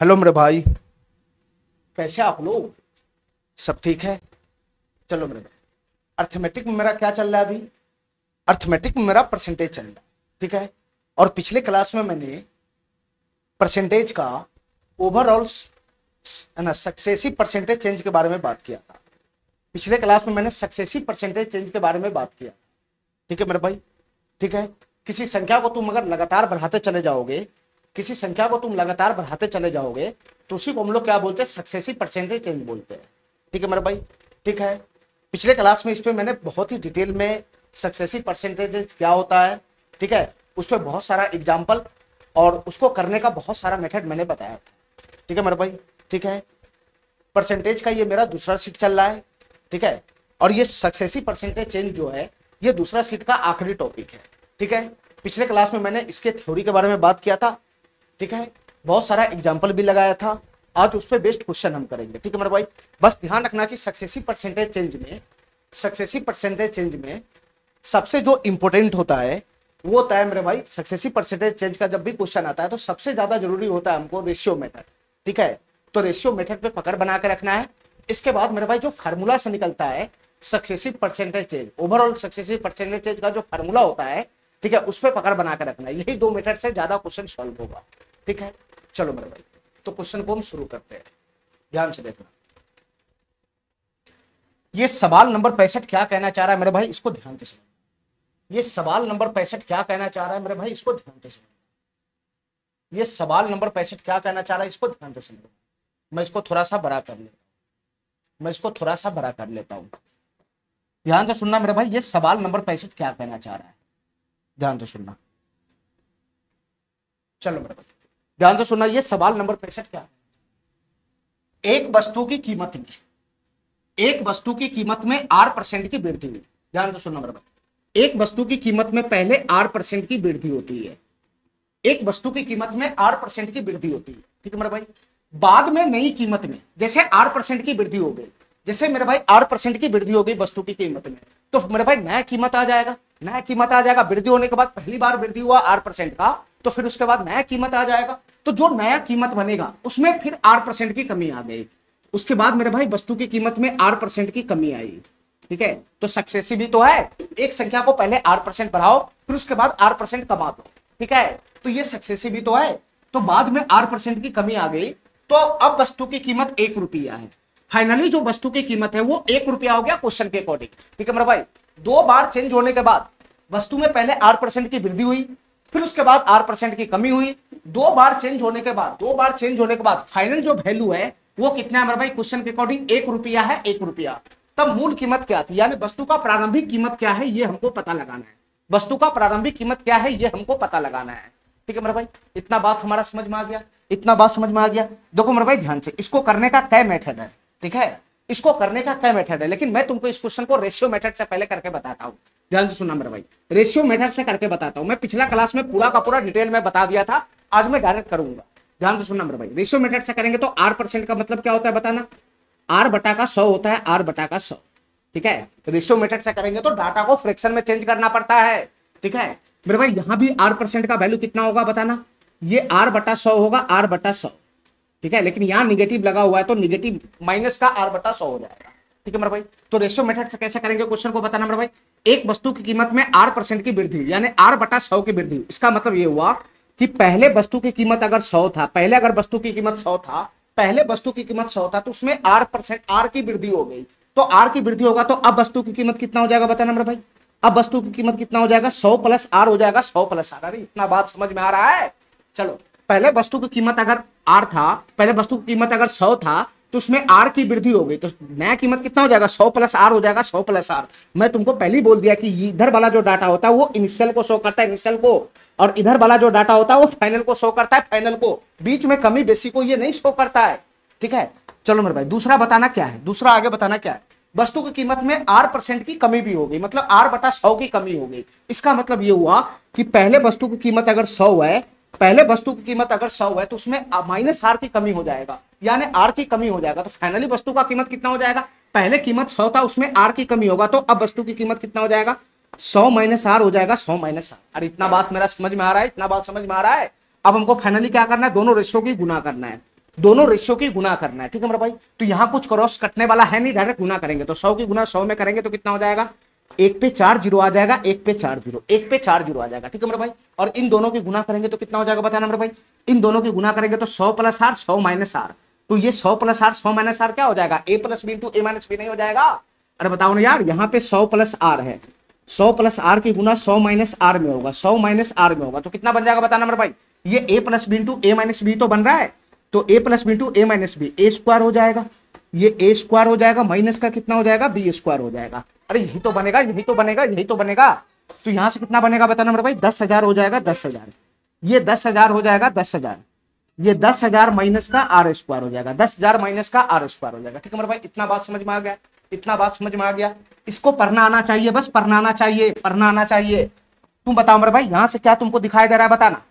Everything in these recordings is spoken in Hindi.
हेलो मेरे भाई, कैसे आप लोग? सब ठीक है? चलो मेरे भाई, अर्थमेटिक में मेरा क्या चल रहा है अभी? अर्थमेटिक में मेरा परसेंटेज चल रहा है, ठीक है। और पिछले क्लास में मैंने परसेंटेज का ओवरऑल ना सक्सेसिव परसेंटेज चेंज के बारे में बात किया था। पिछले क्लास में मैंने सक्सेसिव परसेंटेज चेंज के बारे में बात किया, ठीक है मेरे भाई, ठीक है। किसी संख्या को तुम अगर लगातार बढ़ाते चले जाओगे, किसी संख्या को तुम लगातार बढ़ाते चले जाओगे तो उसी को हम लोग क्या बोलते हैं? सक्सेसिव परसेंटेज चेंज बोलते हैं, ठीक है मेरे भाई, ठीक है। पिछले क्लास में इस पे मैंने बहुत ही डिटेल में सक्सेसिव परसेंटेज क्या होता है, ठीक है, उस पर बहुत सारा एग्जाम्पल और उसको करने का बहुत सारा मेथड मैंने बताया था, ठीक है मेरे भाई, ठीक है। परसेंटेज का ये मेरा दूसरा सीट चल रहा है, ठीक है। और ये सक्सेसिव परसेंटेज चेंज जो है ये दूसरा सीट का आखिरी टॉपिक है, ठीक है। पिछले क्लास में मैंने इसके थ्योरी के बारे में बात किया था, ठीक है, बहुत सारा एग्जाम्पल भी लगाया था। आज उस पर बेस्ड क्वेश्चन हम करेंगे, ठीक है मेरे भाई। बस ध्यान रखना कि सक्सेसिव परसेंटेज चेंज में सबसे जो इंपॉर्टेंट होता है वो होता है मेरे भाई, सक्सेसिव परसेंटेज चेंज का जब भी क्वेश्चन आता है तो सबसे ज्यादा जरूरी होता है हमको रेशियो मेथड, ठीक है। तो रेशियो मेथड पे पकड़ बना के रखना है। इसके बाद मेरे भाई जो फार्मूला से निकलता है successive percentage change, overall successive percentage change का जो फार्मूला होता है, ठीक है, उस पर पकड़ बना के रखना है। यही दो मेथड से ज्यादा क्वेश्चन सॉल्व होगा, ठीक है। चलो मेरे भाई, तो क्वेश्चन को हम शुरू करते हैं, ध्यान से देखना। ये सवाल नंबर 65 क्या कहना चाह रहा है मेरे भाई, इसको ध्यान से समझना। ये सवाल नंबर 65 क्या कहना चाह रहा है मेरे भाई, इसको ध्यान से समझना। ये सवाल नंबर 65 क्या कहना चाह रहा है, इसको ध्यान से समझना। मैं इसको थोड़ा सा बड़ा कर लेता हूं, ध्यान से सुनना मेरे भाई। ये सवाल नंबर 65 क्या कहना चाह रहा है, ध्यान से सुनना। चलो मेरे भाई ध्यान से सुनना, ये सवाल नंबर 65 क्या है? एक वस्तु की कीमत में R% की वृद्धि हुई। ध्यान से सुनना मेरे भाई, एक वस्तु की कीमत में पहले R% की वृद्धि होती है, एक वस्तु की कीमत में R% की वृद्धि होती है, ठीक है मेरे भाई। बाद में नई कीमत में जैसे R% की वृद्धि हो गई, जैसे मेरे भाई R% की वृद्धि हो गई वस्तु की कीमत में, तो मेरे भाई नया कीमत आ जाएगा, नया कीमत आ जाएगा। वृद्धि होने के बाद पहली बार वृद्धि हुआ R% का, तो फिर उसके बाद नया कीमत आ जाएगा। तो जो नया कीमत बनेगा उसमें फिर R% की कमी आ गई। उसके बाद मेरे भाई वस्तु की कीमत में R% की कमी आई, ठीक है। तो सक्सेसिव ही तो है, एक संख्या को पहले R% बढ़ाओ फिर उसके बाद R% कमा दो, ठीक है। तो ये सक्सेसिव ही तो है। तो बाद में R% की कमी आ गई, तो अब वस्तु की कीमत 1 रुपया है। फाइनली जो वस्तु की कीमत है वो 1 रुपया हो गया क्वेश्चन के अकॉर्डिंग, ठीक है मेरे भाई। दो बार चेंज होने के बाद वस्तु में पहले R% की वृद्धि हुई, फिर उसके बाद R% की कमी हुई। दो बार चेंज होने के बाद फाइनल जो वैल्यू है वो कितना है मेरे भाई? क्वेश्चन के अकॉर्डिंग 1 रुपया है, 1 रुपया। तब मूल कीमत क्या थी, यानी वस्तु का प्रारंभिक कीमत क्या है ये हमको पता लगाना है। वस्तु का प्रारंभिक कीमत क्या है ये हमको पता लगाना है, ठीक है मेरे भाई। इतना बात हमारा समझ में आ गया, इतना बात समझ में आ गया। देखो मेरे भाई ध्यान से, इसको करने का क्या मेथड है, ठीक है, इसको करने का क्या मेथड है, लेकिन मैं तुमको इस क्वेश्चन को रेशियो मेथड से पहले करके बताता हूं। ध्यान से सुनना मेरे भाई, रेशियो मेथड से करके बताता हूं। मैं पिछला क्लास में पूरा का पूरा डिटेल में बता दिया था, आज मैं डायरेक्ट करूंगा। ध्यान से सुनना मेरे भाई, रेशियो मेथड से करेंगे तो R% का मतलब क्या होता है बताना? R बटा का 100 होता है, R बटा का 100, ठीक है। रेशियो मेथड से करेंगे तो डाटा को फ्रैक्शन में चेंज करना पड़ता है, ठीक है मेरे भाई। यहां भी R% का वैल्यू कितना होगा बताना? ये R बटा 100 होगा, R बटा 100, ठीक है। लेकिन यहां निगेटिव लगा हुआ है तो निगेटिव माइनस का R बटा 100 हो जाएगा, ठीक है मेरे भाई। तो रेशियो मेथड से कैसे करेंगे क्वेश्चन को बताना मेरे भाई। एक वस्तु की कीमत में R% की वृद्धि यानी R बटा 100 की वृद्धि, इसका मतलब ये हुआ कि पहले वस्तु की कीमत अगर 100 था, पहले अगर वस्तु की कीमत 100 था, पहले वस्तु की कीमत 100 था, तो उसमें R की वृद्धि हो गई। तो R की वृद्धि होगा तो अब वस्तु की कीमत कितना हो जाएगा बताना मेरे भाई? अब वस्तु की कीमत कितना हो जाएगा? 100 प्लस R हो जाएगा, 100 प्लस R। अरे इतना बात समझ में आ रहा है? चलो, पहले वस्तु की कीमत अगर R था, पहले वस्तु की कीमत अगर 100 था तो उसमें R की वृद्धि हो गई, तो नया कीमत कितना हो जाएगा? 100 प्लस R हो जाएगा, 100 प्लस R। मैं तुमको पहले ही बोल दिया कि इधर वाला जो डाटा होता है वो इनिशियल को शो करता है, इनिशियल को, और इधर वाला जो डाटा होता है वो फाइनल को शो करता है, फाइनल को। बीच में कमी बेसी को ये नहीं शो करता है, ठीक है। चलो मेरे भाई, दूसरा बताना क्या है, दूसरा आगे बताना क्या है। वस्तु की कीमत में R% की कमी भी हो गई, मतलब R बटा 100 की कमी हो गई। इसका मतलब ये हुआ कि पहले वस्तु की कीमत अगर 100 है, पहले वस्तु की कीमत अगर 100 है तो उसमें माइनस R की कमी हो जाएगा, यानी R की कमी हो जाएगा। तो फाइनली वस्तु का कीमत कितना हो जाएगा? पहले कीमत 100 था, उसमें R की कमी होगा, तो अब वस्तु की कीमत कितना हो जाएगा? 100 माइनस R हो जाएगा, 100 माइनस R। अरे इतना बात मेरा समझ में आ रहा है? इतना बात समझ में आ रहा है? अब हमको फाइनली क्या करना है? दोनों रेशियो की गुना करना है। दोनों रेशियो की गुना करना है, ठीक है मेरे भाई। तो यहाँ कुछ क्रॉस कटने वाला है नहीं, डायरेक्ट गुना करेंगे। तो 100 की गुना 100 में करेंगे तो कितना हो जाएगा, 1 पे 4 जीरो आ जाएगा, 1 पे 4 जीरो, 1 पे 4 जीरो आ जाएगा, ठीक है मेरे भाई। और इन दोनों की गुना करेंगे तो कितना हो जाएगा बताना मेरे भाई, इन दोनों की गुना करेंगे तो 100 प्लस आर 100 माइनस आर। तो ये 100 प्लस आर 100 माइनस आर क्या हो जाएगा, ए प्लस बी इंटू ए माइनस बी नहीं हो जाएगा। अरे बताओ ना यार, यहाँ पे 100 प्लस आर है, 100 प्लस आर की गुना 100 माइनस आर में होगा, 100 माइनस आर में होगा, तो कितना बन जाएगा बताना मेरे भाई, ये ए प्लस बी इंटू ए माइनस बी तो बन रहा है। तो ए प्लस बी इंटू ए माइनस बी, ए स्क्वायर हो जाएगा, ये ए स्क्वायर हो जाएगा, माइनस का कितना हो जाएगा, बी स्क्वायर हो जाएगा। अरे यही तो बनेगा, यही तो बनेगा, यही तो बनेगा। तो यहां से कितना बनेगा बताना मेरे भाई, 10,000 हो जाएगा, 10,000, ये 10,000 हो जाएगा, 10,000, ये 10,000 माइनस का आर स्क्वायर हो जाएगा, 10,000 माइनस का आर स्क्वायर हो जाएगा, ठीक है मेरे भाई। इतना बात समझ में आ गया, इतना बात समझ में आ गया। इसको पढ़ना आना चाहिए, बस पढ़ना आना चाहिए, पढ़ना आना चाहिए। तुम बताओ मेरे भाई, यहां से क्या तुमको दिखाई दे रहा है बताना।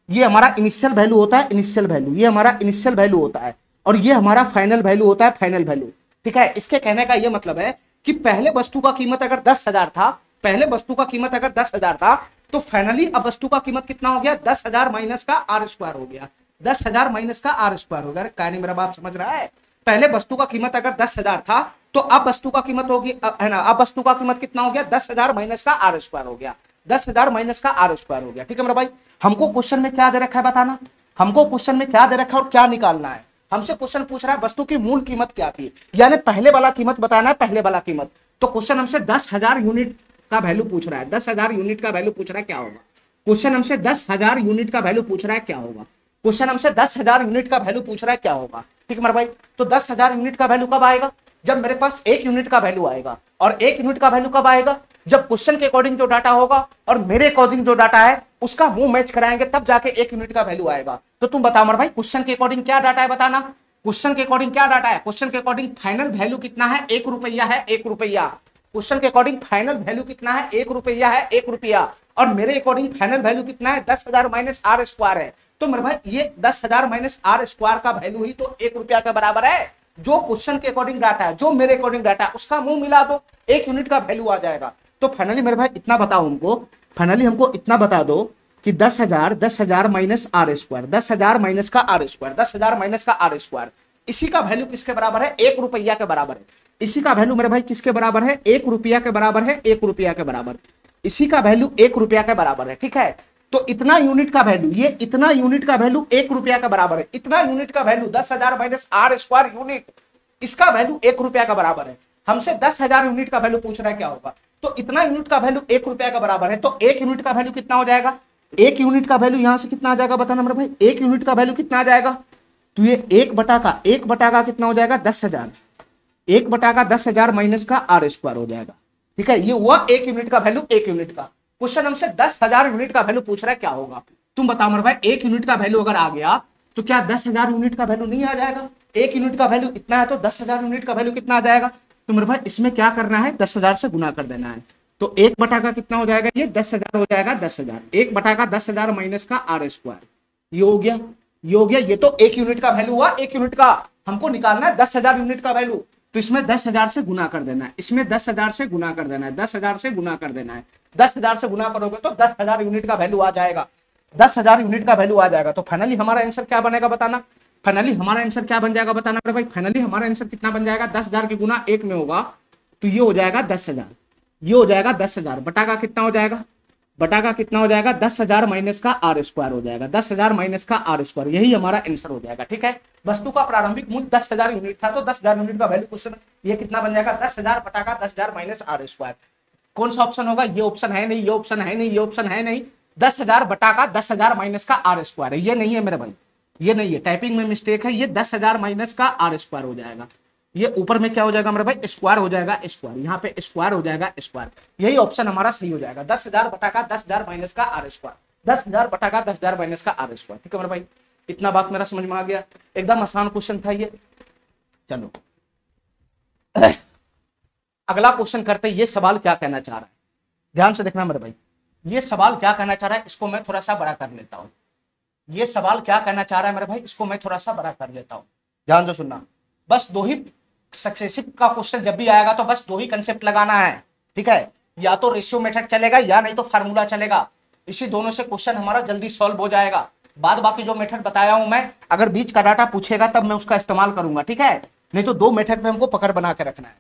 ये हमारा इनिशियल वैल्यू होता है, इनिशियल वैल्यू, ये हमारा इनिशियल वैल्यू होता है, और ये हमारा फाइनल वैल्यू होता है, फाइनल वैल्यू, ठीक है। इसके कहने का ये मतलब है कि पहले वस्तु का कीमत अगर 10,000 था, पहले वस्तु का कीमत अगर 10,000 था, तो फाइनली अब वस्तु का कीमत कितना हो गया, 10,000 माइनस का आर स्क्वायर हो गया, 10,000 माइनस का आर स्क्वायर हो गया। क्या नहीं मेरा बात समझ रहा है, पहले वस्तु का कीमत अगर 10,000 था, तो अब वस्तु का कीमत होगी है ना, अब वस्तु का कीमत कितना हो गया, 10,000 माइनस का आर स्क्वायर हो गया, 10,000 माइनस का आर स्क्वायर हो गया, ठीक है मेरा भाई। हमको क्वेश्चन में क्या दे रखा है बताना, हमको क्वेश्चन में क्या दे रखा है और क्या निकालना है। हमसे क्वेश्चन पूछ रहा है वस्तु की मूल कीमत क्या थी, यानी पहले वाला कीमत बताना है, पहले वाला कीमत। तो क्वेश्चन हमसे 10,000 यूनिट का वैल्यू पूछ रहा है, 10,000 यूनिट का वैल्यू पूछ रहा है, क्या होगा। क्वेश्चन हमसे 10,000 यूनिट का वैल्यू पूछ रहा है, क्या होगा। क्वेश्चन हमसे 10,000 यूनिट का वैल्यू पूछ रहा है, क्या होगा, ठीक है मेरे भाई। तो 10,000 यूनिट का वैल्यू कब आएगा, जब मेरे पास 1 यूनिट का वैल्यू आएगा। और 1 यूनिट का वैल्यू कब आएगा, जब क्वेश्चन के अकॉर्डिंग जो डाटा होगा और मेरे अकॉर्डिंग जो डाटा है उसका मुंह मैच कराएंगे, तब जाके 1 यूनिट का वैल्यू आएगा। तो तुम बताओ मेरे भाई, क्वेश्चन के अकॉर्डिंग क्या डाटा है बताना, क्वेश्चन के अकॉर्डिंग क्या डाटा है, क्वेश्चन के अकॉर्डिंग फाइनल वैल्यू कितना है, 1 रुपया है, 1 रुपया। क्वेश्चन के अकॉर्डिंग फाइनल वैल्यू कितना है, 1 रुपया है, 1 रुपया। और मेरे अकॉर्डिंग फाइनल वैल्यू कितना है, 10,000 माइनस आर स्क्वायर है। तो मेरे भाई ये 10,000 माइनस आर स्क्वायर का वैल्यू ही तो 1 रुपया के बराबर है। जो क्वेश्चन के अकॉर्डिंग डाटा है, जो मेरे अकॉर्डिंग डाटा है, उसका मुंह मिला दो, 1 यूनिट का वैल्यू आ जाएगा। तो फाइनली मेरे भाई इतना बताओ हमको, फाइनली हमको इतना बता दो कि 10,000 माइनस आर स्क्वायर, 10,000 माइनस का आर स्क्वायर, 10,000 माइनस का आर स्क्वायर, इसी का वैल्यू किसके बराबर है, 1 रुपया के बराबर है। इसी का वैल्यू मेरे भाई किसके बराबर है, 1 रुपया के बराबर है, 1 रुपया के बराबर, इसी का वैल्यू 1 रुपया के बराबर है, ठीक है। तो इतना यूनिट का वैल्यू, ये इतना यूनिट का वैल्यू 1 रुपया के बराबर है, इतना यूनिट का value 10,000 minus r square unit, इसका वैल्यू 1 रुपया का बराबर है। हमसे 10,000 यूनिट का वैल्यू पूछ रहा है, क्या होगा। तो इतना यूनिट का वैल्यू 1 रुपया का बराबर है, तो 1 यूनिट का वैल्यू कितना हो जाएगा, 1 यूनिट का वैल्यू यहां से कितना आ जाएगा बताना मेरे भाई, 1 यूनिट का वैल्यू कितना आ जाएगा। तो ये 1 बटा का कितना हो जाएगा, 10,000, 1 बटा का 10,000 माइनस का आर स्क्वायर हो जाएगा, ठीक है। ये हुआ 1 यूनिट का वैल्यू, 1 यूनिट का। क्वेश्चन हमसे 10,000 यूनिट का वैल्यू पूछ रहा है, क्या होगा। तुम बताओ मेरे भाई, 1 यूनिट का वैल्यू अगर आ गया तो क्या 10,000 यूनिट का वैल्यू नहीं आ जाएगा। 1 यूनिट का वैल्यू इतना है, तो 10,000 यूनिट का वैल्यू कितना आ जाएगा। तो मेरे भाई इसमें क्या करना है, 10,000 से गुना कर देना है। तो 1 बटा का कितना हो जाएगा, ये 10,000 हो जाएगा, 10,000, 1 बटा का 10,000 माइनस का आर स्क्वायर, ये हो गया, ये हो गया। ये तो 1 यूनिट का वैल्यू हुआ, 1 यूनिट का। हमको निकालना है 10,000 यूनिट का वैल्यू, तो इसमें 10,000 से गुना कर देना है, इसमें 10,000 से गुना कर देना है, 10,000 से गुना कर देना है, 10,000 से गुना करोगे तो 10,000 यूनिट का वैल्यू आ जाएगा, 10,000 यूनिट का वैल्यू आ जाएगा। तो फाइनली हमारा आंसर क्या बनेगा बताना, फाइनली हमारा आंसर क्या बन जाएगा बताना मेरे भाई। फाइनली हमारा आंसर कितना बन जाएगा, 10,000 की गुना 1 में होगा, तो ये हो जाएगा 10,000, ये हो जाएगा 10,000 बटा का कितना हो जाएगा, बटा का कितना हो जाएगा, 10,000 माइनस का आर स्क्वायर हो जाएगा, 10,000 माइनस का आर स्क्वायर, यही हमारा आंसर हो जाएगा, ठीक है। वस्तु का प्रारंभिक मूल्य 10,000 यूनिट था, तो 10,000 यूनिट का वैल्यू क्वेश्चन ये कितना बन जाएगा, 10,000 बटा का 10,000 माइनस आर स्क्वायर। कौन सा ऑप्शन होगा, ये ऑप्शन है नहीं, ये ऑप्शन है नहीं, ये ऑप्शन है नहीं। 10,000 बटा का 10,000 माइनस का आर स्क्वायर है, ये नहीं है मेरे भाई, ये नहीं है, टाइपिंग में मिस्टेक है। ये 10,000 माइनस का आर स्क्वायर हो जाएगा, ये ऊपर में क्या हो जाएगा मेरे भाई, स्क्वायर हो जाएगा, स्क्वायर, यहाँ पे स्क्वायर हो जाएगा, स्क्वायर, यही ऑप्शन हमारा सही हो जाएगा। 10,000 बटा का 10,000 माइनस का आर स्क्वायर, 10,000 बटा का 10,000 माइनस का आर स्क्वायर, ठीक है मेरे भाई। इतना बात मेरा समझ में आ गया, एकदम आसान क्वेश्चन था ये। चलो अगला क्वेश्चन करते हैं। ये सवाल क्या कहना चाह रहा है, ध्यान से देखना मेरे भाई। ये सवाल क्या कहना चाह रहा है, इसको मैं थोड़ा सा बड़ा कर लेता हूं। ये सवाल क्या कहना चाह रहा है मेरे भाई, इसको मैं थोड़ा सा बड़ा कर लेता हूं, ध्यान से सुनना। बस 2 ही सक्सेसिव का क्वेश्चन जब भी आएगा तो बस 2 ही कंसेप्ट लगाना है, ठीक है। या तो रेशियो मेथड चलेगा या नहीं तो फार्मूला चलेगा, इसी दोनों से क्वेश्चन हमारा जल्दी सॉल्व हो जाएगा। बाद बाकी जो मेथड बताया हूं मैं, अगर बीच का डाटा पूछेगा तब मैं उसका इस्तेमाल करूंगा, ठीक है, नहीं तो दो मेथड पे हमको पकड़ बना के रखना है।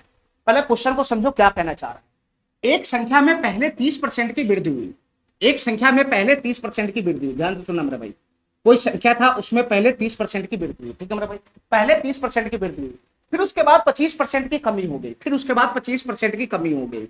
पहले क्वेश्चन को समझो क्या कहना चाह रहा है। एक संख्या में पहले 30% की वृद्धि हुई, एक संख्या में पहले 30% की वृद्धि हुई, ध्यान से सुनना मेरा भाई। कोई संख्या था उसमें पहले 30% की वृद्धि हुई, ठीक है मेरा भाई, पहले 30% की वृद्धि हुई, फिर उसके बाद 25% की कमी हो गई, फिर उसके बाद 25% की कमी हो गई,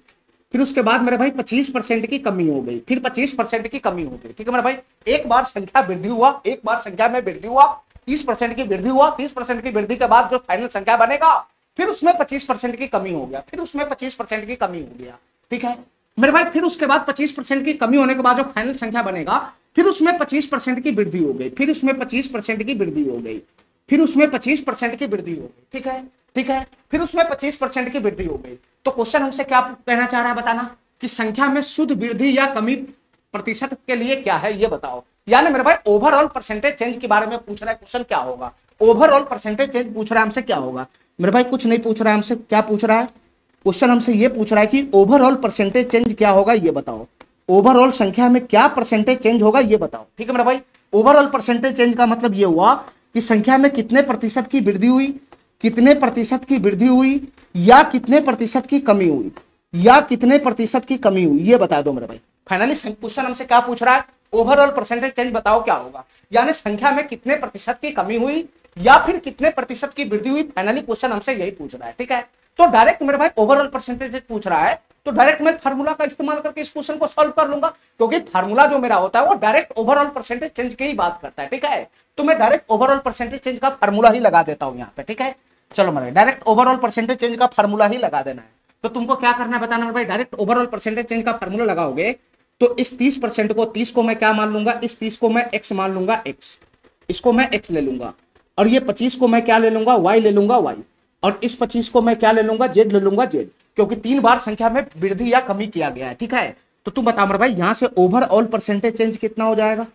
फिर उसके बाद मेरे भाई 25% की कमी हो गई, फिर 25% की कमी हो गई, ठीक है मेरा भाई। एक बार संख्या वृद्धि हुआ, एक बार संख्या में वृद्धि हुआ, 30% की वृद्धि हुआ, 30% की वृद्धि के बाद जो फाइनल संख्या बनेगा फिर उसमें 25% की कमी हो गया, फिर उसमें 25% की कमी हो गया, ठीक है मेरे भाई। फिर उसके बाद 25% की कमी होने के बाद जो फाइनल संख्या बनेगा फिर उसमें 25% की वृद्धि हो गई, फिर उसमें 25% की वृद्धि हो गई, फिर उसमें 25% की वृद्धि हो गई, ठीक है, ठीक है, फिर उसमें 25% की वृद्धि हो गई। तो क्वेश्चन हमसे क्या कहना चाह रहा है बताना, कि संख्या में शुद्ध वृद्धि या कमी प्रतिशत के लिए क्या है ये बताओ। यानी मेरे भाई ओवरऑल परसेंटेज चेंज के बारे में पूछ रहा है क्वेश्चन, क्या होगा ओवरऑल परसेंटेज चेंज पूछ रहा है हमसे, क्या होगा मेरे भाई, कुछ नहीं पूछ रहा है हमसे, क्या पूछ रहा है क्वेश्चन हमसे, ये पूछ रहा है कि ओवरऑल परसेंटेज चेंज क्या होगा ये बताओ, ओवरऑल संख्या में क्या परसेंटेज चेंज होगा ये बताओ, ठीक है मेरा भाई। ओवरऑल परसेंटेज चेंज का मतलब ये हुआ कि संख्या में कितने प्रतिशत की वृद्धि हुई, कितने प्रतिशत की वृद्धि हुई, या कितने प्रतिशत की कमी हुई, या कितने प्रतिशत की कमी हुई, ये बता दो मेरे भाई। फाइनली क्वेश्चन हमसे क्या पूछ रहा है, ओवरऑल परसेंटेज चेंज बताओ क्या होगा, यानी संख्या में कितने प्रतिशत की कमी हुई या फिर कितने प्रतिशत की वृद्धि हुई, फाइनली क्वेश्चन हमसे यही पूछ रहा है, ठीक है। तो डायरेक्ट मेरे भाई ओवरऑल परसेंटेज पूछ रहा है तो डायरेक्ट मैं फार्मूला का इस्तेमाल करके इस क्वेश्चन को सॉल्व कर लूंगा, क्योंकि फार्मूला जो मेरा होता है वो डायरेक्ट ओवरऑल परसेंटेज चेंज की ही बात करता है, ठीक है। तो मैं डायरेक्ट ओवरऑल परसेंटेज चेंज का फार्मूला ही लगा देता हूं यहाँ पे, ठीक है। चलो मेरे डायरेक्ट ओवरऑल परसेंटेज चेंज का फार्मूला ही लगा देना है। तो तुमको क्या करना है बताना मेरे भाई, डायरेक्ट ओवरऑल परसेंटेज चेंज का फार्मूला लगाओगे तो इस 30% को 30 को मैं क्या मान लूंगा, इस 30 को मैं x मान लूंगा, x इसको मैं x ले लूंगा, और ये 25 को मैं क्या ले लूंगा, y ले लूंगा y, और इस 25 को मैं क्या ले लूंगा, z ले लूंगा z, क्योंकि 3 बार संख्या में वृद्धि या कमी किया गया है, ठीक है। तो तुम बता मेरे भाई यहां से ओवरऑल परसेंटेज चेंज कितना हो जाएगा,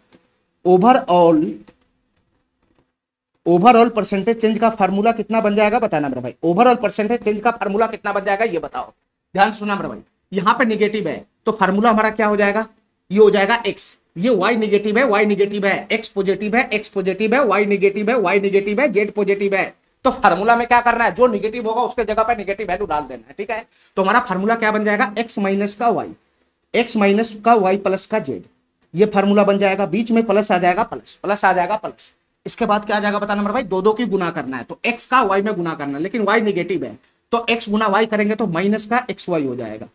ओवरऑल परसेंटेज चेंज का फार्मूला कितना बन जाएगा बताना मेरे भाई, ओवरऑल परसेंटेज चेंज का फार्मूला कितना बन जाएगा ये बताओ, ध्यान से सुना मेरे भाई। यहां पे निगेटिव है तो फार्मूला हमारा क्या हो जाएगा, ये हो जाएगा x, ये y निगेटिव है, y निगेटिव है, x पॉजिटिव है, x पॉजिटिव है, y निगेटिव है, y निगेटिव है, z पॉजिटिव है। तो फार्मूला में क्या करना है, जो निगेटिव होगा उसके जगह पे निगेटिव वैल्यू डाल देना है, ठीक है। तो हमारा फार्मूला क्या बन जाएगा, x माइनस का y, x माइनस का y प्लस का z, ये फार्मूला बन जाएगा। बीच में प्लस आ जाएगा, प्लस आ जाएगा प्लस। इसके बाद क्या आ जाएगा बताना मेरे भाई, दो की गुना करना है, तो x का y में गुना करना है, लेकिन y निगेटिव है तो x गुना y करेंगे तो माइनस का xy हो जाएगा,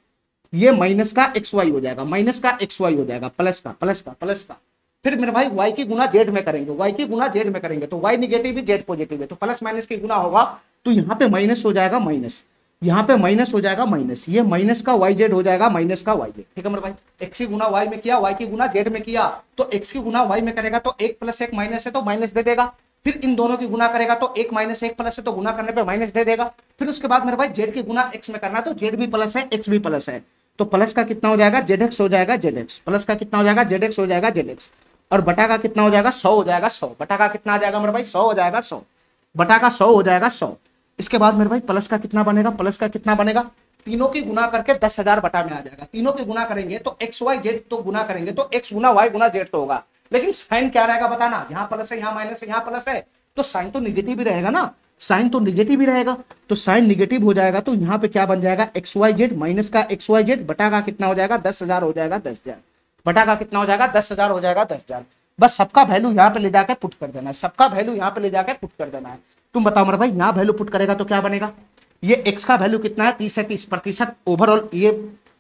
ये माइनस का xy हो जाएगा, माइनस का xy हो जाएगा, प्लस का। फिर मेरे भाई y की गुना z में करेंगे, y की गुना z में करेंगे तो y निगेटिव है z पॉजिटिव है, तो प्लस माइनस की गुना होगा तो यहाँ पे माइनस हो जाएगा माइनस, यहाँ पे माइनस हो जाएगा माइनस, ये माइनस का yz हो जाएगा माइनस का yz, ठीक है मेरे भाई। x की गुना y में किया, y की गुना z में किया, तो x की गुना y में करेगा तो 1 + 1 माइनस है तो माइनस दे देगा, फिर इन दोनों की गुना करेगा तो 1 - 1 प्लस है तो गुना करने पे माइनस दे देगा, फिर उसके बाद मेरे भाई z की गुना x में करना है तो z भी प्लस है x भी प्लस है, तो प्लस का कितना हो जाएगा zx हो जाएगा zx, प्लस का कितना हो जाएगा zx हो जाएगा zx, और बटा का कितना हो जाएगा 100 हो जाएगा 100, बटा का कितना आ जाएगा मेरे भाई 100 हो जाएगा 100, बटा का 100 हो जाएगा 100। इसके बाद मेरे भाई प्लस का कितना बनेगा, प्लस का कितना बनेगा, तीनों की गुना करके 10,000 बटा में आ जाएगा, तीनों की गुना करेंगे तो x y z तो गुना करेंगे तो x गुना y गुना z तो होगा, लेकिन साइन क्या रहेगा बताना, यहाँ प्लस है यहाँ माइनस है यहाँ प्लस है तो साइन तो निगेटिव ही रहेगा ना, साइन तो निगेटिव ही रहेगा, तो साइन निगेटिव हो जाएगा तो यहाँ पे क्या बन जाएगा xyz माइनस का xyz, बटा का कितना हो जाएगा 10,000 हो जाएगा 10,000, बटा का कितना हो जाएगा 10,000 हो जाएगा 10,000। बस सबका वैल्यू यहाँ पे ले जाकर पुट कर देना है, सबका वैल्यू यहाँ पे ले जाकर पुट कर देना है। तुम बताओ मेरे भाई यहाँ वैल्यू पुट करेगा तो क्या बनेगा, ये x का वैल्यू कितना है 30 है, 30% ओवरऑल, ये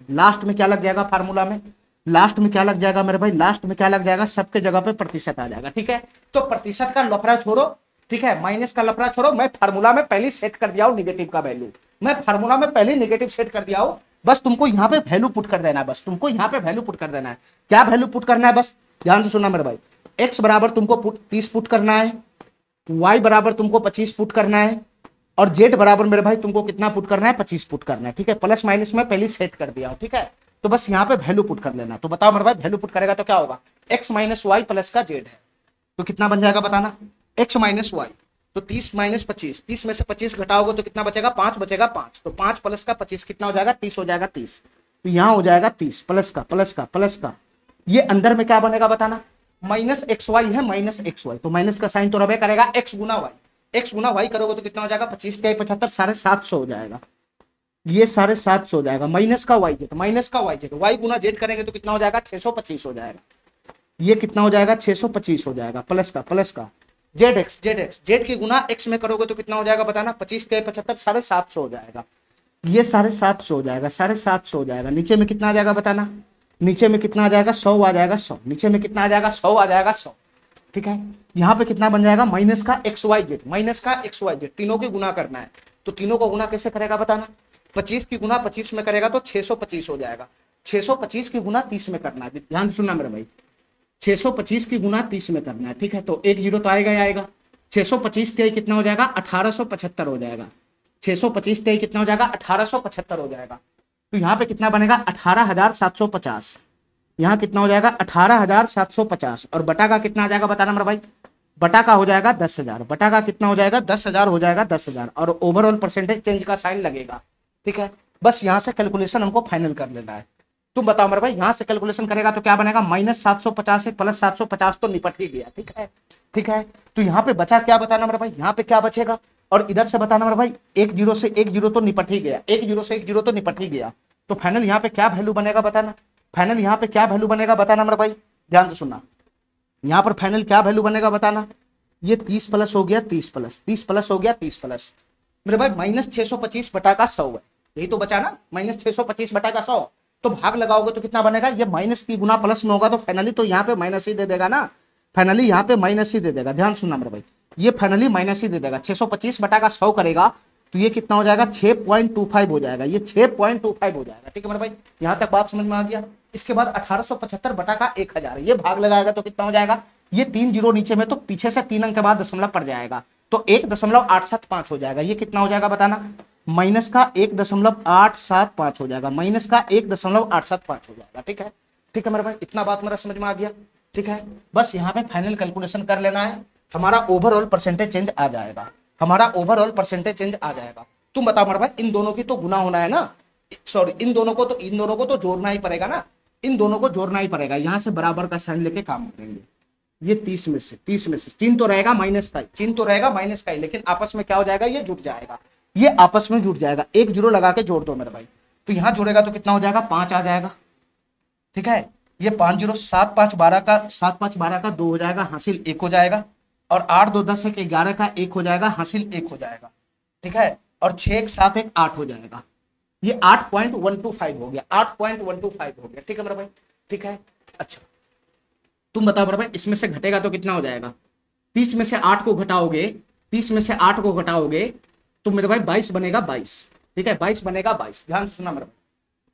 लास्ट में क्या लग जाएगा फार्मूला में, लास्ट में क्या लग जाएगा मेरे भाई, लास्ट में क्या लग जाएगा, सबके जगह पे प्रतिशत आ जाएगा, ठीक है। तो प्रतिशत का लफड़ा छोड़ो, ठीक है, माइनस का लफड़ा छोड़ो, मैं फार्मूला में पहले सेट कर दिया हूं निगेटिव का वैल्यू, मैं फार्मूला में पहले निगेटिव सेट कर दिया हूं, बस तुमको यहाँ पे वैल्यू पुट कर देना है, बस तुमको यहाँ पे वैल्यू पुट कर देना है। क्या वैल्यू पुट करना है, बस ध्यान से सुनना मेरे भाई, x बराबर तुमको 30 पुट करना है, y बराबर तुमको 25 पुट करना है, और z बराबर मेरे भाई तुमको कितना पुट करना है 25 पुट करना है, ठीक है। प्लस माइनस में पहले सेट कर दिया हूं, ठीक है। तो बस यहाँ पे वैल्यू पुट कर लेना। तो बताओ मेरे भाई वैल्यू पुट करेगा तो क्या होगा, x माइनस वाई प्लस का z है तो कितना बन जाएगा बताना, x माइनस वाई तो 30 माइनस 25, 30 में से 25 घटाओगे तो कितना बचेगा 5 बचेगा 5, तो 5 प्लस का 25 कितना हो जाएगा 30 हो जाएगा 30, तो यहाँ हो जाएगा 30 प्लस का, ये अंदर में क्या बनेगा बताना, माइनस एक्स वाई है, माइनस एक्स वाई, तो माइनस का साइन तो रबे करेगा, एक्स गुना वाई, एक्स गुना वाई करोगे तो कितना हो जाएगा, 25 के 75, 750 हो जाएगा, ये 750 हो जाएगा, माइनस का वाई जेड, माइनस का वाई जेड, वाई गुना जेड करेंगे तो कितना हो जाएगा, 625 हो जाएगा, ये कितना हो जाएगा, 625 हो जाएगा, प्लस का जेड एक्स, जेड की गुना एक्स में करोगे तो कितना हो जाएगा बताना, 25 के 75, 750 हो जाएगा, ये 750 हो जाएगा, 750 हो जाएगा, नीचे में कितना आ जाएगा बताना, नीचे में कितना आ जाएगा, 100 आ जाएगा, 100, नीचे में कितना आ जाएगा, 100 आ जाएगा, 100, ठीक है। यहाँ पे कितना बन जाएगा, माइनस का एक्स वाई जेड, माइनस का एक्स वाई जेड, तीनों की गुना करना है, तो तीनों को गुना कैसे करेगा बताना, 25 की गुना 25 में करेगा तो 625 हो जाएगा, 625 की गुना 30 में करना है, ध्यान सुनना मेरे भाई, 625 की गुना 30 में करना है, ठीक है। तो एक जीरो तो आएगा ही आएगा, 625 के कितना हो जाएगा, 1875 हो जाएगा, 625 के कितना हो जाएगा, 1875 हो जाएगा, तो यहाँ पे कितना बनेगा, 18,750, यहाँ कितना हो जाएगा, 18,750, और बटा का कितना आ जाएगा बताना मेरा भाई, बटा का हो जाएगा 10,000, बटा का कितना हो जाएगा, 10,000 हो जाएगा, 10,000, और ओवरऑल परसेंटेज चेंज का साइन लगेगा, ठीक है। बस यहाँ से कैलकुलेशन हमको फाइनल कर लेना है। तुम बताओ मेरे भाई, यहां से कैलकुलेशन करेगा तो क्या बनेगा, माइनस 750 से प्लस 750 तो निपट ही गया, ठीक है, ठीक है। तो यहाँ पे बचा क्या बताना मेरे भाई, यहाँ पे क्या बचेगा, और इधर से बताना मेरे भाई, एक जीरो से एक जीरो तो निपट ही गया, एक जीरो से एक जीरो तो निपट ही गया, तो फाइनल यहाँ पे क्या वैल्यू बनेगा बताना, फाइनल यहाँ पे क्या वैल्यू बनेगा बताना मेरे भाई, ध्यान से सुनना, यहाँ पर फाइनल क्या वैल्यू बनेगा बताना, ये 30 प्लस हो गया, 30 प्लस 30 प्लस हो गया, 30 प्लस मेरे भाई, माइनस 625 बटा का 100 है, यही तो बचा ना, माइनस 625 बटा का 100, तो भाग लगाओगे तो कितना बनेगा, ये माइनस की गुना प्लस में होगा, तो फाइनली तो यहाँ पे माइनस ही दे देगा ना, फाइनली यहाँ पे माइनस ही दे देगा, ध्यान सुनना मेरे भाई, ये फाइनली माइनस ही दे देगा, 625 बटा का 100 करेगा तो ये कितना हो जाएगा, 6.25 हो जाएगा, ये 6.25 हो जाएगा, ठीक है मेरे भाई, यहाँ तक बात समझ में आ गया। इसके बाद 1875 बटा का 1000, ये भाग लगाएगा तो कितना हो जाएगा, ये 3 जीरो नीचे में, तो पीछे से 3 अंक के बाद दशमलव पड़ जाएगा, तो 1.875 हो जाएगा, ये कितना हो जाएगा बताना, माइनस का 1.875 हो जाएगा, माइनस का 1.875 हो जाएगा, ठीक है, ठीक है मेरे भाई, इतना बात मेरा समझ में आ गया, ठीक है। बस यहाँ पे फाइनल कैलकुलेशन कर लेना है, हमारा ओवरऑल परसेंटेज चेंज आ जाएगा, हमारा ओवरऑल परसेंटेज चेंज आ जाएगा। तुम बताओ मेरे भाई, इन दोनों की तो गुना होना है ना, सॉरी इन दोनों को तो जोड़ना ही पड़ेगा ना, इन दोनों को जोड़ना ही पड़ेगा, यहाँ से बराबर का साइन लेके काम करेंगे, ये 30 में से चिन्ह तो रहेगा माइनस का, चिन्ह तो रहेगा माइनस का ही, लेकिन आपस में क्या हो जाएगा, ये जुट जाएगा, ये आपस में जुट जाएगा, एक जीरो लगा के जोड़ दो मेरे भाई, तो यहां जोड़ेगा तो कितना हो जाएगा, 5 आ जाएगा, ठीक है, ये 5 जीरो 7 5 12 का 7 5 12 का 2 हो जाएगा, हासिल 1 हो जाएगा, और 8 2 10 1 11 का 1 हो जाएगा, हासिल 1 हो जाएगा, ठीक है, और 6 1 7 1 8 हो जाएगा, ये 8.125 हो गया, 8.125 हो गया, ठीक है मेरे भाई, ठीक है। अच्छा तुम बताओ मेरे भाई, इसमें से घटेगा तो कितना हो जाएगा, 30 में से 8 को घटाओगे, 30 में से 8 को घटाओगे तो मेरे भाई 22 बनेगा, 22, ठीक है, 22 बनेगा, 22, ध्यान से सुनना मेरे भाई,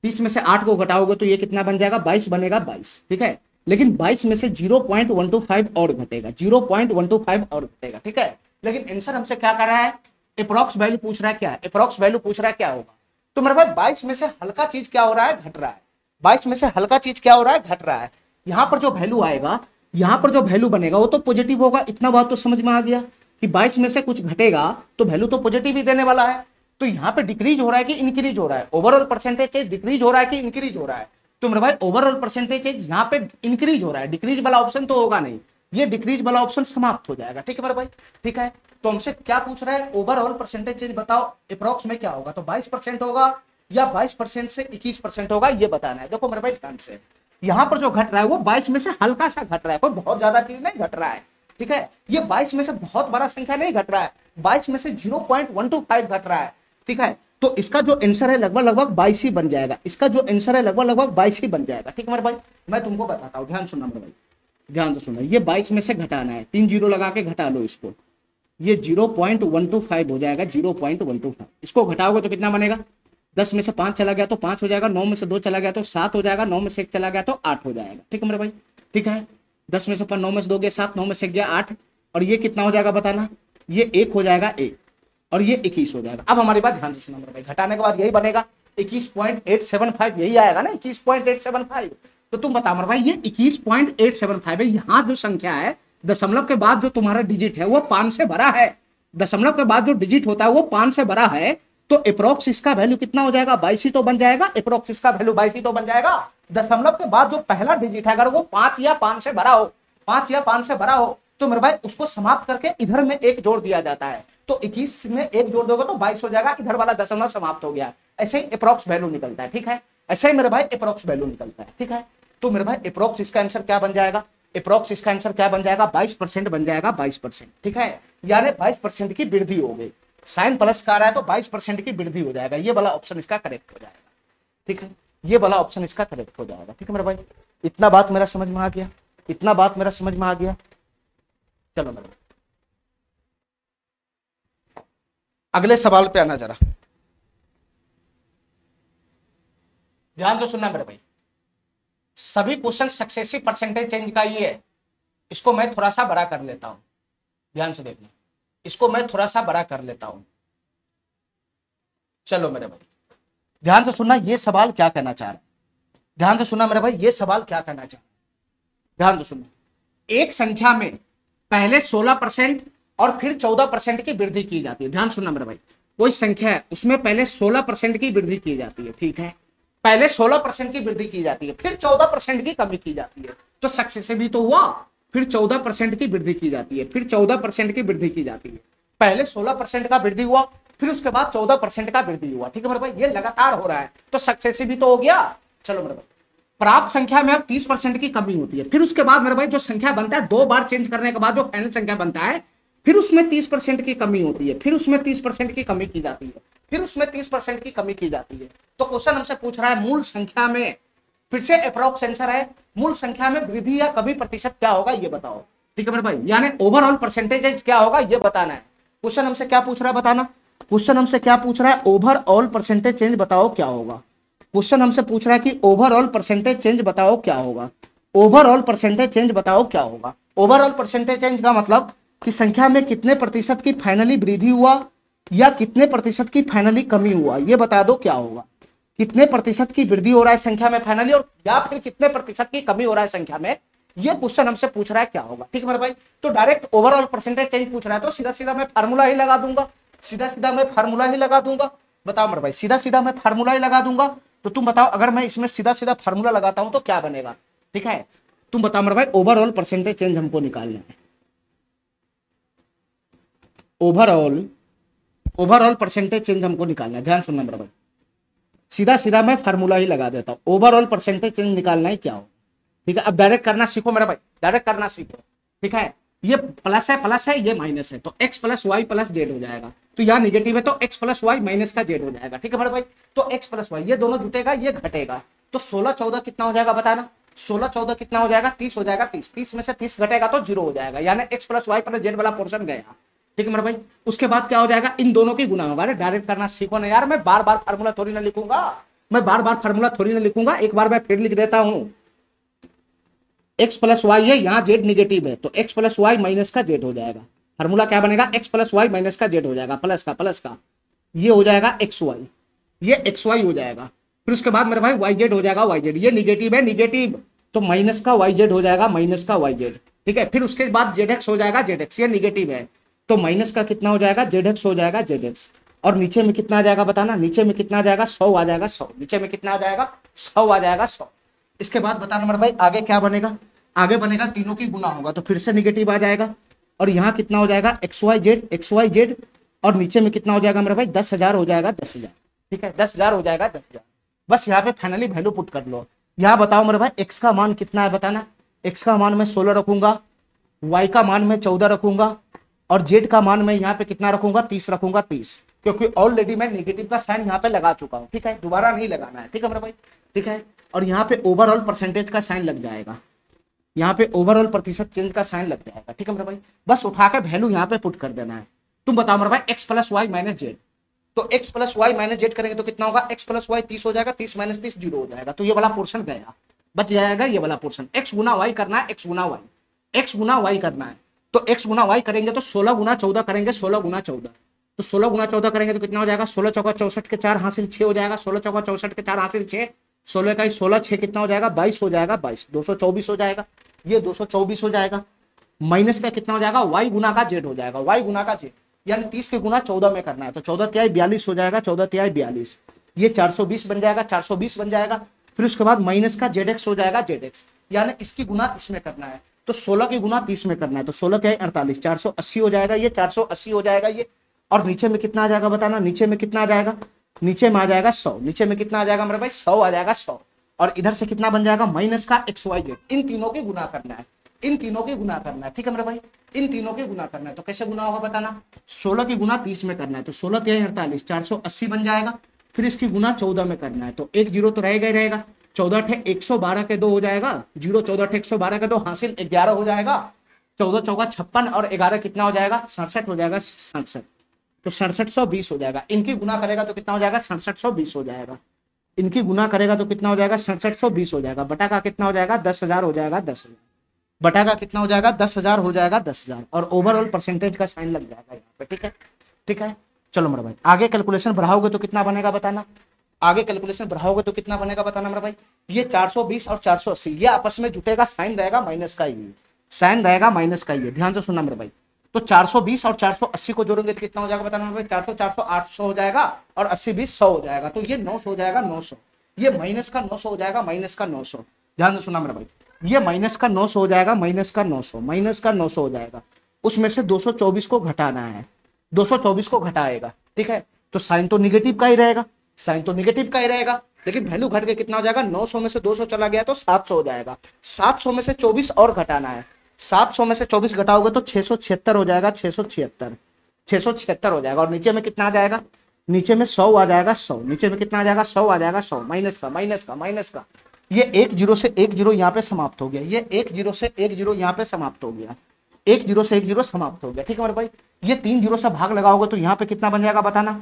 30 में से 8 को घटाओगे तो ये कितना बन जाएगा, 22 बनेगा, 22, ठीक है, लेकिन 22 में से 0.125 और घटेगा, 0.125 और घटेगा, ठीक है, लेकिन आंसर हमसे क्या कर रहा है, अप्रॉक्स वैल्यू पूछ रहा है, क्या है अप्रॉक्स वैल्यू पूछ रहा है, क्या होगा, तो मेरे भाई 22 में से हल्का चीज क्या हो रहा है, घट रहा है, 22 में से हल्का चीज क्या हो रहा है, घट रहा है, यहाँ पर जो वैल्यू आएगा, यहाँ पर जो वैल्यू बनेगा वो तो पॉजिटिव होगा, इतना बात तो समझ में आ गया कि 22 में से कुछ घटेगा तो वैल्यू तो पॉजिटिव ही देने वाला है, तो यहाँ पे डिक्रीज हो रहा है कि इंक्रीज हो रहा है, ओवरऑल परसेंटेज डिक्रीज हो रहा है कि इंक्रीज हो रहा है, तो मेरे भाई ओवरऑल परसेंटेज यहाँ पे इंक्रीज हो रहा है, डिक्रीज वाला ऑप्शन तो होगा नहीं, ये डिक्रीज वाला ऑप्शन समाप्त हो जाएगा, ठीक है मेरे भाई, ठीक है। तो हमसे क्या पूछ रहा है, ओवरऑल परसेंटेज चेंज बताओ अप्रॉक्स में क्या होगा, तो 22% होगा या 22% से 21% होगा, ये बताना है। देखो मेरे भाई ध्यान से, यहाँ पर जो घट रहा है वो 22 में से हल्का सा घट रहा है, कोई बहुत ज्यादा चीज नहीं घट रहा है, ठीक है, ये 22 में से बहुत बड़ा संख्या नहीं घट रहा है, 22 में से 0.125 घट रहा है, ठीक है, तो इसका जो आंसर है लगभग 22 ही बन जाएगा, इसका जो आंसर है लगभग 22 ही बन जाएगा, ठीक है मेरे भाई, मैं तुमको बताता हूँ, ध्यान सुनना मेरे भाई, ध्यान से सुनना, ये 22 में से घटाना है, 3 जीरो लगा के घटा लो इसको, ये 0.125 हो जाएगा, 0.125, इसको घटाओगे तो कितना बनेगा, 10 में से 5 चला गया तो 5 हो जाएगा, 9 में से 2 चला गया तो 7 हो जाएगा, 9 में से 1 चला गया तो 8 हो जाएगा, ठीक है मेरे भाई, ठीक है, 10 में से 9 में से 2 गया 7, 9 में से 1 गया 8, और ये कितना हो जाएगा बताना, ये 1 हो जाएगा 1, और ये 21 हो जाएगा। अब हमारी बात ध्यान से सुनना मेरे भाई, घटाने के बाद यही बनेगा 21.875, यही आएगा ना 21.875, तो तुम बताओ मेरे भाई ये 21.875 है, यहाँ जो संख्या है दशमलव के बाद जो तुम्हारा डिजिट है वो 5 से बड़ा है, दशमलव के बाद जो डिजिट होता है वो 5 से बड़ा है, तो अप्रोक्स इसका वैल्यू कितना हो जाएगा, 22 ही तो बन जाएगा, अप्रोक्स इसका वैल्यू 22 ही तो बन जाएगा, दशमलव के बाद जो पहला डिजिट है अगर वो 5 या 5 से बड़ा हो 5 या 5 से बड़ा हो तो मेरे भाई उसको समाप्त करके इधर में एक जोड़ दिया जाता है। तो 21 में एक जोड़ दोगे तो 22 हो जाएगा, इधर वाला दशमलव समाप्त हो गया। ऐसे ही अप्रॉक्स वैल्यू निकलता है, ठीक है, ऐसे ही मेरे भाई अप्रॉक्स वैल्यू निकलता है, ठीक है। तो मेरे भाई अप्रॉक्स इसका आंसर क्या बन जाएगा, अप्रॉक्स इसका आंसर क्या बन जाएगा, 22% बन जाएगा, 22%, ठीक है, यानी 22% की वृद्धि हो गई। साइन प्लस का आ रहा है तो 22% की वृद्धि हो जाएगा, ये वाला ऑप्शन इसका करेक्ट हो जाएगा, ठीक है, ये वाला ऑप्शन इसका करेक्ट हो जाएगा, ठीक है मेरे भाई। इतना बात मेरा समझ में आ गया, इतना बात मेरा समझ में आ गया। चलो मेरे अगले सवाल पे आना, जरा ध्यान से सुनना मेरे भाई। सभी क्वेश्चन सक्सेसिव परसेंटेज चेंज का ही है। इसको मैं थोड़ा सा बड़ा कर लेता हूं, ध्यान से देखना, इसको मैं थोड़ा सा बड़ा कर लेता हूं। चलो मेरे भाई ध्यान से सुनना, ये सवाल क्या कहना चाह रहा है, ध्यान से सुनना मेरे भाई, ये सवाल क्या कहना चाह रहा है, ध्यान से सुनना। एक संख्या में पहले 16% और फिर 14% की वृद्धि की जाती है। ध्यान सुनना मेरे भाई, कोई संख्या है उसमें पहले 16% की वृद्धि की जाती है, ठीक है, पहले 16% की वृद्धि की जाती है, फिर 14% की कमी की जाती है, तो सक्सेसिव भी तो हुआ। फिर 14% की वृद्धि की जाती है, फिर 14% की वृद्धि की जाती है, पहले 16% का वृद्धि हुआ, फिर उसके बाद 14% का वृद्धि हुआ, ठीक है मेरे भाई, ये लगातार हो रहा है, तो सक्सेसिव भी तो हो गया। चलो मेरे भाई, प्राप्त संख्या में अब 30% की कमी होती है, फिर उसके बाद मेरे भाई जो संख्या बनता है 2 बार चेंज करने के बाद जो फाइनल संख्या बनता है, फिर उसमें 30% की कमी होती है, फिर उसमें 30% की कमी की जाती है, फिर उसमें 30% की कमी की जाती है। तो क्वेश्चन हमसे पूछ रहा है मूल संख्या में, फिर से अप्रॉक्स आंसर है, मूल संख्या में वृद्धि या कमी प्रतिशत क्या होगा ये बताओ, ठीक है मेरे भाई, यानी ओवरऑल परसेंटेज क्या होगा ये बताना है। क्वेश्चन हमसे क्या पूछ रहा है बताना, क्वेश्चन हमसे क्या पूछ रहा है, ओवरऑल परसेंटेज चेंज बताओ क्या होगा। क्वेश्चन हमसे पूछ रहा है कि ओवरऑल परसेंटेज चेंज बताओ क्या होगा, ओवरऑल परसेंटेज चेंज बताओ क्या होगा। ओवरऑल परसेंटेज चेंज का मतलब कि संख्या में कितने प्रतिशत की फाइनली वृद्धि हुआ या कितने प्रतिशत की फाइनली कमी हुआ, ये बता दो क्या होगा। कितने प्रतिशत की वृद्धि हो रहा है संख्या में फाइनली, और या फिर कितने प्रतिशत की कमी हो रहा है संख्या में, ये क्वेश्चन हमसे पूछ रहा है क्या होगा, ठीक है मेरे भाई। तो डायरेक्ट ओवरऑल परसेंटेज चेंज पूछ रहा है तो सीधा सीधा मैं फार्मूला ही लगा दूंगा, सीधा सीधा मैं फार्मूला ही लगा दूंगा। बताओ मेरे भाई, सीधा सीधा मैं फार्मूला ही लगा दूंगा। तो तुम बताओ अगर मैं इसमें सीधा सीधा फार्मूला लगाता हूं तो क्या बनेगा, ठीक है, तुम बताओ मेरे भाई। ओवरऑल परसेंटेज चेंज हमको निकालना है, ओवरऑल परसेंटेज चेंज हमको निकालना है, ध्यान सुनना मेरे भाई, सीधा सीधा मैं फार्मूला ही लगा देता हूं। ओवरऑल परसेंटेज चेंज निकालना है क्या हो, ठीक है। अब डायरेक्ट करना सीखो मेरे भाई, डायरेक्ट करना सीखो, ठीक है। ये प्लस है, ये माइनस है, तो x plus y plus z हो जाएगा। तो यहाँ निगेटिव है तो x प्लस वाई माइनस का जेड हो जाएगा, ठीक है मेरे भाई। तो x प्लस वाई ये दोनों जुटेगा, ये घटेगा, तो 16 14 कितना हो जाएगा बताना, 16 14 कितना हो जाएगा, 30 हो जाएगा। 30 में से 30 घटेगा तो 0 हो जाएगा, यानी x plus y plus z वाला पोर्शन गया, ठीक है मेरे भाई। उसके बाद क्या हो जाएगा, इन दोनों की गुना होगा। डायरेक्ट करना सीखो ना यार, मैं बार बार फार्मूला थोड़ी ना लिखूंगा, मैं बार बार फार्मूला थोड़ी ना लिखूंगा, एक बार मैं फिर लिख देता हूं। x प्लस वाई है, यहाँ जेड निगेटिव है, तो x प्लस वाई माइनस का जेड हो जाएगा। फार्मूला क्या बनेगा, x प्लस वाई माइनस का जेड हो जाएगा, प्लस का ये हो जाएगा एक्स वाई, ये एक्स वाई हो जाएगा। फिर उसके बाद मेरे भाई वाई जेड हो जाएगा, वाई जेड, ये निगेटिव है, निगेटिव, तो माइनस का वाई जेड हो जाएगा, माइनस का वाई जेड, ठीक है। फिर उसके बाद जेड एक्स हो जाएगा, जेड एक्स, ये निगेटिव है, तो माइनस का कितना हो जाएगा, जेड एक्स हो जाएगा, जेड एक्स। और नीचे में कितना आ जाएगा बताना, नीचे में कितना आ जाएगा, 100 आ जाएगा, 100, नीचे में कितना आ जाएगा, 100 आ जाएगा, 100। इसके बाद बताना मेरे भाई आगे क्या बनेगा, आगे बनेगा तीनों की गुना होगा, तो फिर से निगेटिव आ जाएगा, और यहाँ कितना हो जाएगा, एक्स वाई जेड, और नीचे में कितना हो जाएगा मेरे भाई, 10,000 हो जाएगा, 10,000, ठीक है, 10,000 हो जाएगा, 10,000। बस यहाँ पे फाइनली वैल्यू पुट कर लो। यहाँ बताओ मेरे भाई एक्स का मान कितना है बताना, एक्स का मान मैं 16 रखूंगा, वाई का मान मैं 14 रखूंगा, और जेड का मान मैं यहाँ पे कितना रखूंगा, 30 रखूंगा, 30, क्योंकि ऑलरेडी मैं नेगेटिव का साइन यहाँ पे लगा चुका हूँ, ठीक है, दोबारा नहीं लगाना है, ठीक है मेरे भाई, ठीक है। और यहाँ पे ओवरऑल परसेंटेज का साइन लग जाएगा, यहाँ पे ओवरऑल प्रतिशत चेंज का साइन लग जाएगा, ठीक है मेरे भाई। बस उठा के वैल्यू यहाँ पे पुट कर देना है। तुम बताओ मेरे भाई X plus Y minus Z, तो X plus Y minus Z करेंगे तो कितना होगा, एक्स प्लस वाई 30 हो जाएगा, 30 माइनस 30 0 हो जाएगा, तो ये वाला पोर्शन गया, बच जाएगा ये वाला पोर्शन। एक्स गुना वाई करना है, एक्स गुना वाई करना है, तो एक्स गुना वाई करेंगे तो 16 गुना 14 करेंगे, 16 गुना 14, तो 16 गुना 14 करेंगे तो कितना हो जाएगा, 16 चौका 64 के 4 हासिल 6 हो जाएगा, 16 चौका 64 के 4 हासिल 6, 16 का 16 6 कितना हो जाएगा, 22 हो जाएगा, 22 224 हो जाएगा, ये 224 हो जाएगा। माइनस का कितना हो जाएगा, वाई गुना का जेड हो जाएगा, वाई गुना का जेड, यानी 30 के गुना 14 में करना है, तो 14 तिहाई 42 हो जाएगा, 14 तिहाई 42, ये 420 बन जाएगा, 420 बन जाएगा। फिर उसके बाद माइनस का जेड एक्स हो जाएगा, जेड एक्स, यानी इसकी गुना इसमें करना है, तो 16 की गुना 30 में करना है, तो 16 क्या है 48, 480 हो जाएगा ये, 480 हो जाएगा ये। और नीचे में कितना आ जाएगा बताना, नीचे में कितना आ जाएगा, नीचे में आ जाएगा 100, नीचे में कितना आ जाएगा मेरे भाई 100 आ जाएगा 100। और इधर से कितना बन जाएगा माइनस का XYZ, इन तीनों की गुना करना है, इन तीनों की गुना करना है, ठीक है मेरे भाई, इन तीनों की गुना करना है। तो कैसे गुना होगा बताना, 16 की गुना 30 में करना है, तो 16 क्या 48, 480 बन जाएगा। फिर इसकी गुना 14 में करना है, तो एक जीरो तो रहेगा ही रहेगा, 14 ठे 112 के 2 हो जाएगा, 14 ठे 112 के 2 हासिल 11 हो जाएगा, 14 चौका 56 और 11 कितना हो जाएगा 67 हो जाएगा, 67, तो 6720 हो जाएगा। इनकी गुना करेगा तो कितना हो जाएगा 6720 हो जाएगा, इनकी गुना करेगा तो कितना हो जाएगा 6720 हो जाएगा। बटा का कितना हो जाएगा 10,000 हो जाएगा, 10,000 बटा का कितना हो जाएगा 10,000 हो जाएगा, 10,000। और ओवरऑल परसेंटेज का साइन लग जाएगा यहाँ पे, ठीक है, ठीक है। चलो मेरे भाई आगे कैलकुलेशन बढ़ाओगे तो कितना बनेगा बताना, आगे कैलकुलेशन बढ़ाओगे तो कितना बनेगा बताना मेरे भाई। ये 420 और 480 ये आपस में जुटेगा, साइन रहेगा माइनस का ही, साइन रहेगा माइनस का ही, ध्यान से सुनना मेरे भाई। तो 420 और 480 को जोड़ेंगे तो कितना हो जाएगा बताना मेरे भाई, 400 400 800 हो जाएगा और 80 20 100 हो जाएगा, तो ये 900 हो जाएगा, 900। ये माइनस का 900 हो जाएगा, माइनस का 900, ध्यान से सुनना मेरे भाई। ये माइनस का 900 हो जाएगा, माइनस का 900, माइनस का 900 हो जाएगा। उसमें से 224 को घटाना है, 224 को घटाएगा, ठीक है। तो साइन तो निगेटिव का ही रहेगा, साइन तो निगेटिव का ही रहेगा, लेकिन वैल्यू घट के कितना हो जाएगा 900 में से 200 चला गया तो 700 हो जाएगा। 700 में से 24 और घटाना है, 700 में से 24 घटाओगे तो 676 हो जाएगा, 676 676 हो जाएगा। और नीचे में कितना आ जाएगा, नीचे में 100 आ जाएगा, 100 नीचे में कितना आ जाएगा 100 आ जाएगा, 100 माइनस का माइनस का माइनस का। ये एक जीरो से एक जीरो यहाँ पे समाप्त हो गया, ये एक जीरो से एक जीरो यहाँ पे समाप्त हो गया, एक जीरो से एक जीरो समाप्त हो गया, ठीक है मेरे भाई। ये 3 जीरो से भाग लगाओगे तो यहाँ पे कितना बन जाएगा बताना,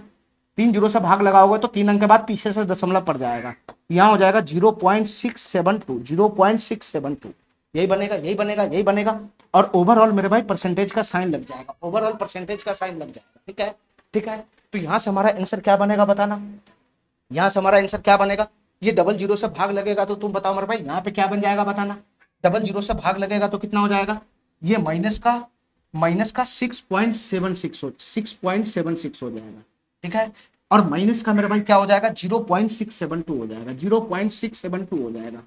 3 जीरो से भाग लगाओगे तो 3 अंक के बाद पीछे से दशमलव पड़ जाएगा, यहाँ हो जाएगा 0.672, 0.672, यही बनेगा, यही बनेगा, यही बनेगा। और ओवरऑल मेरे भाई परसेंटेज का साइन लग जाएगा, ओवरऑल परसेंटेज का साइन लग जाएगा, ठीक है, ठीक है। तो यहाँ से हमारा आंसर क्या बनेगा बताना, यहाँ से हमारा आंसर क्या बनेगा। ये डबल जीरो से भाग लगेगा तो तुम बताओ मेरे भाई यहाँ पे क्या बन जाएगा बताना। डबल जीरो से भाग लगेगा तो कितना हो जाएगा, ये माइनस का 6.76 हो जाएगा, ठीक है। और माइनस का मेरे भाई क्या हो जाएगा 0.672 हो जाएगा, 0.672 हो जाएगा,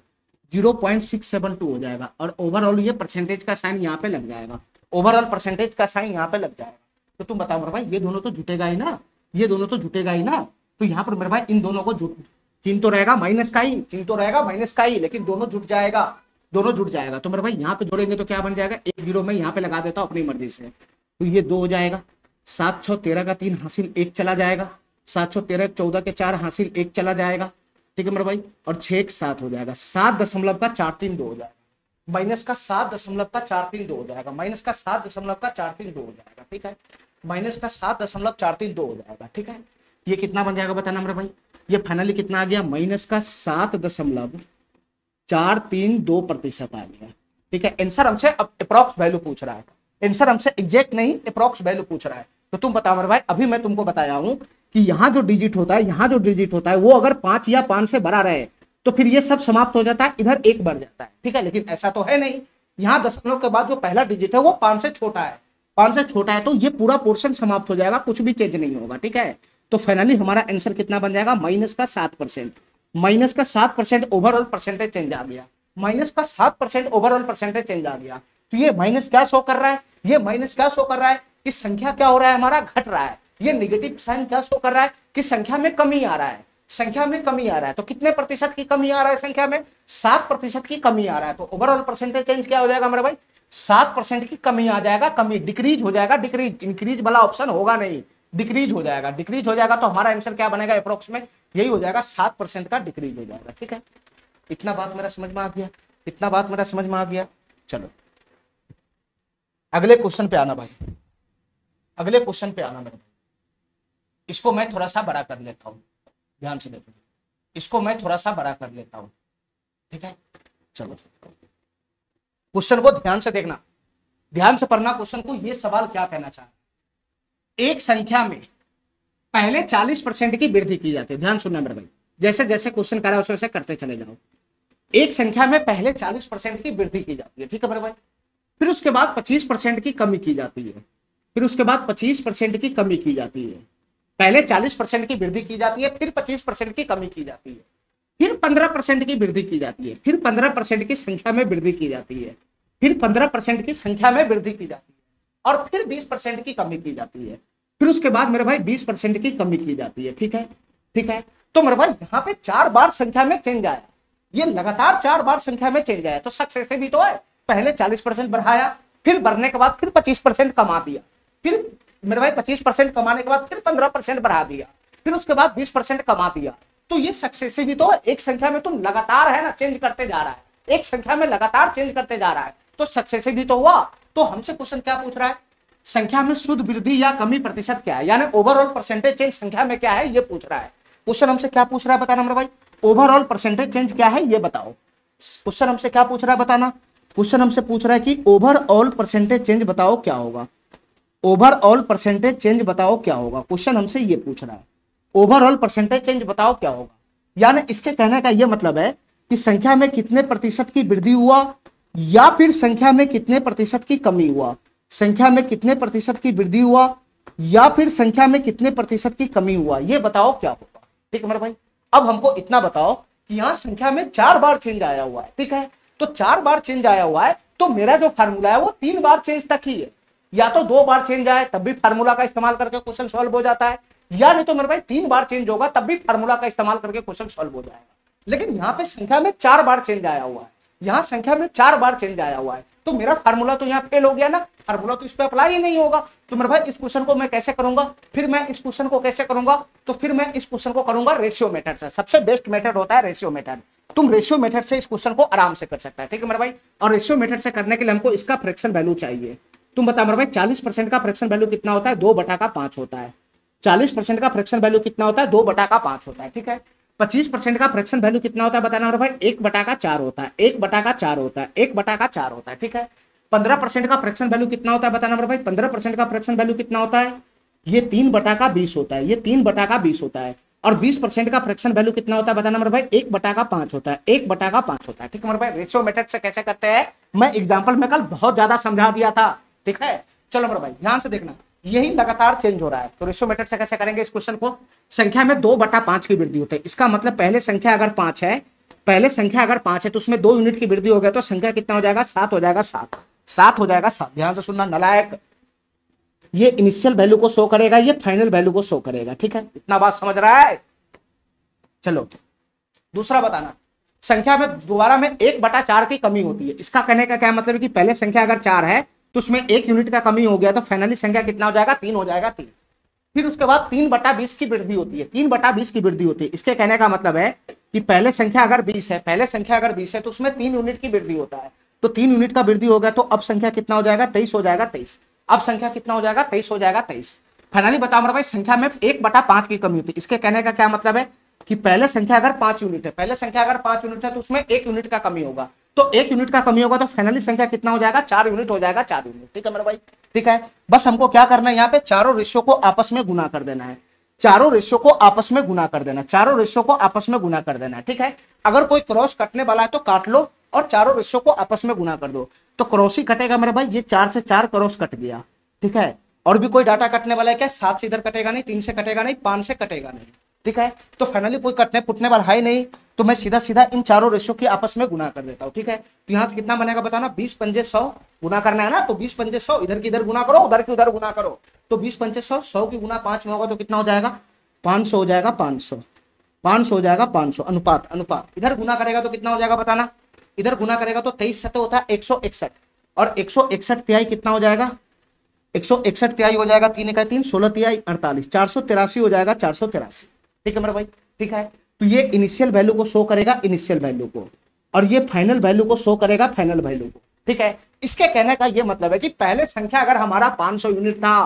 0.672 हो जाएगा। और ओवरऑल ये परसेंटेज का साइन यहाँ पे लग जाएगा, ओवरऑल परसेंटेज का साइन यहाँ पे लग जाएगा। तो तुम बताओ मेरे भाई ये दोनों तो जुटेगा ही ना, ये दोनों तो जुटेगा ही ना। तो यहाँ पर मेरे भाई इन दोनों को चिन्ह तो रहेगा माइनस का ही, चिन्ह तो रहेगा माइनस का ही, लेकिन दोनों जुट जाएगा, दोनों जुट जाएगा। तो मेरे भाई यहाँ पे जोड़ेंगे तो क्या बन जाएगा, एक जीरो में यहाँ पे लगा देता हूँ अपनी मर्जी से, तो ये 2 हो जाएगा, 7 6 13 का 3 हासिल 1 चला जाएगा, 7 6 13 14 के 4 हासिल 1 चला जाएगा, ठीक है मेरे भाई। और 6 1 7 हो जाएगा, 7.432 हो जाएगा, माइनस का 7.432 हो जाएगा, माइनस का 7.432 हो जाएगा, ठीक है, माइनस का 7.432 हो जाएगा, ठीक है। ये कितना बन जाएगा बताना मेरे भाई, ये फाइनली कितना आ गया माइनस का 7.432% आ गया, ठीक है। आंसर हमसे अब अप्रॉक्स वैल्यू पूछ रहा है, आंसर हमसे एग्जैक्ट नहीं अप्रॉक्स वैल्यू पूछ रहा है। तो तुम बताओ मेरे भाई, अभी मैं तुमको बताया हूं कि यहाँ जो डिजिट होता है, यहाँ जो डिजिट होता है वो अगर 5 या 5 से बड़ा रहे तो फिर ये सब समाप्त हो जाता है, इधर 1 बढ़ जाता है, ठीक है। लेकिन ऐसा तो है नहीं, यहाँ दशमलव के बाद जो पहला डिजिट है वो 5 से छोटा है, 5 से छोटा है, तो ये पूरा पोर्शन समाप्त हो जाएगा, कुछ भी चेंज नहीं होगा, ठीक है। तो फाइनली हमारा आंसर कितना बन जाएगा माइनस का 7%, माइनस का 7% ओवरऑल परसेंटेज चेंज आ गया, माइनस का 7% ओवरऑल परसेंटेज चेंज आ गया। तो ये माइनस क्या शो कर रहा है, ये माइनस क्या शो कर रहा है कि संख्या क्या हो रहा है हमारा घट रहा है। ये नेगेटिव साइन क्या शो कर रहा है कि संख्या में कमी आ रहा है, संख्या में कमी आ रहा है। तो कितने प्रतिशत की कमी आ रहा है संख्या में, 7% की कमी आ रहा है। तो ओवरऑल परसेंटेज चेंज क्या हो जाएगा मेरा भाई, 7% की कमी आ जाएगा, कमी डिक्रीज हो जाएगा, डिक्रीज इंक्रीज वाला ऑप्शन होगा नहीं, डिक्रीज हो जाएगा, डिक्रीज हो जाएगा। तो हमारा आंसर क्या बनेगा अप्रोक्स में, यही हो जाएगा 7% का डिक्रीज हो जाएगा, ठीक है। इतना बात मेरा समझ में आ गया, इतना बात मेरा समझ में आ गया। चलो अगले क्वेश्चन पे आना भाई, अगले क्वेश्चन पे आना मेरे भाई। इसको मैं थोड़ा सा बड़ा कर लेता हूं, ध्यान से देखो, इसको मैं थोड़ा सा बड़ा कर लेता हूं, ठीक है। चलो क्वेश्चन को ध्यान से देखना, ध्यान से पढ़ना क्वेश्चन को। ये सवाल क्या कहना चाह रहा है, एक संख्या में पहले 40% की वृद्धि की जाती है, ध्यान सुनना मेरे भाई, जैसे जैसे क्वेश्चन कर रहा है वैसे वैसे करते चले जाओ। एक संख्या में पहले 40% की वृद्धि की जाती है, ठीक है मेरे भाई। फिर उसके बाद 25% की कमी की जाती है, फिर उसके बाद 25% की कमी की जाती है। पहले 40% की वृद्धि की जाती है, फिर 25% की कमी की जाती है, फिर 15% की वृद्धि की जाती है, फिर 15% की संख्या में वृद्धि की जाती है, फिर 15% की संख्या में वृद्धि की जाती है और फिर 20% की कमी की जाती है, फिर उसके बाद मेरे भाई 20% की कमी की जाती है। ठीक है, ठीक है। तो मेरे भाई यहाँ पे 4 बार संख्या में चेंज आया, ये लगातार 4 बार संख्या में चेंज आया, तो सक्सेसिव भी तो है। पहले 40% बढ़ाया, फिर बढ़ने के बाद फिर 25% कमा दिया, फिर मेरे भाई 25% कमाने के बाद फिर 15% बढ़ा दिया, फिर उसके बाद 20% कमा दिया, तो ये सक्सेसिव भी तो है। एक संख्या में तुम लगातार है ना चेंज करते जा रहा है, एक संख्या में लगातार चेंज करते जा रहा है, तो सक्सेसिव भी तो हुआ। तो हमसे क्वेश्चन क्या पूछ रहा है, संख्या में शुद्ध वृद्धि या कमी प्रतिशत क्या है, यानी ओवरऑल परसेंटेज चेंज संख्या में क्या है ये पूछ रहा है। क्वेश्चन हमसे क्या पूछ रहा है बताना मेरे भाई, ओवरऑल परसेंटेज चेंज क्या है ये बताओ। क्वेश्चन हमसे क्या पूछ रहा है बताना, क्वेश्चन हमसे पूछ रहा है कि ओवरऑल परसेंटेज चेंज बताओ क्या होगा, ओवरऑल परसेंटेज चेंज बताओ क्या होगा। क्वेश्चन हमसे ये पूछ रहा है ओवरऑल परसेंटेज चेंज बताओ क्या होगा, यानी इसके कहने का ये मतलब है कि संख्या में कितने प्रतिशत की वृद्धि हुआ या फिर संख्या में कितने प्रतिशत की कमी हुआ, संख्या में कितने प्रतिशत की वृद्धि हुआ या फिर संख्या में कितने प्रतिशत की कमी हुआ, ये बताओ क्या होगा। ठीक है मेरे भाई, अब हमको इतना बताओ कि यहां संख्या में 4 बार चेंज आया हुआ है। ठीक है, तो 4 बार चेंज आया हुआ है, तो मेरा जो फार्मूला है वो 3 बार चेंज तक ही है, या तो 2 बार चेंज आए तब भी फार्मूला का इस्तेमाल करके क्वेश्चन सॉल्व हो जाता है, या नहीं तो मेरे भाई 3 बार चेंज होगा तब भी फार्मूला का इस्तेमाल करके क्वेश्चन सॉल्व हो जाएगा। लेकिन यहाँ पे संख्या में 4 बार चेंज आया हुआ है, यहाँ संख्या में 4 बार चेंज आया हुआ है, तो मेरा फार्मूला तो यहाँ फेल हो गया ना, फार्मूला तो इस पे अप्लाई ही नहीं होगा। तो मेरे भाई इस क्वेश्चन को मैं कैसे करूंगा, फिर मैं इस क्वेश्चन को कैसे करूंगा, तो फिर मैं इस क्वेश्चन को करूंगा रेशियो मेथड से। सबसे बेस्ट मेथड होता है रेशियो मेथड, तुम रेशियो मेथड से इस क्वेश्चन को आराम से कर सकता है। ठीक है मेरे भाई, और रेशियो मेथड से करने के लिए हमको इसका फ्रैक्शन वैल्यू चाहिए। तुम बता मेरे भाई 40% का फ्रैक्शन वैल्यू कितना होता है, 2/5 होता है। 40% का फ्रैक्शन वैल्यू कितना होता है, 2/5 होता है। ठीक है, 25% का फ्रैक्शन वैल्यू कितना होता है बताना मेरे भाई, 1/4 होता है, 1/4 होता है, 1/4 होता है। ठीक है, 15% का फ्रैक्शन वैल्यू कितना होता है बताना मेरे भाई, 15% का फ्रैक्शन वैल्यू कितना होता है, ये 3/20 होता है, ये 3/20 होता है। और 20% का फ्रैक्शन वैल्यू कितना होता है बताना मेरे भाई, 1/5 होता है, 1/5 होता है। ठीक है मेरे भाई, रेशियो मेथड से कैसे करते हैं मैं एग्जांपल में कल बहुत ज्यादा समझा दिया था। ठीक है, चलो मेरे भाई ध्यान से देखना, यही लगातार चेंज हो रहा है, तो रेशियो मेथड से कैसे करेंगे इस क्वेश्चन को। संख्या में 2/5 की वृद्धि होती है, इसका मतलब पहले संख्या अगर 5 है, पहले संख्या अगर 5 है तो उसमें 2 यूनिट की वृद्धि हो गया, तो संख्या कितना हो जाएगा, 7 हो जाएगा, 7 हो जाएगा, 7। ध्यान से सुनना नलायक, ये इनिशियल वैल्यू को शो करेगा, ये फाइनल वैल्यू को शो करेगा। ठीक है, इतना बात समझ रहा है। चलो दूसरा बताना, संख्या में दोबारा में 1/4 की कमी होती है, इसका कहने का क्या मतलब है कि पहले संख्या अगर 4 है तो उसमें 1 यूनिट का कमी हो गया, तो फाइनली संख्या कितना हो जाएगा, 3 हो जाएगा, 3। फिर उसके बाद 3/20 की वृद्धि होती है, 3/20 की वृद्धि होती है। इसके कहने का मतलब है कि पहले संख्या अगर 20 है, पहले संख्या अगर 20 है तो उसमें 3 यूनिट की वृद्धि होता है, तो 3 यूनिट का वृद्धि हो गया, तो अब संख्या कितना हो जाएगा, 23 हो जाएगा, 23। अब संख्या कितना हो जाएगा, 23 हो जाएगा, 23। फाइनली बताओ मेरे भाई संख्या में 1/5 की कमी होती है, इसके कहने का क्या मतलब है कि पहले संख्या अगर 5 यूनिट है, पहले संख्या अगर 5 यूनिट है तो उसमें 1 यूनिट का कमी होगा, तो 1 यूनिट का कमी होगा, तो फाइनली संख्या कितना हो जाएगा, 4 यूनिट हो जाएगा, 4 यूनिट। ठीक है मेरे भाई, ठीक है, बस हमको क्या करना है, यहाँ पे चारों रेशियो को आपस में गुना कर देना है, चारों रेशियो को आपस में गुना कर देना, चारों रेशियो को आपस में गुना कर देना है। ठीक है, अगर कोई क्रॉस कटने वाला है तो काट लो और चारों रेशियो को आपस में गुना कर दो, तो क्रॉस ही कटेगा मेरे भाई, ये 4 से 4 क्रॉस कट गया। ठीक है, और भी कोई डाटा कटने वाला है क्या, 7 से इधर कटेगा नहीं, 3 से कटेगा नहीं, 5 से कटेगा नहीं। ठीक है, तो फाइनली कोई कटने फुटने वाला है नहीं, तो मैं सीधा सीधा इन चारों रेशियो की आपस में गुना कर देता हूं। ठीक है, तो यहां से कितना बनेगा बताना, 20 पंजे 100 गुना करना है ना, तो 20 पंजे 100, इधर की इधर गुना करो, उधर की उधर गुना करो, तो 20 पंजे 100, 100 की गुना 5 में होगा तो कितना हो जाएगा, 500 हो जाएगा, 500 हो जाएगा, 500। अनुपात इधर गुना करेगा तो कितना हो जाएगा बताना, इधर गुना करेगा तो 23 7 होता है 161, और 161 तिहाई कितना हो जाएगा, 161 तिहाई हो जाएगा, 3 इकाई 3, 16 तिहाई 48, 483 हो जाएगा, 483। ठीक है मेरे भाई, ठीक है, तो ये इनिशियल वैल्यू को शो करेगा, इनिशियल वैल्यू को, और ये फाइनल वैल्यू को शो करेगा, फाइनल वैल्यू को। ठीक है, इसके कहने का ये मतलब है कि पहले संख्या अगर हमारा 500 यूनिट था,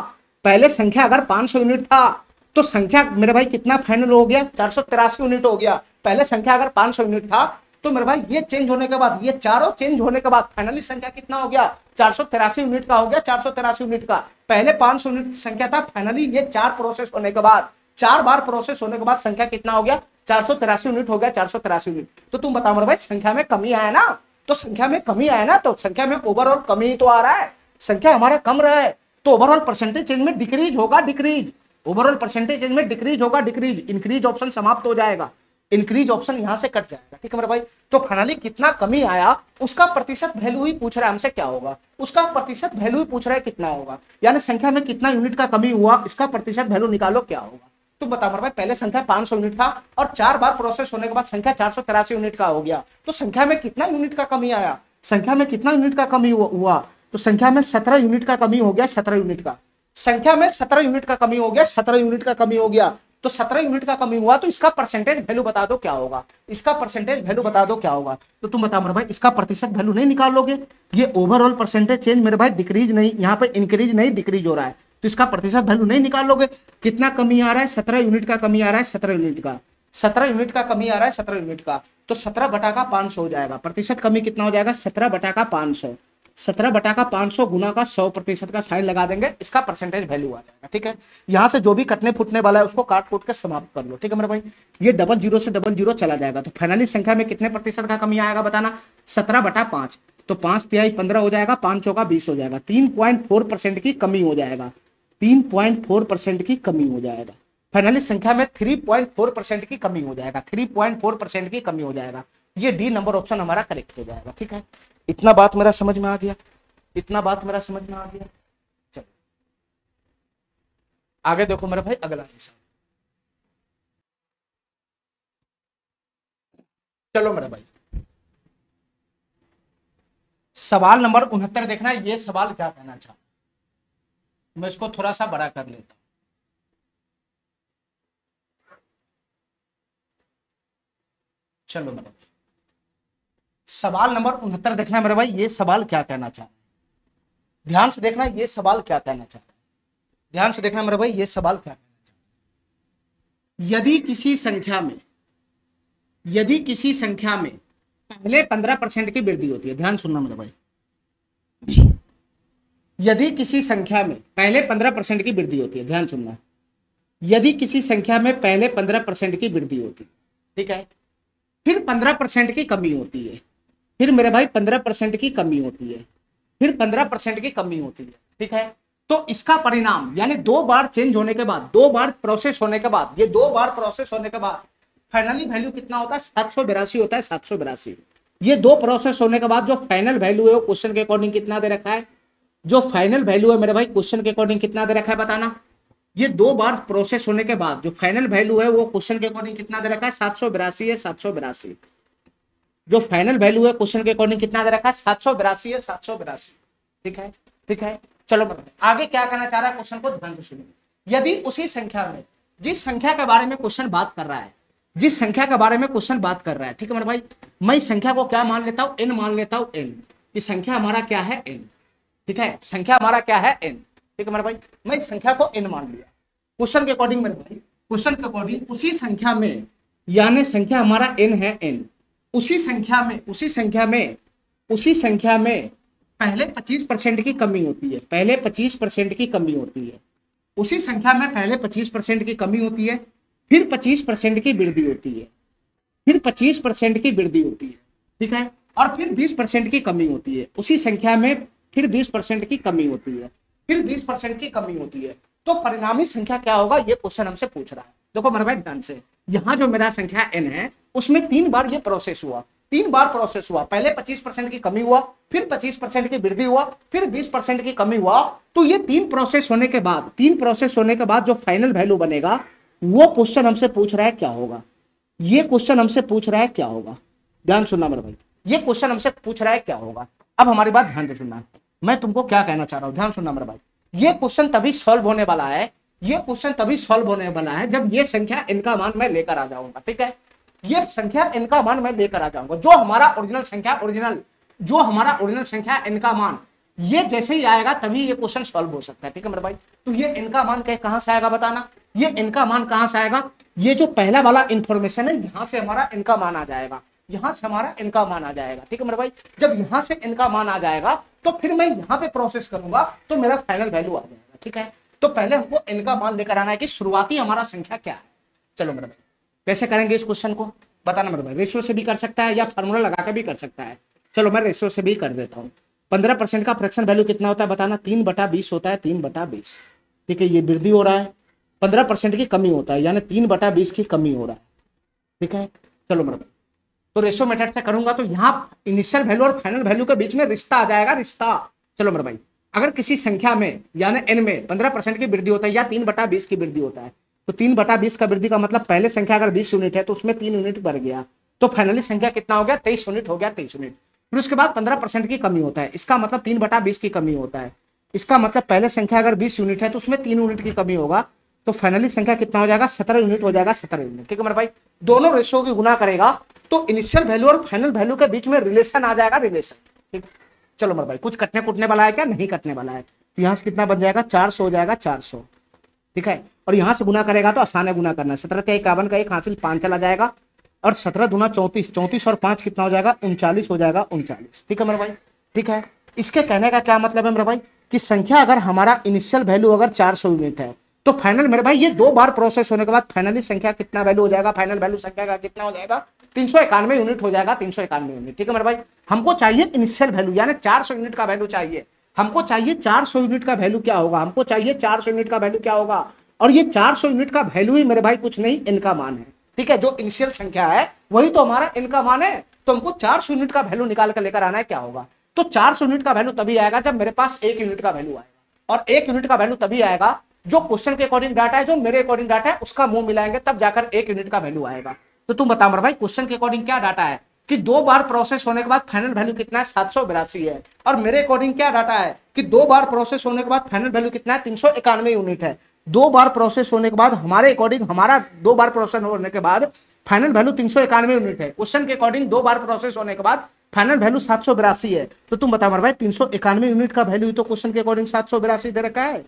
पहले संख्या अगर 500 यूनिट था, तो संख्या मेरे भाई कितना फाइनल हो गया, 483 यूनिट हो गया। पहले संख्या अगर 500 यूनिट था तो मेरे भाई ये चेंज होने के बाद, ये चारों चेंज होने के बाद फाइनली संख्या कितना हो गया, 483 यूनिट का हो गया, 483 यूनिट का। पहले 500 यूनिट संख्या था, फाइनली ये 4 प्रोसेस होने के बाद, 4 बार प्रोसेस होने के बाद संख्या कितना हो गया, 483 यूनिट हो गया, 483 यूनिट। तो तुम बताओ मेरे भाई संख्या में कमी आया ना, तो संख्या में कमी आया ना, तो संख्या में ओवरऑल कमी तो आ रहा है, संख्या हमारा कम रहा है, तो ओवरऑल परसेंटेज चेंज में डिक्रीज होगा, डिक्रीज, ओवरऑल परसेंटेज चेंज में डिक्रीज होगा, डिक्रीज, इंक्रीज ऑप्शन समाप्त हो जाएगा। इंक्रीज ऑप्शन यहां से कट जाएगा, ठीक है मेरे भाई। तो फाइनली कितना कमी आया उसका प्रतिशत वैल्यू ही पूछ रहा है हमसे क्या होगा, उसका प्रतिशत वैल्यू ही पूछ रहा है कितना होगा, यानी संख्या में कितना यूनिट का कमी हुआ इसका प्रतिशत वैल्यू निकालो क्या होगा। तो बता मेरे भाई पहले संख्या 500 यूनिट था और 4 बार प्रोसेस होने के बाद संख्या 483 यूनिट का हो गया, तो संख्या में कितना यूनिट का कमी आया, संख्या में कितना यूनिट का कमी हुआ, तो संख्या में 17 यूनिट का कमी हो गया, 17 यूनिट का, संख्या में 17 यूनिट का कमी हो गया, 17 यूनिट का कमी हो गया, तो 17 यूनिट का कमी हुआ, तो इसका परसेंटेज वैल्यू बता दो क्या होगा, इसका परसेंटेज वैल्यू बता दो क्या होगा। तो तुम बता मेरे भाई इसका प्रतिशत वैल्यू नहीं निकालोगे, ये ओवरऑल परसेंटेज चेंज मेरे भाई डिक्रीज नहीं, यहाँ पे इंक्रीज नहीं डिक्रीज हो रहा है, तो इसका प्रतिशत वैल्यू नहीं निकालोगे। कितना कमी आ रहा है, 17 यूनिट का कमी आ रहा है, 17 यूनिट का, 17 यूनिट का कमी आ रहा है, 17 यूनिट का, तो 17 बटा का 500 हो जाएगा, प्रतिशत कमी कितना हो जाएगा 17 बटा का 500, 17 बटा का 500 गुना का 100% का साइन लगा देंगे, इसका परसेंटेज वैल्यू आ जाएगा, ठीक है। यहां से जो भी कटने फुटने वाला है उसको काट कूट के समाप्त कर लो, ठीक है मेरे भाई। ये डबल जीरो से डबल जीरो चला जाएगा, तो फाइनली संख्या में कितने प्रतिशत का कमी आएगा बताना, 17 बटा 5, तो 5 तिहाई 15 हो जाएगा, 5 चौका 20 हो जाएगा, 3.4% की कमी हो जाएगा, 3.4% की कमी हो जाएगा। फाइनली संख्या में 3.4% की कमी हो जाएगा, 3.4% की कमी हो जाएगा। ये डी नंबर ऑप्शन हमारा करेक्ट हो जाएगा, ठीक है। इतना बात मेरा समझ में आ गया, इतना बात मेरा समझ में आ गया। चलो आगे देखो मेरा भाई अगला हिसाब। चलो मेरा भाई सवाल नंबर 69 देखना है, ये सवाल क्या कहना चाहता, मैं इसको थोड़ा सा बड़ा कर लेता हूं। चलो मेरा भाई सवाल नंबर 69 देखना है मेरे भाई, ये सवाल क्या कहना चाहता है, ध्यान से देखना ये सवाल क्या कहना चाहता है, ध्यान से देखना मेरे भाई ये सवाल क्या कहना चाहता है। यदि किसी संख्या में, यदि किसी संख्या में पहले 15% की वृद्धि होती है, ध्यान सुनना मेरे भाई, यदि किसी संख्या में पहले 15% की वृद्धि होती है, ध्यान सुनना, यदि किसी संख्या में पहले 15% की वृद्धि होती है, ठीक है, फिर 15% की कमी होती है, फिर मेरे भाई 15% की कमी होती है, फिर 15% की कमी होती है, ठीक है। तो इसका परिणाम यानी 2 बार चेंज होने के बाद, 2 बार प्रोसेस होने के बाद, ये 2 बार प्रोसेस होने के बाद फाइनली वैल्यू कितना होता है 782 होता है, 782। ये 2 प्रोसेस होने के बाद जो फाइनल वैल्यू है वो क्वेश्चन के अकॉर्डिंग कितना दे रखा है, जो फाइनल वैल्यू है मेरे भाई क्वेश्चन के अकॉर्डिंग कितना दे रखा है बताना। ये 2 बार प्रोसेस होने के बाद जो फाइनल वैल्यू है वो क्वेश्चन के अकॉर्डिंग कितना दे रखा है 782 है, 782। जो फाइनल वैल्यू है क्वेश्चन के अकॉर्डिंग कितना दे रखा है 782 है, 782, ठीक है, ठीक है। चलो आगे क्या कहना चाह रहा है क्वेश्चन को ध्यान से सुनिए। यदि उसी संख्या में, जिस संख्या के बारे में क्वेश्चन बात कर रहा है, जिस संख्या के बारे में क्वेश्चन बात कर रहा है, ठीक है मेरे भाई, मैं इस संख्या को क्या मान लेता हूं, n मान लेता हूं, n, ये संख्या हमारा क्या है n, ठीक है, संख्या हमारा क्या है n, ठीक है मेरे भाई, मैं इस संख्या को n मान लिया क्वेश्चन के अकॉर्डिंग मेरे भाई, क्वेश्चन के अकॉर्डिंग उसी संख्या में, यानी संख्या हमारा n है n, उसी संख्या में, उसी संख्या में, उसी संख्या में पहले 25% की कमी होती है, पहले 25% की कमी होती है, उसी संख्या में पहले 25% की कमी होती है, फिर 25% की वृद्धि होती है, फिर 25% की वृद्धि होती है, ठीक है, और फिर 20% की कमी होती है, उसी संख्या में फिर 20% की कमी होती है, फिर 20% की कमी होती है। तो परिणामी संख्या क्या होगा ये क्वेश्चन हमसे पूछ रहा है। देखो मेरे भाई ध्यान से, यहां जो मेरा संख्या n है उसमें 3 बार ये प्रोसेस हुआ, 3 बार प्रोसेस हुआ, पहले 25% की कमी हुआ, फिर 25% की वृद्धि हुआ, फिर 20% की कमी हुआ। तो ये 3 प्रोसेस होने के बाद, 3 प्रोसेस होने के बाद जो फाइनल वैल्यू बनेगा वो क्वेश्चन हमसे पूछ रहा है क्या होगा, ये क्वेश्चन हमसे पूछ रहा है क्या होगा। ध्यान सुनना मेरे भाई, ये क्वेश्चन हमसे पूछ रहा है क्या होगा। अब हमारी बात ध्यान से सुनना, मैं तुमको क्या कहना चाह रहा हूं, ध्यान सुनना मेरे भाई। ये क्वेश्चन तभी सॉल्व होने वाला है, ये क्वेश्चन तभी सॉल्व होने वाला है जब ये संख्या n का मान मैं लेकर आ जाऊंगा, ठीक है, ये संख्या n का मान मैं लेकर आ जाऊंगा, जो हमारा ओरिजिनल संख्या, ओरिजिनल जो हमारा ओरिजिनल संख्या n का मान ये जैसे ही आएगा तभी ये क्वेश्चन सॉल्व हो सकता है, ठीक है मेरे भाई। तो ये n का मान कहां से आएगा बताना, ये n का मान कहां से आएगा, ये जो पहला वाला इंफॉर्मेशन है यहां से हमारा n का मान आ जाएगा, यहां से हमारा n का मान आ जाएगा, ठीक है मेरे भाई। जब यहां से n का मान आ जाएगा तो फिर मैं यहां पे प्रोसेस करूंगा तो मेरा फाइनल वैल्यू आ जाएगा, ठीक है। तो पहले हमको n का मान लेकर आना है कि शुरुआती हमारा संख्या क्या है। चलो मेरे भाई कैसे करेंगे इस क्वेश्चन को बताना मेरे भाई, रेशियो से भी कर सकता है या फार्मूला लगा के भी कर सकता है। चलो मैं रेशियो से भी कर देता हूँ। 15% का फ्रैक्शन वैल्यू कितना होता है बताना, 3/20 होता है, 3/20, ठीक है, ये वृद्धि हो रहा है। 15% की कमी होता है यानी 3/20 की कमी हो रहा है, ठीक है। चलो मेरे भाई, तो रेशियो मेथड से करूंगा तो यहाँ इनिशियल वैल्यू और फाइनल वैल्यू के बीच में रिश्ता आ जाएगा, रिश्ता। चलो मेरे भाई, अगर किसी संख्या में यानी n में 15% की वृद्धि होता है या 3/20 की वृद्धि होता है, तो 3/20 का वृद्धि का मतलब पहले संख्या अगर 20 यूनिट है तो उसमें 3 यूनिट बढ़ गया, तो फाइनली संख्या कितना हो गया, 23 यूनिट हो गया, 23 यूनिट। फिर उसके बाद 15% की कमी होता है, इसका मतलब 3/20 की कमी होता है, इसका मतलब पहले संख्या अगर 20 यूनिट है तो उसमें 3 यूनिट की कमी होगा, तो फाइनली संख्या कितना हो जाएगा, 17 यूनिट हो जाएगा, 17 यूनिट। ठीक है मेरे भाई, दोनों रेशियो की गुना करेगा तो इनिशियल वैल्यू और फाइनल वैल्यू के बीच में रिलेशन आ जाएगा, रिलेशन। ठीक, चलो मेरे भाई, कुछ कटने कुटने वाला है क्या, नहीं कटने वाला है। तो यहाँ से कितना बन जाएगा, 400 हो जाएगा, 400। ठीक है, और यहां से गुना करेगा तो आसान है गुना करना, 17 का 51 का 1 हासिल 5 चला जाएगा, और 17 दूना 34, 34 और 5 कितना हो जाएगा, 39 हो जाएगा, 39। ठीक है मेरे भाई, ठीक है। इसके कहने का क्या मतलब है मेरे भाई, कि संख्या अगर हमारा इनिशियल वैल्यू अगर 400 यूनिट है तो फाइनल मेरे भाई ये 2 बार प्रोसेस होने के बाद फाइनली संख्या कितना वैल्यू हो जाएगा, फाइनल वैल्यू संख्या का कितना हो जाएगा, 391 यूनिट हो जाएगा, 391 यूनिट। ठीक है मेरे भाई, हमको चाहिए इनिशियल वैल्यू यानी 400 यूनिट का वैल्यू चाहिए, हमको चाहिए 400 यूनिट का वैल्यू क्या होगा, हमको चाहिए 400 यूनिट का वैल्यू क्या होगा, और ये 400 यूनिट का वैल्यू ही मेरे भाई कुछ नहीं, इनका मान है। ठीक है, जो इनिशियल संख्या है वही तो हमारा इनका मान है, तो हमको 400 यूनिट का वैल्यू निकाल कर लेकर आना है, क्या होगा, तो 400 यूनिट का वैल्यू तभी आएगा जब मेरे पास 1 यूनिट का वैल्यू आएगा, और 1 यूनिट का वैल्यू तभी आएगा जो क्वेश्चन के अकॉर्डिंग डाटा है, जो मेरे अकॉर्डिंग डाटा है उसका मुंह मिलाएंगे तब जाकर 1 यूनिट का वैल्यू आएगा। तो तुम बताओ मेरे भाई, क्वेश्चन के अकॉर्डिंग क्या डाटा है कि 2 बार प्रोसेस होने के बाद फाइनल वैल्यू कितना है, 782 है, और मेरे अकॉर्डिंग क्या डाटा है कि 2 बार प्रोसेस होने के बाद फाइनल वैल्यू कितना है, 391 यूनिट है। 2 बार प्रोसेस होने के बाद हमारे अकॉर्डिंग हमारा 2 बार प्रोसेस होने के बाद फाइनल वैल्यू 391 यूनिट है, क्वेश्चन के अकॉर्डिंग 2 बार प्रोसेस होने के बाद फाइनल वैल्यू 782 है। तो तुम बताओ मेरे भाई, 391 यूनिट का वैल्यू तो क्वेश्चन के अकॉर्डिंग 782 दे रखा है,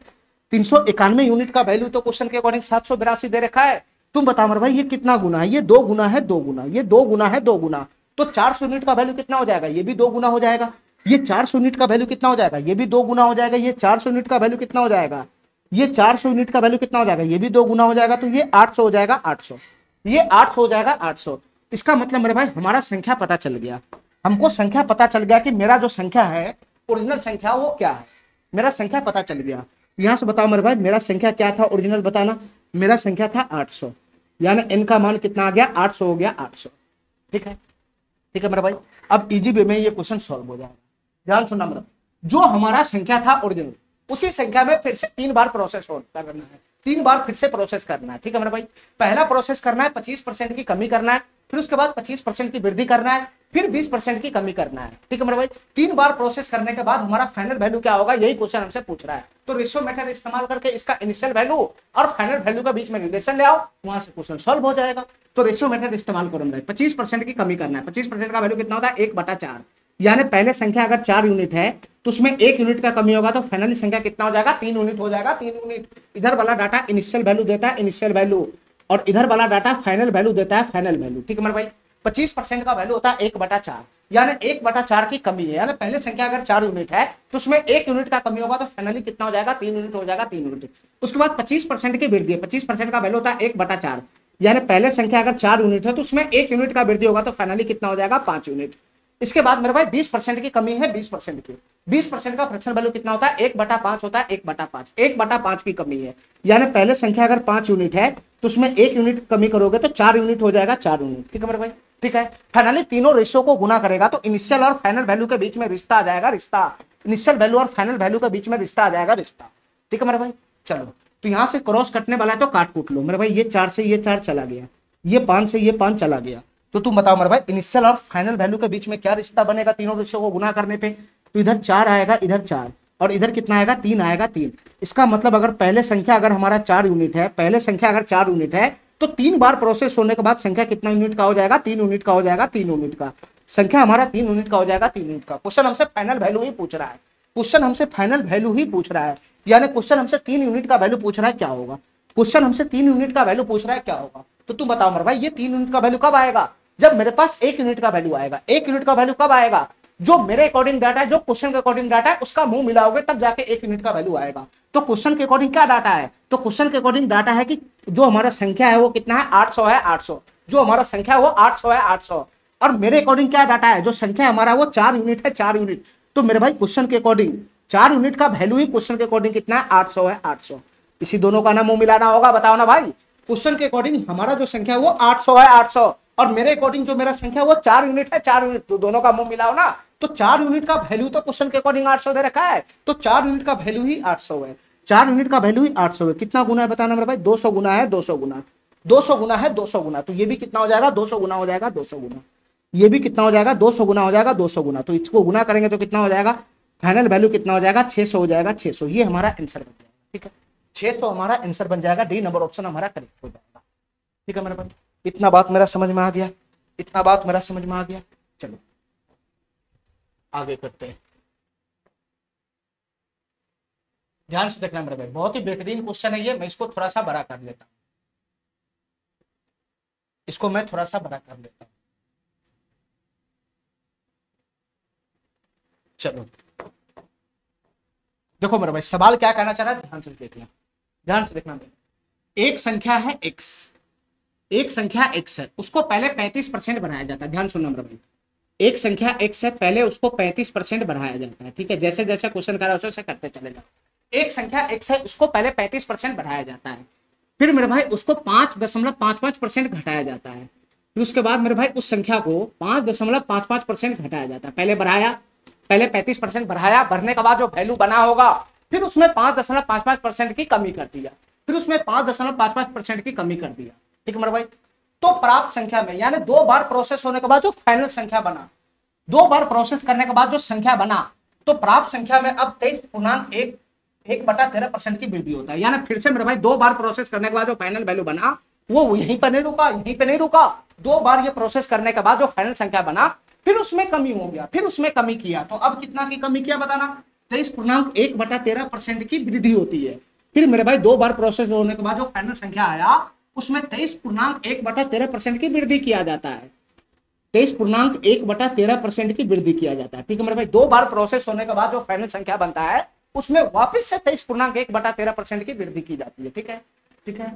391 यूनिट का वैल्यू तो क्वेश्चन के अकॉर्डिंग 782 दे रखा है। तुम बताओ मेरे भाई ये कितना गुना है, ये 2 गुना है, 2 गुना, ये 2 गुना है, 2 गुना, तो 400 यूनिट का वैल्यू कितना हो जाएगा, ये भी 2 गुना हो जाएगा, ये 400 यूनिट का वैल्यू कितना हो जाएगा, ये भी 2 गुना हो जाएगा, ये 400 यूनिट का वैल्यू कितना हो जाएगा, ये 400 यूनिट का वैल्यू कितना हो जाएगा, ये भी 2 गुना हो जाएगा, तो ये 800 हो जाएगा, 800, ये 800 हो जाएगा, 800। इसका मतलब मेरे भाई हमारा संख्या पता चल गया, हमको संख्या पता चल गया कि मेरा जो संख्या है ओरिजिनल संख्या वो क्या है, मेरा संख्या पता चल गया। यहां से बताओ मेरे भाई मेरा संख्या क्या था, ओरिजिनल बताना, मेरा संख्या था 800, यानी n का मान कितना आ गया, 800 हो गया, 800। ठीक है, ठीक है मेरे भाई, अब इजी वे में ये क्वेश्चन सॉल्व हो जाएगा। ध्यान सुनना मेरा, जो हमारा संख्या था ओरिजिनल उसी संख्या में फिर से 3 बार प्रोसेस करना है, 3 बार फिर से प्रोसेस करना है। ठीक है मेरे भाई, पहला प्रोसेस करना है 25% की कमी करना है, फिर उसके बाद 25% की वृद्धि करना है, फिर 20% की कमी करना है। ठीक है मेरे भाई, 3 बार प्रोसेस करने के बाद हमारा फाइनल वैल्यू क्या होगा, यही क्वेश्चन हमसे पूछ रहा है। तो रेशियो मेथड इस्तेमाल करके इसका इनिशियल वैल्यू और फाइनल वैल्यू के बीच में रिलेशन ले आओ, वहां से क्वेश्चन सॉल्व हो जाएगा। तो रेशियो मेथड इस्तेमाल करो मेरे, 25% की कमी करना है, 25% का वैल्यू कितना होता है, 1/4, यानी पहले संख्या अगर 4 यूनिट है तो उसमें 1 यूनिट का कमी होगा, तो फाइनली संख्या कितना हो जाएगा, 3 यूनिट हो जाएगा, 3 यूनिट। इधर वाला डाटा इनिशियल वैल्यू देता है, इनिशियल वैल्यू, और इधर वाला डाटा फाइनल वैल्यू देता है, फाइनल वैल्यू। ठीक है मेरे भाई, 25% का वैल्यू होता है 1/4, यानी 1/4 की कमी है, यानी पहले संख्या अगर 4 यूनिट है तो उसमें 1 यूनिट का कमी होगा, तो फाइनली कितना हो जाएगा, 3 यूनिट हो जाएगा, 3 यूनिट। उसके बाद 25% की वृद्धि है, 25% का वैल्यू होता है 1/4, यानी पहले संख्या अगर 4 यूनिट है तो उसमें 1 यूनिट का वृद्धि होगा, तो फाइनली कितना हो जाएगा, 5 यूनिट। इसके बाद मेरे भाई 20% की कमी है, 20% की, 20% का फ्रैक्शन वैल्यू कितना होता है, 1/5 होता है, 1/5, 1/5 की कमी है, यानी पहले संख्या अगर 5 यूनिट है तो उसमें 1 यूनिट कमी करोगे तो 4 यूनिट हो जाएगा, 4 यूनिट। ठीक है मेरे भाई, ठीक है। फाइनली तीनों रेशियो को गुना करेगा तो इनिशियल और फाइनल वैल्यू के बीच में रिश्ता आ जाएगा, रिश्ता, इनिशियल वैल्यू और फाइनल वैल्यू के बीच में रिश्ता आ जाएगा, रिश्ता। ठीक है मेरे भाई, चलो तो यहां से क्रॉस कटने वाला है तो काट कूट लो मेरे भाई, ये 4 से ये 4 चला गया, ये 5 से ये 5 चला गया, तो तुम बताओ मेरे भाई इनिशियल और फाइनल वैल्यू के बीच में क्या रिश्ता बनेगा तीनों रेशियो को गुना करने पे। तो इधर 4 आएगा, इधर 4, और इधर कितना आएगा, 3 आएगा, 3। इसका मतलब अगर पहले संख्या अगर हमारा 4 यूनिट है, पहले संख्या अगर 4 यूनिट है तो 3 बार प्रोसेस होने के बाद संख्या कितना यूनिट का हो जाएगा, 3 यूनिट का हो जाएगा, 3 यूनिट का संख्या हमारा 3 यूनिट का हो जाएगा, 3 यूनिट का। क्वेश्चन हमसे फाइनल वैल्यू ही पूछ रहा है, क्वेश्चन हमसे फाइनल वैल्यू ही पूछ रहा है, यानी क्वेश्चन हमसे 3 यूनिट का वैल्यू पूछ रहा है, क्या होगा, क्वेश्चन हमसे 3 यूनिट का वैल्यू पूछ रहा है, क्या होगा। तो तुम बताओ मेरे भाई ये 3 यूनिट का वैल्यू कब आएगा, जब मेरे पास 1 यूनिट का वैल्यू आएगा। 1 यूनिट का वैल्यू कब आएगा, जो मेरे अकॉर्डिंग डाटा है, जो क्वेश्चन के अकॉर्डिंग डाटा है उसका मुंह मिलाओगे तब जाके 1 यूनिट का वैल्यू आएगा। तो क्वेश्चन के अकॉर्डिंग क्या डाटा है, तो क्वेश्चन के अकॉर्डिंग डाटा है कि जो हमारा संख्या है वो कितना है, 800 है, 800, जो हमारा संख्या है वो 800 है, 800, और मेरे अकॉर्डिंग क्या डाटा है, जो संख्या हमारा वो 4 यूनिट है, 4 यूनिट। तो मेरे भाई क्वेश्चन के अकॉर्डिंग 4 यूनिट का वैल्यू ही क्वेश्चन के अकॉर्डिंग कितना है, 800 है, 800। इसी दोनों का ना मुंह मिलाना होगा, बताओ ना भाई। क्वेश्चन के अकॉर्डिंग हमारा जो संख्या है वो 800 है, 800, और मेरे अकॉर्डिंग जो मेरा संख्या वो 4 यूनिट है, 4 यूनिट, तो दोनों का मुंह मिलाओ ना, तो 4 यूनिट का वैल्यू तो क्वेश्चन के अकॉर्डिंग 800 दे रखा है, तो 4 यूनिट का वैल्यू ही 800 है, 4 यूनिट का वैल्यू ही 800 है। कितना गुना है बताना मेरे भाई, 200 गुना है, 200 गुना, 200 गुना है, 200 गुना, तो ये भी कितना हो जाएगा, 200 गुना हो जाएगा, 200 गुना, ये भी कितना हो जाएगा, 200 गुना हो जाएगा, 200 गुना, तो इसको गुना करेंगे तो कितना हो जाएगा, फाइनल वैल्यू कितना हो जाएगा, 600 हो जाएगा, 600, ये हमारा आंसर बन जाएगा। ठीक है, 600 हमारा आंसर बन जाएगा, डी नंबर ऑप्शन हमारा करेक्ट हो जाएगा। ठीक है मेरे भाई, इतना बात मेरा समझ में आ गया, इतना बात मेरा समझ में आ गया। चलो आगे करते हैं, ध्यान से देखना मेरे भाई, बहुत ही बेहतरीन क्वेश्चन है ये। मैं इसको थोड़ा सा बड़ा कर लेता हूं, इसको मैं थोड़ा सा बड़ा कर लेता हूं। चलो देखो मेरे भाई, सवाल क्या कहना चाह रहा है, ध्यान से देखना, ध्यान से देखना। एक संख्या है x, एक संख्या x है, उसको पहले 35% बढ़ाया जाता है। ध्यान सुनना मेरे भाई, एक संख्या x है, पहले उसको 35% बढ़ाया जाता है। ठीक है, जैसे जैसे क्वेश्चन कर रहा है वैसे करते चले जाओ। एक संख्या x है, उसको पहले 35% बढ़ाया जाता है, फिर मेरे भाई उसको 5.55% घटाया जाता है, फिर उसके बाद मेरे भाई उस संख्या को 5.55% घटाया जाता है। पहले बढ़ाया, पहले 35% बढ़ाया, बढ़ने के बाद जो वैल्यू बना होगा, फिर उसमें 5.55% की कमी कर दिया, फिर उसमें 5.55% की कमी कर दिया। ठीक है मेरे भाई, तो प्राप्त संख्या में, यानी 2 बार प्रोसेस होने के बाद जो फाइनल संख्या बना, 2 बार प्रोसेस करने के बाद जो संख्या बना, तो प्राप्त संख्या में अब 23.1/13% की वृद्धि होता है। यानी फिर से मेरे भाई 2 बार प्रोसेस करने के बाद जो फाइनल वैल्यू बना वो यहीं पर नहीं रुका, यहीं पे नहीं रुका, 2 बार ये प्रोसेस करने के बाद जो फाइनल संख्या बना, फिर उसमें कमी हो गया, फिर उसमें कमी किया, तो अब कितना की कमी किया बताना, 23.1/13% की वृद्धि होती है। फिर मेरे भाई 2 बार प्रोसेस होने के बाद जो फाइनल संख्या आया, उसमें 23.1/13% की वृद्धि किया जाता है, 23.1/13% की वृद्धि किया जाता है। ठीक है मेरे भाई, 2 बार प्रोसेस होने के बाद जो फाइनल संख्या बनता है, उसमें वापस से 23.1/13% की वृद्धि की जाती है। ठीक है, ठीक है।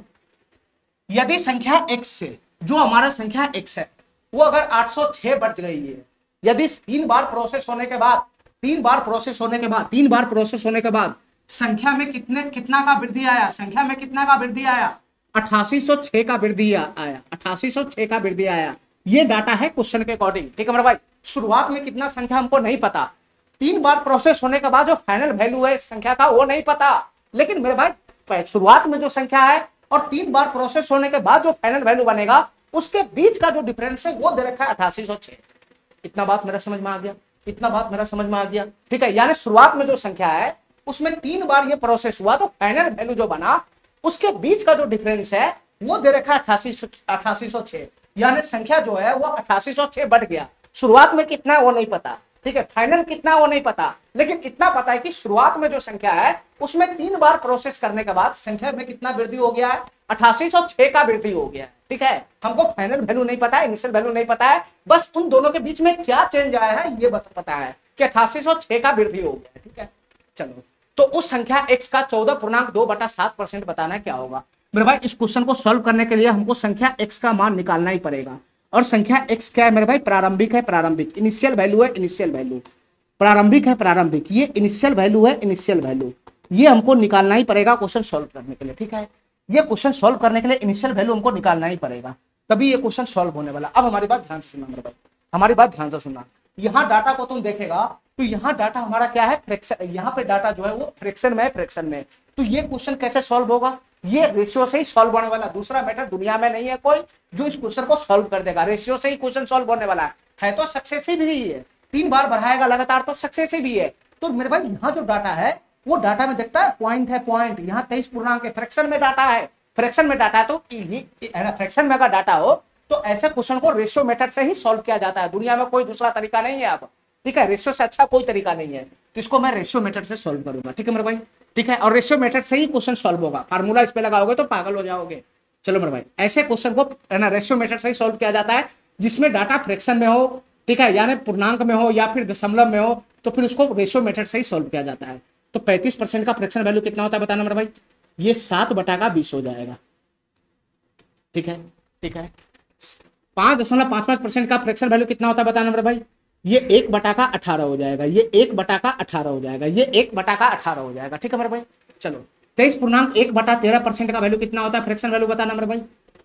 यदि संख्या x से, जो हमारा संख्या x है, वो अगर 806 बढ़ गई है, यदि 3 बार प्रोसेस होने के बाद, 3 बार प्रोसेस होने के बाद, 3 बार प्रोसेस होने के बाद संख्या में कितना का वृद्धि आया, संख्या में कितना का वृद्धि आया, 8806 का वृद्धि आया, 8806 का वृद्धि आया। ये डाटा है क्वेश्चन के अकॉर्डिंग। ठीक है मेरे भाई, शुरुआत में कितना संख्या हमको नहीं पता, 3 बार प्रोसेस होने के बाद जो फाइनल वैल्यू है संख्या का वो नहीं पता, लेकिन मेरे भाई शुरुआत में जो संख्या है और 3 बार प्रोसेस होने के बाद जो फाइनल वैल्यू बनेगा, उसके बीच का जो डिफरेंस है वो दे रखा है 8806। इतना बात मेरा समझ में आ गया, इतना बात मेरा समझ में आ गया। ठीक है, यानी शुरुआत में जो संख्या है उसमें 3 बार ये प्रोसेस हुआ, तो फाइनल वैल्यू जो बना उसके बीच का जो डिफरेंस है वो दे रखा है 8806, यानी संख्या जो है वो 8806 बढ़ गया। शुरुआत में कितना है वो नहीं पता, ठीक है, फाइनल कितना है वो नहीं पता, लेकिन इतना पता है कि शुरुआत में जो संख्या है उसमें 3 बार प्रोसेस करने के बाद संख्या में कितना वृद्धि हो गया है, 8806 का वृद्धि हो गया है। ठीक है, हमको फाइनल वैल्यू नहीं पता है, इनिशियल वैल्यू नहीं पता है, बस उन दोनों के बीच में क्या चेंज आया है ये पता है कि 8806 का वृद्धि हो गया है। ठीक है, चलो, तो उस संख्या x का 14.2/7% बताना है, क्या होगा मेरे भाई। इस क्वेश्चन को सॉल्व करने के लिए हमको संख्या x का मान निकालना ही पड़ेगा, और संख्या x क्या है मेरे भाई, प्रारंभिक है, प्रारंभिक, इनिशियल वैल्यू है, इनिशियल वैल्यू, प्रारंभिक है, प्रारंभिक, ये इनिशियल वैल्यू है, इनिशियल वैल्यू, ये हमको निकालना ही पड़ेगा क्वेश्चन सॉल्व करने के लिए। ठीक है, ये क्वेश्चन सॉल्व करने के लिए इनिशियल वैल्यू हमको निकालना ही पड़ेगा, तभी ये क्वेश्चन सॉल्व होने वाला। अब हमारी बात ध्यान से सुनना मेरे भाई, हमारी बात ध्यान से सुनना। यहाँ डाटा को तुम देखेगा तो यहाँ डाटा हमारा क्या है, फ्रैक्शन, यहाँ पे डाटा जो है वो फ्रैक्शन में है, फ्रैक्शन में। तो ये क्वेश्चन कैसे सॉल्व होगा, ये रेशियो से ही सॉल्व होने वाला, दूसरा मेथड दुनिया में नहीं है कोई जो इस क्वेश्चन को सॉल्व कर देगा, रेशियो से ही क्वेश्चन सॉल्व होने वाला है तो सक्सेसिव ही है, 3 बार बढ़ाएगा लगातार तो सक्सेसिव ही है। तो मेरे भाई यहाँ जो डाटा है वो डाटा में देखता है पॉइंट है, पॉइंट यहाँ 23 पूर्णांक है, फ्रैक्शन में डाटा है, फ्रैक्शन में डाटा, तो फ्रैक्शन में अगर डाटा हो तो ऐसे क्वेश्चन को रेशियो मेथड से ही सॉल्व किया जाता है, दुनिया में कोई दूसरा तरीका नहीं है। अब ठीक है, रेशियो से अच्छा कोई तरीका नहीं है, तो इसको मैं रेशियो मेथड से सॉल्व करूंगा। ठीक है मेरे भाई, ठीक है, और रेशियो मेथड से ही क्वेश्चन सॉल्व होगा, फार्मूला इस पे लगाओगे तो पागल हो जाओगे। चलो मेरे भाई, ऐसे क्वेश्चन को है ना रेशियो मेथड से ही सॉल्व किया जाता है जिसमें डाटा फ्रैक्शन में हो, ठीक है, यानी पूर्णांक में हो या फिर दशमलव में हो, तो फिर उसको रेशियो मेथड से ही सॉल्व किया जाता है। तो 35% का फ्रैक्शन वैल्यू कितना होता है बताना मेरे भाई, ये 7/20 हो जाएगा। ठीक है, ठीक है, 5.55% का फ्रैक्शन वैल्यू कितना होता है बताना मेरे भाई, ये 1/18 हो जाएगा, ये 1/18 हो जाएगा, ये 1/18 हो जाएगा। ठीक है मेरे भाई, चलो 23.1/13% का वैल्यू कितना होता है फ्रैक्शन वैल्यू बताना मेरे भाई,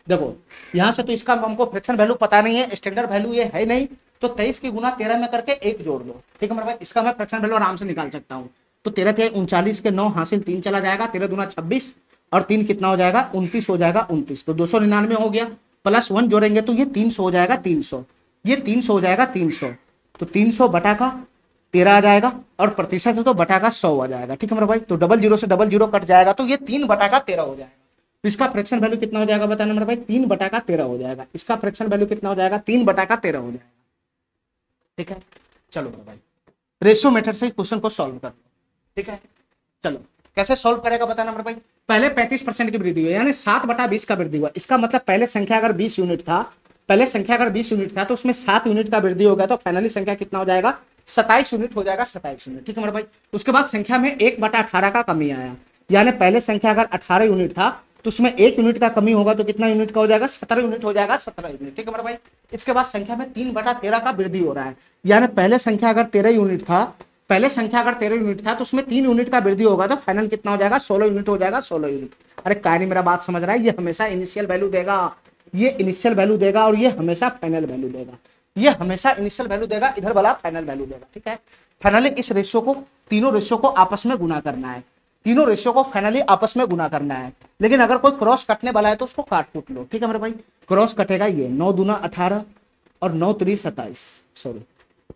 देखो यहां से तो इसका हमको फ्रैक्शन वैल्यू पता नहीं है, स्टैंडर्ड वैल्यू ये है नहीं, तो 23 की गुना 13 में करके 1 जोड़ लो, ठीक है मेरे भाई। इसका मैं फ्रैक्शन वैल्यू आराम से निकाल सकता हूँ। तो 13 थे 39 के 9 हासिल 3 चला जाएगा, 13 दूना 26 और 3 कितना हो जाएगा 29 हो जाएगा 29, तो 299 हो गया। प्लस 1 जोड़ेंगे तो ये 300 हो जाएगा 300, ये 300 हो जाएगा 300, तो 300 बटा का 13 आ जाएगा और प्रतिशत है तो बटा का 100 आ जाएगा, ठीक है मेरे भाई। तो डबल जीरो से डबल जीरो कट जाएगा तो ये 3 बटा का 13 हो जाएगा। तो इसका फ्रैक्शन वैल्यू कितना हो जाएगा बताना मेरे भाई, 3 बटा का 13 हो जाएगा। इसका फ्रैक्शन वैल्यू कितना हो जाएगा 3 बटा का 13 हो जाएगा, ठीक है। चलो मेरे भाई रेशियो मेथड से क्वेश्चन को सॉल्व कर लो, ठीक है। चलो कैसे सॉल्व करेगा बताना मेरे भाई। पहले 35% की वृद्धि हुई, यानी 7 बटा 20 का वृद्धि हुआ। इसका मतलब पहले संख्या अगर 20 यूनिट था, पहले संख्या अगर 20 यूनिट था तो उसमें 7 यूनिट का वृद्धि हो गया, तो फाइनली संख्या कितना हो जाएगा 27 यूनिट हो जाएगा, 27 यूनिट, ठीक है मेरे भाई। उसके बाद संख्या में 1 बटा 18 का कमी आया, यानी पहले संख्या अगर 18 यूनिट था तो उसमें 1 यूनिट का कमी होगा तो कितना यूनिट का हो जाएगा 17 यूनिट हो जाएगा, 17 यूनिट, ठीक है मेरे भाई। इसके बाद संख्या में 3 बटा 13 का वृद्धि हो रहा है, यानी पहले संख्या अगर 13 यूनिट था, पहले संख्या अगर 13 यूनिट था तो उसमें 3 यूनिट का वृद्धि होगा तो फाइनल कितना हो जाएगा 16 यूनिट हो जाएगा, 16 यूनिट। अरे क्या नहीं मेरा बात समझ रहा है, ये हमेशा इनिशियल वैल्यू देगा, ये इनिशियल वैल्यू देगा और ये हमेशा फाइनल वैल्यू देगा, ये हमेशा इनिशियल वैल्यू देगा, इधर वाला फाइनल वैल्यू देगा, ठीक है। फाइनली इस रेशियो को, तीनों रेशियो को आपस में गुना करना है, तीनों रेशियो को फाइनली आपस में गुना करना है। लेकिन अगर कोई क्रॉस कटने वाला है तो उसको काट कूट लो, ठीक है मेरे भाई। क्रॉस कटेगा ये 9 दूना 18 और 9 3 27, सॉरी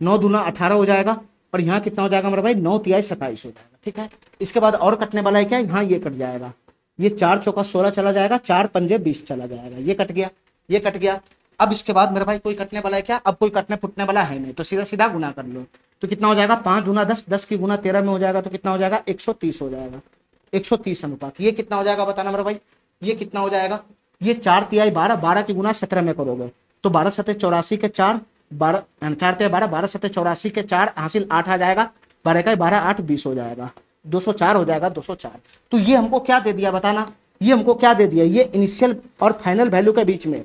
9 दूना 18 हो जाएगा और यहाँ कितना हो जाएगा मेरे भाई 9 तिहाई 27 हो जाएगा, ठीक है। इसके बाद और कटने वाला है क्या, यहाँ ये कट जाएगा, ये 4 चौका 16 चला जाएगा, 4 पंजे 20 चला जाएगा, ये कट गया, ये कट गया। अब इसके बाद मेरे भाई कोई कटने वाला है क्या, अब कोई कटने फुटने वाला है नहीं, तो सीधा सीधा गुना कर लो। तो कितना हो जाएगा 5 दूना 10, 10 की गुना 13 में हो जाएगा तो कितना हो जाएगा 130 हो जाएगा, 130 अनुपात। ये कितना हो जाएगा बताना मेरे भाई, ये कितना हो जाएगा, ये 4 तिहाई 12, 12 की गुना 17 में करोगे तो 12 सत्ते 84 के 4, 12 4 तिहाई 12, 12 सत्ते 84 के 4 हासिल 8 आ जाएगा, 12 का 12 8 20 हो जाएगा, 204 हो जाएगा, 204। तो ये हमको क्या दे दिया बताना, ये हमको क्या दे दिया, ये इनिशियल और फाइनल वैल्यू के बीच में,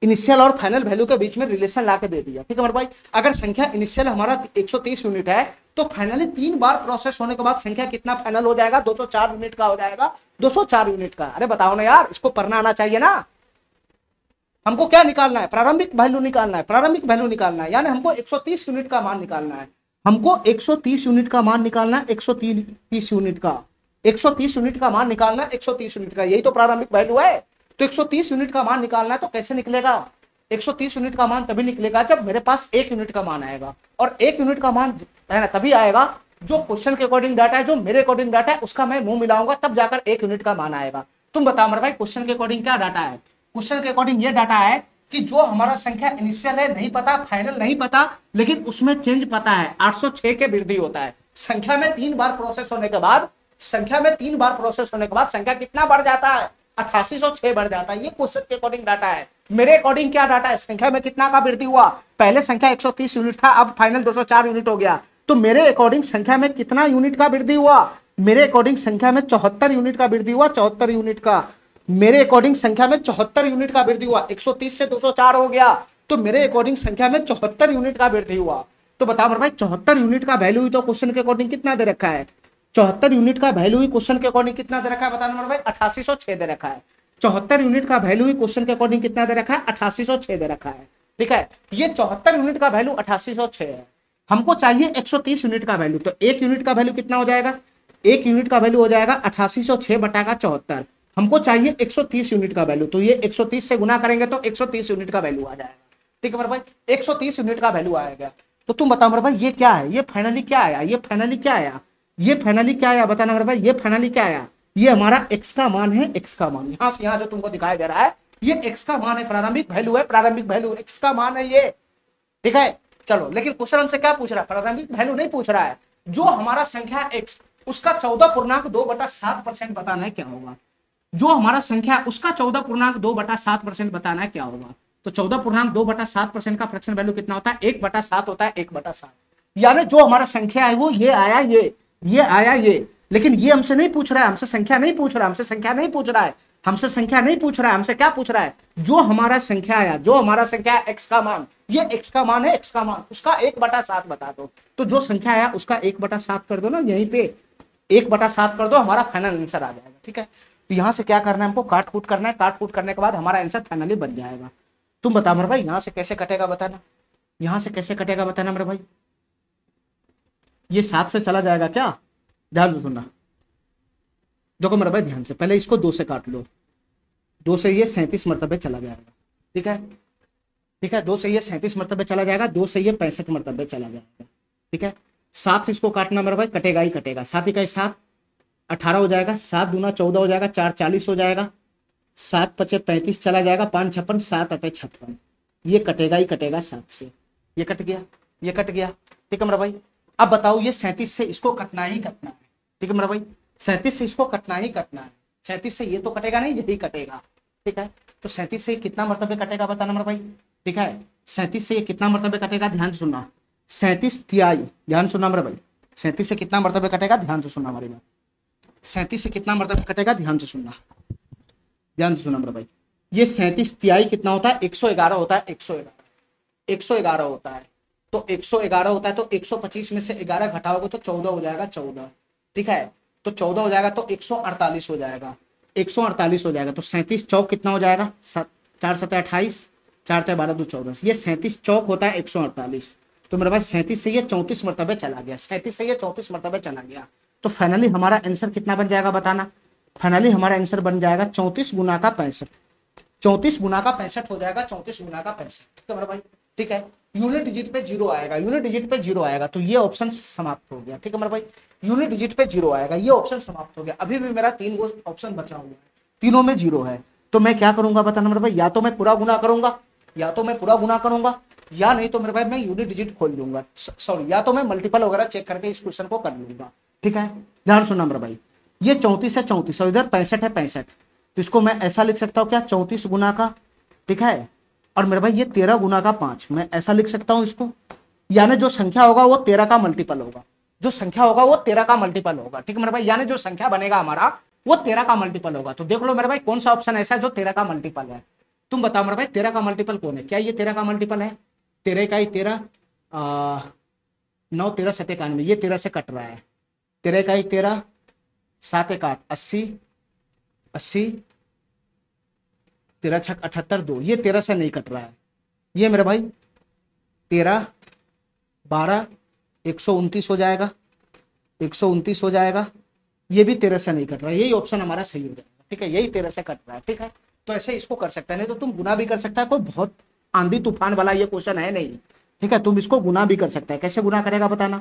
इनिशियल और फाइनल वैल्यू के बीच में रिलेशन ला के दे दिया, ठीक है मेरे भाई। अगर संख्या इनिशियल हमारा 130 यूनिट है तो फाइनली 3 बार प्रोसेस होने के बाद संख्या कितना फाइनल हो जाएगा 204 यूनिट का हो जाएगा, 204 यूनिट का। अरे बताओ ना यार, इसको पढ़ना आना चाहिए ना। हमको क्या निकालना है, प्रारंभिक वैल्यू निकालना है, प्रारंभिक वैल्यू निकालना है, यानी हमको 130 यूनिट का मान निकालना है, हमको 130 यूनिट का मान निकालना है, 130 यूनिट का, 130 यूनिट का मान निकालना है, 130 यूनिट का, यही तो प्रारंभिक वैल्यू है। तो 130 यूनिट का मान निकालना है तो कैसे निकलेगा, 130 यूनिट का मान तभी निकलेगा जब मेरे पास 1 यूनिट का मान आएगा, और 1 यूनिट का मान है ना तभी आएगा जो क्वेश्चन के अकॉर्डिंग डाटा है, जो मेरे अकॉर्डिंग डाटा है उसका मैं मुंह मिलाऊंगा तब जाकर 1 यूनिट का मान आएगा। तुम बताओ मेरे भाई क्वेश्चन के अकॉर्डिंग क्या डाटा है, क्वेश्चन के अकॉर्डिंग ये डाटा है कि जो हमारा संख्या इनिशियल है नहीं पता, फाइनल नहीं पता, लेकिन उसमें चेंज पता है, 806 के वृद्धि होता है। संख्या में 3 बार प्रोसेस होने के बाद, संख्या में 3 बार प्रोसेस होने के बाद संख्या कितना बढ़ जाता है 8806 बढ़ जाता है। ये क्वेश्चन के अकॉर्डिंग डाटा है। मेरे अकॉर्डिंग क्या डाटा है, संख्या में कितना का वृद्धि हुआ, पहले संख्या 130 यूनिट था, अब फाइनल 204 यूनिट हो गया, तो मेरे अकॉर्डिंग संख्या में कितना यूनिट का वृद्धि हुआ, मेरे अकॉर्डिंग संख्या में 74 यूनिट का वृद्धि हुआ, 74 यूनिट का, मेरे अकॉर्डिंग संख्या में 74 यूनिट का वृद्धि हुआ। 130 से 204 हो गया तो मेरे अकॉर्डिंग संख्या में 74 यूनिट का वृद्धि हुआ। तो बताओ मेरे भाई 74 यूनिट का वैल्यू ही तो क्वेश्चन के अकॉर्डिंग कितना दे रखा है, 74 यूनिट का वैल्यू ही क्वेश्चन के अकॉर्डिंग कितना दे रखा है बताना मेरे भाई 8806 दे रखा है। 74 यूनिट का वैल्यू ही क्वेश्चन के अकॉर्डिंग कितना दे रखा है 8806 दे रखा है, ठीक है। ये 74 यूनिट का वैल्यू 8806 है, हमको चाहिए 130 यूनिट का वैल्यू, तो 1 यूनिट का वैल्यू कितना हो जाएगा, 1 यूनिट का वैल्यू हो जाएगा 8806 बटा का 74, हमको चाहिए 130 यूनिट का वैल्यू, तो ये 130 से गुना करेंगे तो 130 यूनिट का वैल्यू आ जाएगा, ठीक है मेरे भाई 130 यूनिट का वैल्यू आएगा। तो तुम बताओ मेरे भाई ये क्या है, ये फाइनली क्या आया, ये फाइनली क्या आया, ये फाइनली क्या आया बताना मेरे भाई, ये फाइनली क्या आया, ये हमारा x का मान है, x का मान यहां से यहां जो तुमको दिखाई दे रहा है ये x का मान है, प्रारंभिक वैल्यू है, प्रारंभिक वैल्यू x का मान है ये, ठीक है। चलो लेकिन क्वेश्चन हमसे क्या पूछ रहा है, प्रारंभिक वैल्यू नहीं पूछ रहा है, जो हमारा संख्या x उसका 14.2/7% बताना है क्या होगा, जो हमारा संख्या उसका 14.2/7% बताना है क्या होगा। तो 14.2/7% का फ्रैक्शन वैल्यू कितना होता है 1/7 होता है, 1/7, यानी जो हमारा संख्या है वो ये आया, ये आया ये, लेकिन ये हमसे नहीं पूछ रहा है, हमसे संख्या नहीं पूछ रहा है, हमसे संख्या नहीं पूछ रहा है, हमसे संख्या नहीं पूछ रहा है, हमसे क्या पूछ रहा है, जो हमारा संख्या आया, जो हमारा संख्या x का मान, ये x का मान है, x का मान उसका 1/7 बता दो, तो जो संख्या आया उसका 1/7 कर दो ना, यहीं पे 1/7 कर दो, हमारा फाइनल आंसर आ जाएगा, ठीक है। तो यहाँ से क्या करना है हमको, काट कूट करना है। काट कूट करने के बाद हमारा आंसर फाइनली बन जाएगा। तुम बताओ मेरे भाई यहाँ से कैसे कटेगा बताना, यहाँ से कैसे कटेगा बताना मेरे भाई। ये 7 से चला जाएगा क्या, ध्यान से सुनना। देखो मेरे भाई ध्यान से, पहले इसको 2 से काट लो, 2 से ये 37 मरतबे चला जाएगा। ठीक है, ठीक है, 2 से ये 37 मरतबे चला जाएगा, 2 से ये 65 मरतबे चला जाएगा। ठीक है, 7 से इसको काटना मेरे भाई, कटेगा ही कटेगा। 7 इकाई 7, 18 हो जाएगा। 7 दूना 14 हो जाएगा, 4 40 हो जाएगा। 7 पचे 35 चला जाएगा, 5 56, 7 अटे 56। ये कटेगा ही कटेगा 7 से, ये कट गया, ये कट गया। ठीक है मेरा भाई, अब बताओ ये 37 से इसको कटना ही कटना है। ठीक है मेरा भाई, 37 से इसको कटना ही कटना है। 37 से ये तो कटेगा नहीं, यही कटेगा। ठीक है, तो 37 से कितना मरतबे कटेगा बताना मेरा भाई। ठीक है, 37 से ये कितना मरतबे कटेगा, ध्यान से सुनना। 37 तिहाई, ध्यान सुनना मेरा भाई। 37 से कितना मरतबे कटेगा, ध्यान से सुनना हमारी बात। 37 से कितना मरतबे कटेगा, ध्यान से सुनना, ध्यान से सुनना मेरा भाई। ये 37 तिहाई कितना होता है, 111 होता है। 111 होता है। तो 111 होता है, तो 125 में से 11 घटाओगे तो 14 हो जाएगा, 14। ठीक है, तो 14 हो जाएगा तो 148 हो जाएगा, 148 हो जाएगा। तो 37 चौक कितना हो जाएगा, 4 7 28, 4 3 12 2 14। ये 37 चौक होता है 148। तो मेरे भाई 37 से ये 34 मरतबे चला गया, 37 से ये 34 मरतबे चला गया। तो फाइनली हमारा आंसर कितना बन जाएगा बताना। फाइनली हमारा आंसर बन जाएगा 34 गुना का 65। 34 गुना का 65 हो जाएगा, 34 गुना का 65। ठीक है मेरा भाई, ठीक है। यूनिट डिजिट पे 0 आएगा, यूनिट डिजिट पे 0 आएगा, तो ये ऑप्शन समाप्त हो गया। ठीक है मेरा भाई, यूनिट डिजिट पे 0 आएगा, ये ऑप्शन समाप्त हो गया। अभी भी मेरा 3 ऑप्शन बचा हुआ है, तीनों में 0 है। तो मैं क्या करूंगा बताना मेरे भाई, या तो मैं पूरा गुना करूंगा, या तो मैं पूरा गुना करूंगा, या नहीं तो मेरे भाई मैं यूनिट डिजिट खोल लूंगा, सॉरी, या तो मैं मल्टीपल वगैरह चेक करके इस क्वेश्चन को कर लूंगा। ठीक है, ध्यान सुनना मेरे भाई। ये 34 है, 34 और इधर 65 है, 65। तो इसको मैं ऐसा लिख सकता हूँ क्या, 34 गुना का, ठीक है, और मेरे भाई ये 13 गुना का 5, मैं ऐसा लिख सकता हूँ इसको। यानी जो संख्या होगा वो 13 का मल्टीपल होगा, जो संख्या होगा वो 13 का मल्टीपल होगा। ठीक है मेरे भाई, यानी जो संख्या बनेगा हमारा वो 13 का मल्टीपल होगा। तो देख लो मेरे भाई कौन सा ऑप्शन ऐसा है जो 13 का मल्टीपल है। तुम बताओ मेरे भाई 13 का मल्टीपल कौन है, क्या ये 13 का मल्टीपल है। 13 का ही 13, 9 13 7 91, ये 13 से कट रहा है। 13 का ही 13, 7 1 8, 80, 80, 13 6 78 2, ये 13 से नहीं कट रहा है। ये मेरे भाई 13 12 129 हो जाएगा, 129 हो जाएगा। ये भी 13 से नहीं कट रहा है, यही ऑप्शन हमारा सही हो जाएगा। ठीक है, यही 13 से कट रहा है। ठीक है, तो ऐसे इसको कर सकता है, नहीं तो तुम गुना भी कर सकता है। कोई बहुत आंधी तूफान वाला ये क्वेश्चन है नहीं। ठीक है, तुम इसको गुना भी कर सकता है। कैसे गुना करेगा बताना,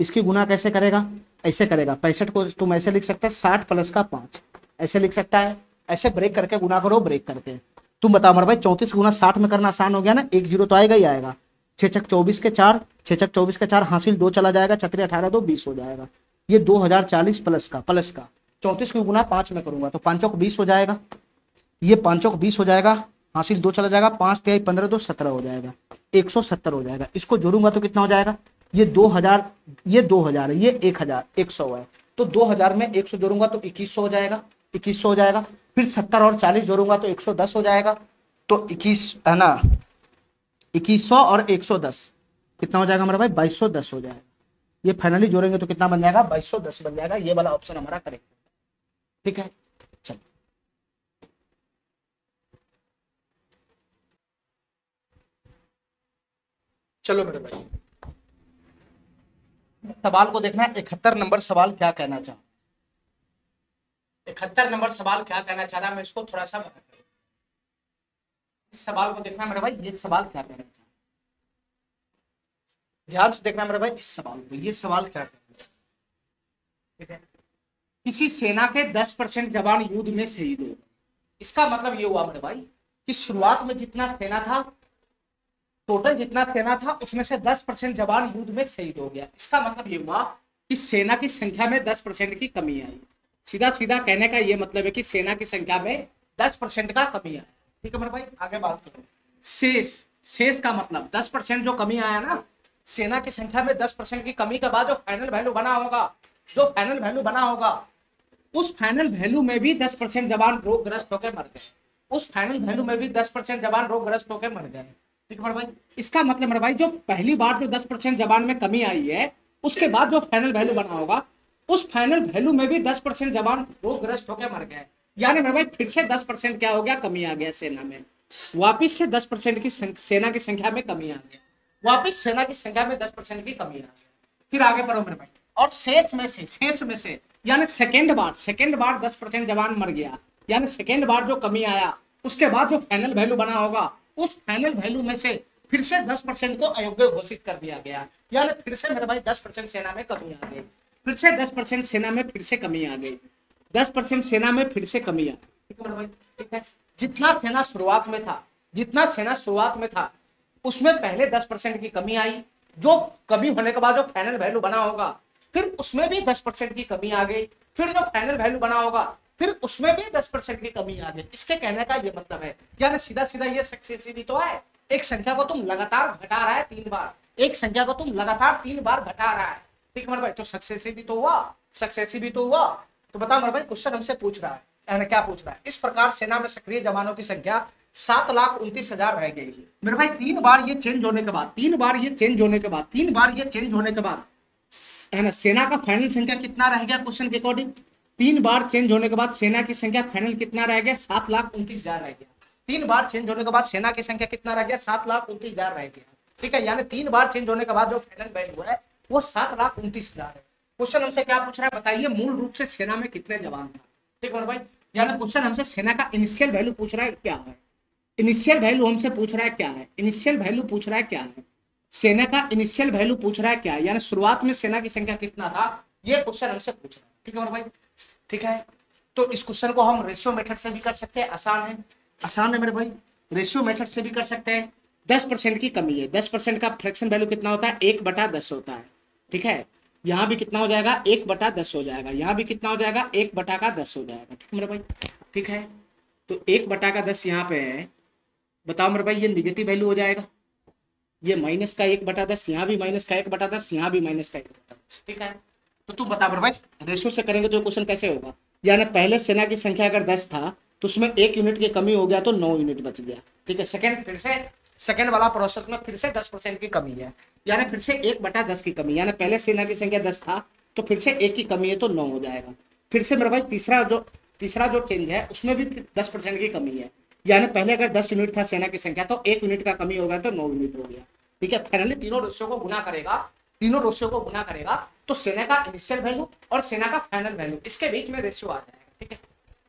इसकी गुना कैसे करेगा, ऐसे करेगा। 65 को तुम ऐसे लिख सकता है 60 प्लस का 5, ऐसे लिख सकता है। ऐसे ब्रेक करके गुना करो, ब्रेक करके। तुम बताओ मेरे भाई 34 गुना 60 में करना आसान हो गया ना, 1 0 तो आएगा ही आएगा। 6 छक 24 के 4, 6 छक 24 के 4, हासिल 2 चला जाएगा, 6 18 2 20 हो जाएगा। ये 2040 प्लस का 34 की गुना 5 में करूंगा तो 5 चौक 20 हो जाएगा। ये 5 चौक 20 हो जाएगा, हासिल 2 चला जाएगा, 5 3 15 2 17 हो जाएगा, 170 हो जाएगा। इसको जोड़ूंगा तो कितना हो जाएगा, ये 2000, ये 2000 है, ये 1000 100 है। तो 2000 में 100 जोड़ूंगा तो 2100 हो जाएगा, 2100 हो जाएगा। फिर 70 और 40 जोड़ूंगा तो 110 हो जाएगा। तो 21 है ना, 2100 और 110 कितना हो जाएगा मेरा भाई, 2210 हो जाएगा। ये फाइनली जोड़ेंगे तो कितना बन जाएगा, 2210 बन जाएगा। ये वाला ऑप्शन हमारा करेक्ट है। ठीक है, चलो चलो मेरे भाई सवाल को देखना है। 71 नंबर सवाल क्या कहना चाह 71 नंबर सवाल क्या कहना चाह रहा है, मैं इसको थोड़ा सा बता दूं। इस सवाल को देखना मेरे भाई, ये सवाल क्या कहना चाह, ध्यान से देखना मेरे भाई इस सवाल को। ये सवाल क्या कहना चाह, ठीक है। किसी सेना के 10% जवान युद्ध में शहीद हो। इसका मतलब ये हुआ मेरे भाई कि शुरुआत में जितना सेना था, टोटल जितना सेना था उसमें से 10% जवान युद्ध में शहीद हो गया। इसका मतलब ये हुआ कि सेना की संख्या में 10% की कमी आई। सीधा सीधा कहने का ये मतलब है कि सेना की संख्या में 10% का कमी आया। ठीक है मेरे भाई, आगे बात करो। शेष का मतलब 10% जो कमी आया ना, सेना की संख्या में 10% की कमी के बाद जो फाइनल वैल्यू बना होगा, जो फाइनल वैल्यू बना होगा, उस फाइनल वैल्यू में भी 10% जवान रोगग्रस्त होकर मर गए। उस फाइनल वैल्यू में भी 10% जवान रोगग्रस्त होकर मर गए। ठीक है मेरे भाई, इसका मतलब मेरे भाई जो पहली बार जो 10% जवान में कमी आई है, उसके बाद जो फाइनल वैल्यू बना होगा, उस फाइनल वैल्यू में भी 10% जवान रोगग्रस्त होकर मर गए। यानी मेरे भाई फिर से 10% क्या हो गया, कमी आ गया सेना में। वापिस से 10% की सेना की संख्या में कमी आ गया, वापिस सेना की संख्या में 10% की कमी आ गया। फिर आगे बढ़ो मेरे भाई, और शेष में से यानी सेकेंड बार 10% जवान मर गया, यानी सेकेंड बार जो कमी आया उसके बाद जो फाइनल वैल्यू बना होगा, उस फाइनल वैल्यू में से फिर से 10% को अयोग्य घोषित कर दिया गया। यानी फिर से मेरे भाई 10% सेना में कमी आ गई, फिर से 10% सेना में फिर से कमी आ गई, 10% सेना में फिर से कमी आ गई। ठीक है मेरे भाई, ठीक है। जितना सेना शुरुआत में था उसमें पहले 10% की कमी आई, जो कमी होने के बाद जो फाइनल वैल्यू बना होगा फिर उसमें भी 10% की कमी आ गई, फिर जो फाइनल वैल्यू बना होगा फिर उसमें भी 10% की कमी आ गई। इसके कहने का ये मतलब है, यानी सीधा सीधा ये सक्सेसिव ही तो है। एक संख्या को तुम लगातार घटा रहा है 3 बार, एक संख्या को तुम लगातार 3 बार घटा रहा है, ठीक है भाई, तो सक्सेसिव भी तो हुआ। तो बताओ मेरे भाई, क्वेश्चन हमसे पूछ रहा है, यानी क्या पूछ रहा है, इस प्रकार सेना में सक्रिय जवानों की संख्या 7,29,000 रह गई मेरे भाई। 3 बार ये चेंज होने के बाद है ना, सेना का फाइनल संख्या कितना रह गया क्वेश्चन के अकॉर्डिंग। 3 बार चेंज होने के बाद सेना की संख्या फाइनल कितना रह गया, 7,29,000 रह गया। 3 बार चेंज होने के बाद सेना की संख्या कितना रह गया, 7,29,000 रह गया। ठीक है, यानी 3 बार चेंज होने के बाद जो फाइनल वैल्यू है वो 7,29,000 है। क्वेश्चन हमसे क्या पूछ रहा है, बताइए मूल रूप से सेना में कितने जवान थे। ठीक है भाई, यानी क्वेश्चन हमसे सेना का इनिशियल वैल्यू पूछ रहा है, क्या है इनिशियल वैल्यू हमसे पूछ रहा है, क्या है इनिशियल वैल्यू पूछ रहा है, क्या है सेना का इनिशियल वैल्यू पूछ रहा है, क्या है, यानी शुरुआत में सेना की संख्या कितना था, ये क्वेश्चन हमसे पूछ रहा है। ठीक है भाई, ठीक है। तो इस क्वेश्चन को हम रेशियो मेथड से भी कर सकते हैं, आसान है मेरे भाई, रेशियो मेथड से भी कर सकते हैं। 10% की कमी है, 10% का फ्रैक्शन वैल्यू कितना होता है, 1/10 होता है। ठीक है, यहाँ भी कितना हो जाएगा, 1/10 हो जाएगा, यहाँ भी कितना हो जाएगा, 1/10 हो जाएगा। ठीक है मेरे भाई, ठीक है। तो 1/10 यहाँ पे है, बताओ मेरे भाई, ये निगेटिव वैल्यू हो जाएगा, ये माइनस का 1/10, यहाँ भी माइनस का 1/10, यहाँ भी माइनस का 1/10। ठीक है, तो तू बता मेरे भाई, रेशियो से करेंगे तो क्वेश्चन कैसे होगा, यानी पहले सेना की संख्या अगर 10 था तो उसमें 1 यूनिट की कमी हो गया तो 9 यूनिट बच गया। ठीक है, फिर से सेकंड वाला प्रोसेस में फिर से 10% की कमी है, यानी फिर से 1/10 की कमी, यानी पहले सेना की संख्या 10 था तो फिर से 1 की कमी है तो 9 हो जाएगा। फिर से मेरे भाई तीसरा जो चेंज है उसमें भी 10% की कमी है, यानी पहले अगर 10 यूनिट था सेना की संख्या तो 1 यूनिट का कमी होगा तो 9 यूनिट हो गया। ठीक है, फाइनली तीनों रेशियो को गुना करेगा तो सेना का इनिशियल वैल्यू और सेना का फाइनल वैल्यू इसके बीच में रेशियो आ जाएगा। ठीक है,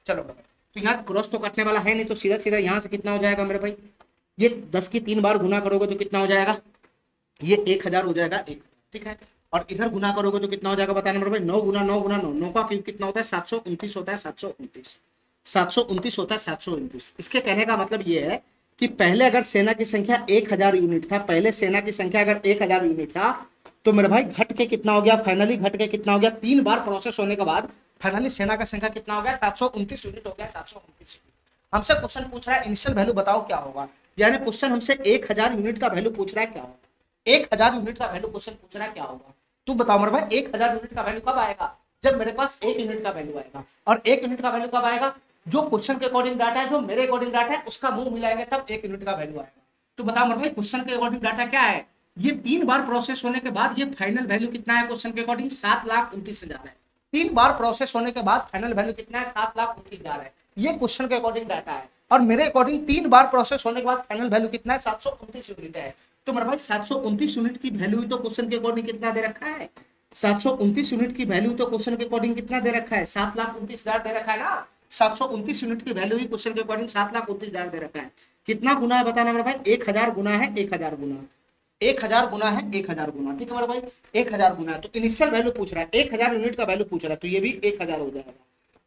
चलो तो यहाँ क्रॉस तो कटने वाला है नहीं, तो सीधा सीधा यहाँ से कितना हो जाएगा मेरे भाई, ये 10 की 3 बार गुना करोगे तो कितना हो जाएगा, ये 1000 हो जाएगा एक। ठीक है, और इधर गुना करोगे तो कितना हो जाएगा बताना मेरे भाई, 9 गुना 9 गुना 9, 9 का क्यूब कितना होता है, 729 होता है, 729 होता है, 729। इसके कहने का मतलब ये है कि पहले अगर सेना की संख्या 1000 यूनिट था, पहले सेना की संख्या अगर 1000 यूनिट था तो मेरे भाई घट के कितना हो गया, फाइनली घट के कितना हो गया, 3 बार प्रोसेस होने के बाद फाइनली सेना का संख्या कितना हो गया, 729 यूनिट हो गया, 729 यूनिट। हमसे क्वेश्चन पूछ रहा है इनिशियल वैल्यू बताओ क्या होगा, यानी क्वेश्चन हमसे 1000 यूनिट का वैल्यू पूछ रहा है, क्या होगा 1000 यूनिट का वैल्यू क्वेश्चन पूछ रहा है, क्या होगा। तू बताओ मेरे भाई, 1000 यूनिट का वैल्यू कब आएगा, जब मेरे पास 1 यूनिट का वैल्यू आएगा, और 1 यूनिट का वैल्यू कब आएगा, जो क्वेश्चन के अकॉर्डिंग डाटा है, जो मेरे अकॉर्डिंग डाटा है उसका मुंह मिलाएंगे तब 1 यूनिट का वैल्यू आएगा। तो बताओ मेरे भाई, क्वेश्चन के अकॉर्डिंग डाटा क्या है, ये 3 बार प्रोसेस होने के बाद ये फाइनल वैल्यू कितना है क्वेश्चन के अकॉर्डिंग, 7,29,000 है। 3 बार प्रोसेस होने के बाद फाइनल वैल्यू कितना है, 7,29,000 है। ये क्वेश्चन के अकॉर्डिंग डाटा है, और मेरे अकॉर्डिंग 3 बार प्रोसेस होने के बाद फाइनल वैल्यू कितना है, 729 यूनिट है। तो मेरे भाई 729 यूनिट की वैल्यू तो क्वेश्चन के अकॉर्डिंग कितना दे रखा है, 729 यूनिट की वैल्यू तो क्वेश्चन के अकॉर्डिंग कितना दे रखा है, 7,29,000 दे रखा है ना। 729 यूनिट की वैल्यू ही क्वेश्चन के अकॉर्डिंग 7,29,000 दे रखा है। कितना गुना है बताना मेरे भाई, 1000 गुना है 1000 गुना, 1000 गुना है 1000 गुना। ठीक है मेरे भाई, 1000 गुना है, तो इनिशियल वैल्यू पूछ रहा है, 1000 यूनिट का वैल्यू पूछ रहा है, तो ये भी 1000 हो जाएगा,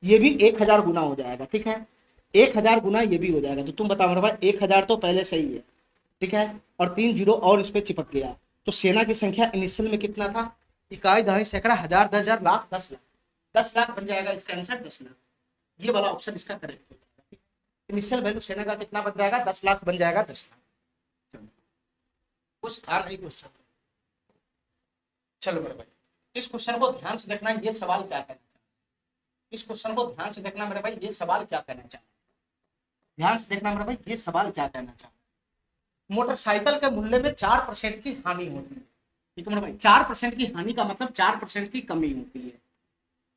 ये भी 1000 गुना हो जाएगा। ठीक है, 1000 गुना ये भी हो जाएगा। तो तुम बताओ मेरे भाई, 1000 तो पहले सही है, ठीक है, और 3 जीरो और इस पे चिपक गया, तो सेना की संख्या इनिशियल में कितना था, इकाई दहाई सैकड़ा हजार 10,000 लाख 10 लाख, 10 लाख बन जाएगा इसका आंसर, 10 लाख। ये वाला ऑप्शन इसका करेक्ट हो जाएगा। इनिशियल वैल्यू सेना का कितना बन जाएगा, 10 लाख बन जाएगा, 10 लाख। कुछ था नहीं क्वेश्चन। चलो मेरे भाई, इस क्वेश्चन को ध्यान से देखना, ये सवाल क्या कहना चाहता है, इस क्वेश्चन को ध्यान से देखना मेरे भाई, ये सवाल क्या कहना चाहता है, ध्यान से देखना मेरे भाई, ये सवाल क्या कहना चाहता है। मोटरसाइकिल के मूल्य में 4% की हानि होती है। ठीक है मेरे भाई, 4% की हानि का मतलब 4% की कमी होती है,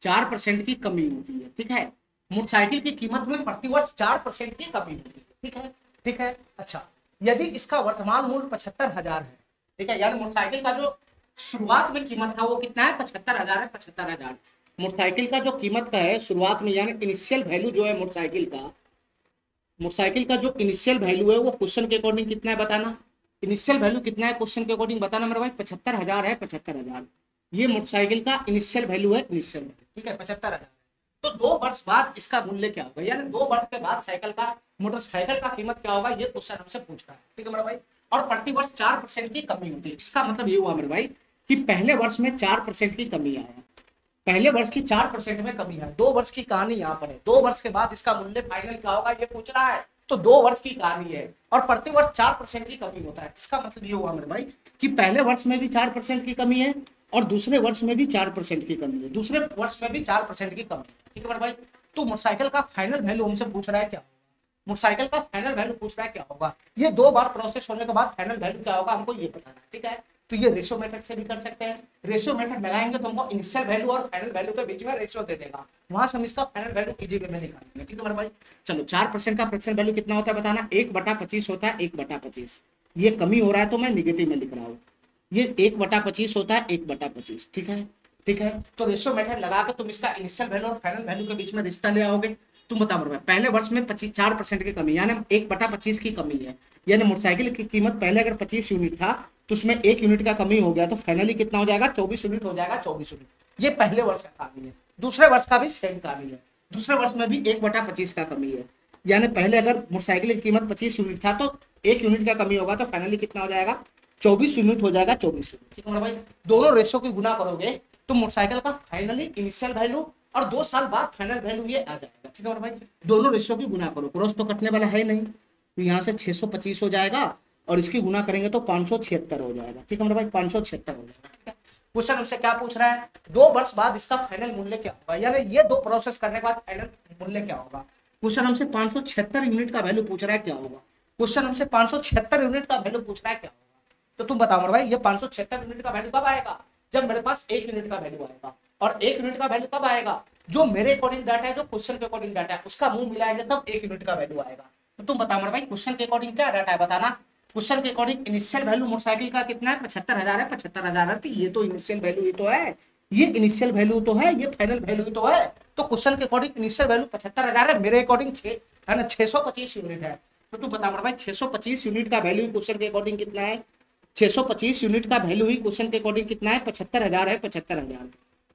4% की कमी होती है। ठीक है, मोटरसाइकिल की कीमत में प्रतिवर्ष 4% की कमी होती है। ठीक है, ठीक है। अच्छा, यदि इसका वर्तमान मूल्य 75,000 है, ठीक है, यानी मोटरसाइकिल का जो शुरुआत में कीमत था वो कितना है, 75,000 है, 75,000। मोटरसाइकिल का जो कीमत का है शुरुआत में, यानी इनिशियल वैल्यू जो है मोटरसाइकिल का जो इनिशियल वैल्यू है वो क्वेश्चन के अकॉर्डिंग कितना है बताना। इनिशियल वैल्यू कितना है क्वेश्चन के अकॉर्डिंग बताना मेरे भाई, 75,000 है, 75,000। ये मोटरसाइकिल का इनिशियल वैल्यू है, इनिशियल वैल्यू, ठीक है, 75,000। तो 2 वर्ष बाद इसका मूल्य क्या होगा, यानी 2 वर्ष के बाद मोटरसाइकिल का कीमत क्या होगा, ये क्वेश्चन हमसे पूछ रहा है। ठीक है मेरे भाई, और प्रतिवर्ष 4% की कमी होती है। इसका मतलब ये हुआ मेरे भाई कि पहले वर्ष में 4% की कमी आया, पहले वर्ष की 4% में कमी है। 2 वर्ष की कहानी यहाँ पर है, 2 वर्ष के बाद इसका मूल्य फाइनल क्या होगा ये पूछ रहा है। तो 2 वर्ष की कहानी है और प्रतिवर्ष 4% की कमी होता है। इसका मतलब ये हुआ मेरे भाई कि पहले वर्ष में भी 4% की कमी है और दूसरे वर्ष में भी 4% की कमी है, दूसरे वर्ष में भी 4% की कमी है। ठीक है मेरे भाई, तो मोटरसाइकिल का फाइनल वैल्यू हमसे पूछ रहा है क्या, मोटरसाइकिल का फाइनल वैल्यू पूछ रहा है क्या होगा। ये 2 बार प्रोसेस होने के बाद फाइनल वैल्यू क्या होगा हमको ये बताना है। ठीक है, तो ये रेशियो मेथड से भी कर सकते हैं। रेशियो मेथड लगाएंगे तो हमको इनिशियल वैल्यू और फाइनल वैल्यू के बीच में रेशियो दे देगा, वहां से हम इसका फाइनल वैल्यू इजी वे में निकालेंगे। ठीक है मेरे भाई, चलो 4% का फ्रैक्शन वैल्यू कितना होता है बताना, 1/25 होता है, 1/25। ये कमी हो रहा है तो मैं निगेटिव में लिख रहा हूँ, ये 1/25 होता है, 1/25। ठीक है, ठीक है। तो रेशियो मेथड लगा के तुम इसका इनिशियल वैल्यू और फाइनल वैल्यू के बीच में रिश्ता ले आओगे। तुम बताओ मेरे भाई, पहले वर्ष में 4% की कमी, यानी 1/25 की कमी है, यानी मोटरसाइकिल की कीमत पहले अगर 25 यूनिट था तो उसमें 1 यूनिट का कमी हो गया, तो फाइनली कितना हो जाएगा, 24 यूनिट हो जाएगा, 24 यूनिट। ये पहले वर्ष का कहानी है। दूसरे वर्ष का भी सेम कहानी है, दूसरे वर्ष में भी 1/25 का कमी है, यानी पहले अगर मोटरसाइकिल की कीमत 25 यूनिट था तो 1 यूनिट का कमी होगा, तो फाइनली कितना हो जाएगा, 24 यूनिट हो जाएगा, 24 यूनिट। ठीक है भाई, दोनों रेशियो की गुना करोगे तो मोटरसाइकिल का फाइनली इनिशियल वैल्यू और 2 साल बाद फाइनल वैल्यू ये आ जाएगा। ठीक है भाई, दोनों रेशियो की गुना करो, क्रॉस तो कटने वाला है नहीं, तो यहाँ से 625 हो जाएगा और इसकी गुना करेंगे तो 576 हो जाएगा। ठीक है मेरे भाई, 576 हो जाएगा। ठीक है, क्वेश्चन हमसे क्या पूछ रहा है, 2 वर्ष बाद इसका फाइनल मूल्य क्या होगा, यानी ये 2 प्रोसेस करने के बाद फाइनल मूल्य क्या होगा। क्वेश्चन हमसे 576 यूनिट का वैल्यू पूछ रहा है, क्या होगा। क्वेश्चन हमसे 576 यूनिट का वैल्यू पूछ रहा है, क्या होगा। तो तुम बताओ मेरे भाई, ये 576 यूनिट का वैल्यू कब आएगा, जब मेरे पास 1 यूनिट का वैल्यू आएगा। और 1 यूनिट का वैल्यू कब आएगा, जो मेरे अकॉर्डिंग डाटा है, जो क्वेश्चन के अकॉर्डिंग डाटा है, उसका मुंह मिलाएंगे तब 1 यूनिट का वैल्यू आएगा। तो तुम बताओ मेरे भाई, क्वेश्चन के अकॉर्डिंग क्या डाटा है बताना। क्वेश्चन के अकॉर्डिंग इनिशियल वैल्यू मोटरसाइकिल का कितना है, 75,000 है, 75,000 है, तो ये तो इनिशियल वैल्यू ही तो है, ये इनिशियल वैल्यू तो है, ये फाइनल वैल्यू ही तो है। तो क्वेश्चन के अकॉर्डिंग इनिशियल वैल्यू 75,000 है, मेरे अकॉर्डिंग है ना 625 यूनिट है। तो तुम बता मेरे भाई, 625 यूनिट का वैल्यू क्वेश्चन के अकॉर्डिंग कितना है, 625 यूनिट का वैल्यू ही क्वेश्चन के अकॉर्डिंग कितना है, 75,000 है, 75,000।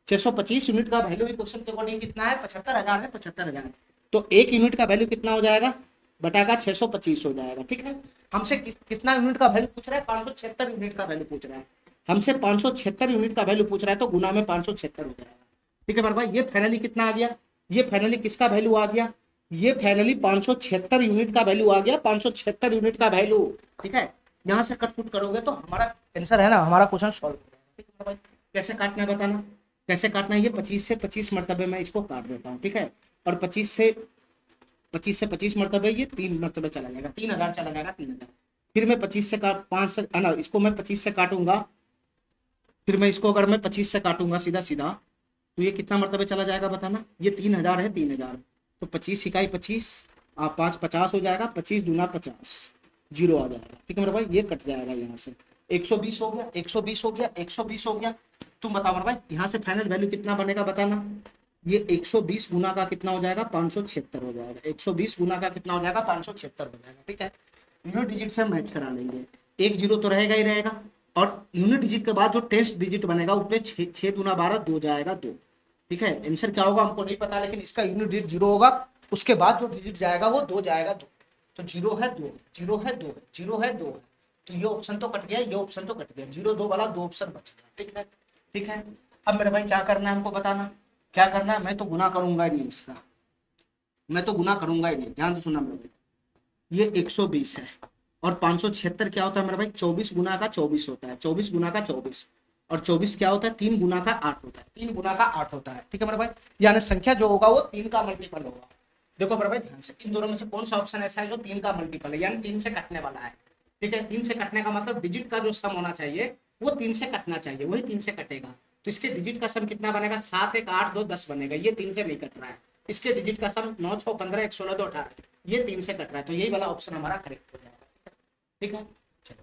625 यूनिट का वैल्यू ही क्वेश्चन के अकॉर्डिंग कितना है, 75,000 है, 75,000। तो 1 यूनिट का वैल्यू कितना हो जाएगा, बटा का 625 हो जाएगा। ठीक है, हमसे कितना यूनिट का वैल्यू पूछ रहा है, 576 यूनिट का वैल्यू पूछ रहा है, हमसे 576 यूनिट का वैल्यू पूछ रहा है, तो गुना में 576 हो जाएगा। ठीक है मेरे भाई, ये फाइनली कितना आ गया, ये फाइनली किसका वैल्यू आ गया, ये फाइनली 576 यूनिट का वैल्यू आ गया, 576 यूनिट का वैल्यू। ठीक है, यहाँ से कट कुट करोगे तो हमारा आंसर है ना, हमारा क्वेश्चन सॉल्व हो जाएगा। ठीक है भाई, कैसे काटना है बताना, कैसे काटना है। ये 25 से 25 मरतबे मैं इसको काट देता हूँ। ठीक है, और 25 से 25 मरतबे ये 3 मरतबे चला जाएगा, 3000 चला जाएगा, 3000। फिर मैं 25 से 5 से ना, इसको मैं 25 से काटूंगा, फिर मैं इसको अगर मैं 25 से काटूंगा सीधा सीधा तो ये कितना मरतबे चला जाएगा बताना। ये 3000 है, 3000 तो 25 इकाई 25 5 50 हो जाएगा, 25 दूना 50, जीरो आ जाएगा। ठीक है मेरे भाई, ये कट जाएगा यहाँ से, 120 हो गया, 120 हो गया, 120 हो गया। तुम बताओ मेरे भाई, यहाँ से फाइनल वैल्यू कितना बनेगा बताना। ये 120 गुना का कितना हो जाएगा, 576 हो जाएगा। 120 गुना का कितना हो जाएगा, 576 हो जाएगा। ठीक है, यूनिट डिजिट से मैच करा लेंगे, 1 जीरो तो रहेगा ही रहेगा, और यूनिट डिजिट के बाद जो टेस्ट डिजिट बनेगा उसमें 6 दूना 12 2 जाएगा 2। ठीक है, आंसर क्या होगा हमको नहीं पता, लेकिन इसका यूनिट डिजिट 0 होगा, उसके बाद जो डिजिट जाएगा वो 2 जाएगा 2, तो 0 है 2, 0 है 2, 0 है 2, तो ये ऑप्शन तो कट गया, ये ऑप्शन तो कट गया, 0 2 वाला 2 ऑप्शन बच गया। ठीक है, ठीक है। अब मेरे भाई क्या करना है हमको बताना, क्या करना है। मैं तो गुना करूंगा ही नहीं इसका, मैं तो गुना करूंगा ही नहीं, ध्यान से सुनना मेरे भाई। ये 120 है और 576 क्या होता है मेरे भाई, 24 गुना का 24 होता है, 24 गुना का 24, और 24 क्या होता है, 3 गुना का 8 होता है, 3 गुना का 8 होता है। ठीक है मेरे भाई, यानी संख्या जो होगा वो 3 का मल्टीपल होगा। देखो मेरे भाई ध्यान से, इन दोनों में से कौन सा ऑप्शन ऐसा है जो 3 का मल्टीपल है, यानी 3 से कटने वाला है। ठीक है, 3 से कटने का मतलब डिजिट का जो सम होना चाहिए वो 3 से कटना चाहिए, वही 3 से कटेगा। तो इसके डिजिट का सम कितना बनेगा, 7 1 8 2 10 बनेगा, ये 3 से नहीं कट रहा है। इसके डिजिट का सम 9 6 15 1 16 2 18, ये 3 से कट रहा है, तो यही वाला ऑप्शन हमारा करेक्ट हो जाएगा। ठीक है, चलो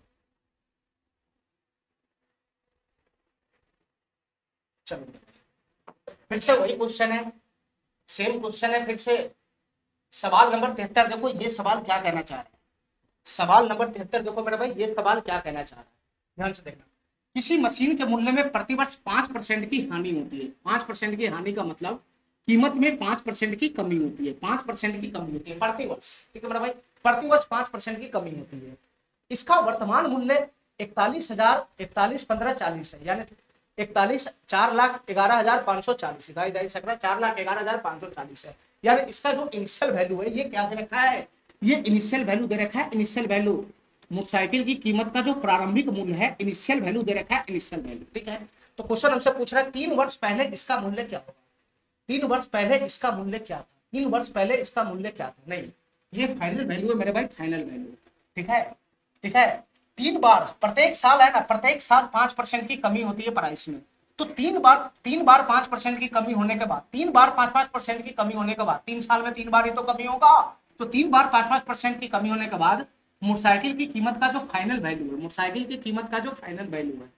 चलो फिर से वही क्वेश्चन है, सेम क्वेश्चन है फिर से। सवाल नंबर 73, देखो ये सवाल क्या कहना चाह रहा है। सवाल नंबर 73 देखो मेरे भाई, ये सवाल क्या कहना चाह रहा है, ध्यान से देखना। किसी मशीन के मूल्य में प्रतिवर्ष 5% की हानि होती है। 5% की हानि का मतलब कीमत में 5% की कमी होती है। 5% की कमी होती है प्रतिवर्ष। ठीक है मेरा भाई, प्रतिवर्ष 5% की कमी होती है। इसका वर्तमान मूल्य 41,1540 है, यानी 4,11,540 4,11,540 है। यानी इसका जो इनिशियल वैल्यू है ये क्या दे रखा है, ये इनिशियल वैल्यू दे रखा है। इनिशियल वैल्यू मोटरसाइकिल की कीमत का जो प्रारंभिक मूल्य है, इनिशियल वैल्यू दे रखा है, इनिशियल वैल्यू। ठीक है, तो क्वेश्चन हमसे पूछ रहा है 3 वर्ष पहले इसका मूल्य क्या होगा। 3 वर्ष पहले इसका मूल्य क्या था, 3 वर्ष पहले इसका मूल्य क्या था। नहीं, ये फाइनल वैल्यू है मेरे भाई, फाइनल वैल्यू। ठीक है, ठीक है। 3 बार प्रत्येक साल है ना, प्रत्येक साल 5% की कमी होती है प्राइस में। तो 3 बार 5% की कमी होने के बाद, 3 बार 5% की कमी होने के बाद, 3 साल में 3 बार ही तो कमी होगा। तो 3 बार 5% की कमी होने के बाद मोटरसाइकिल की कीमत का जो फाइनल वैल्यू है, मोटरसाइकिल की कीमत का जो फाइनल वैल्यू है,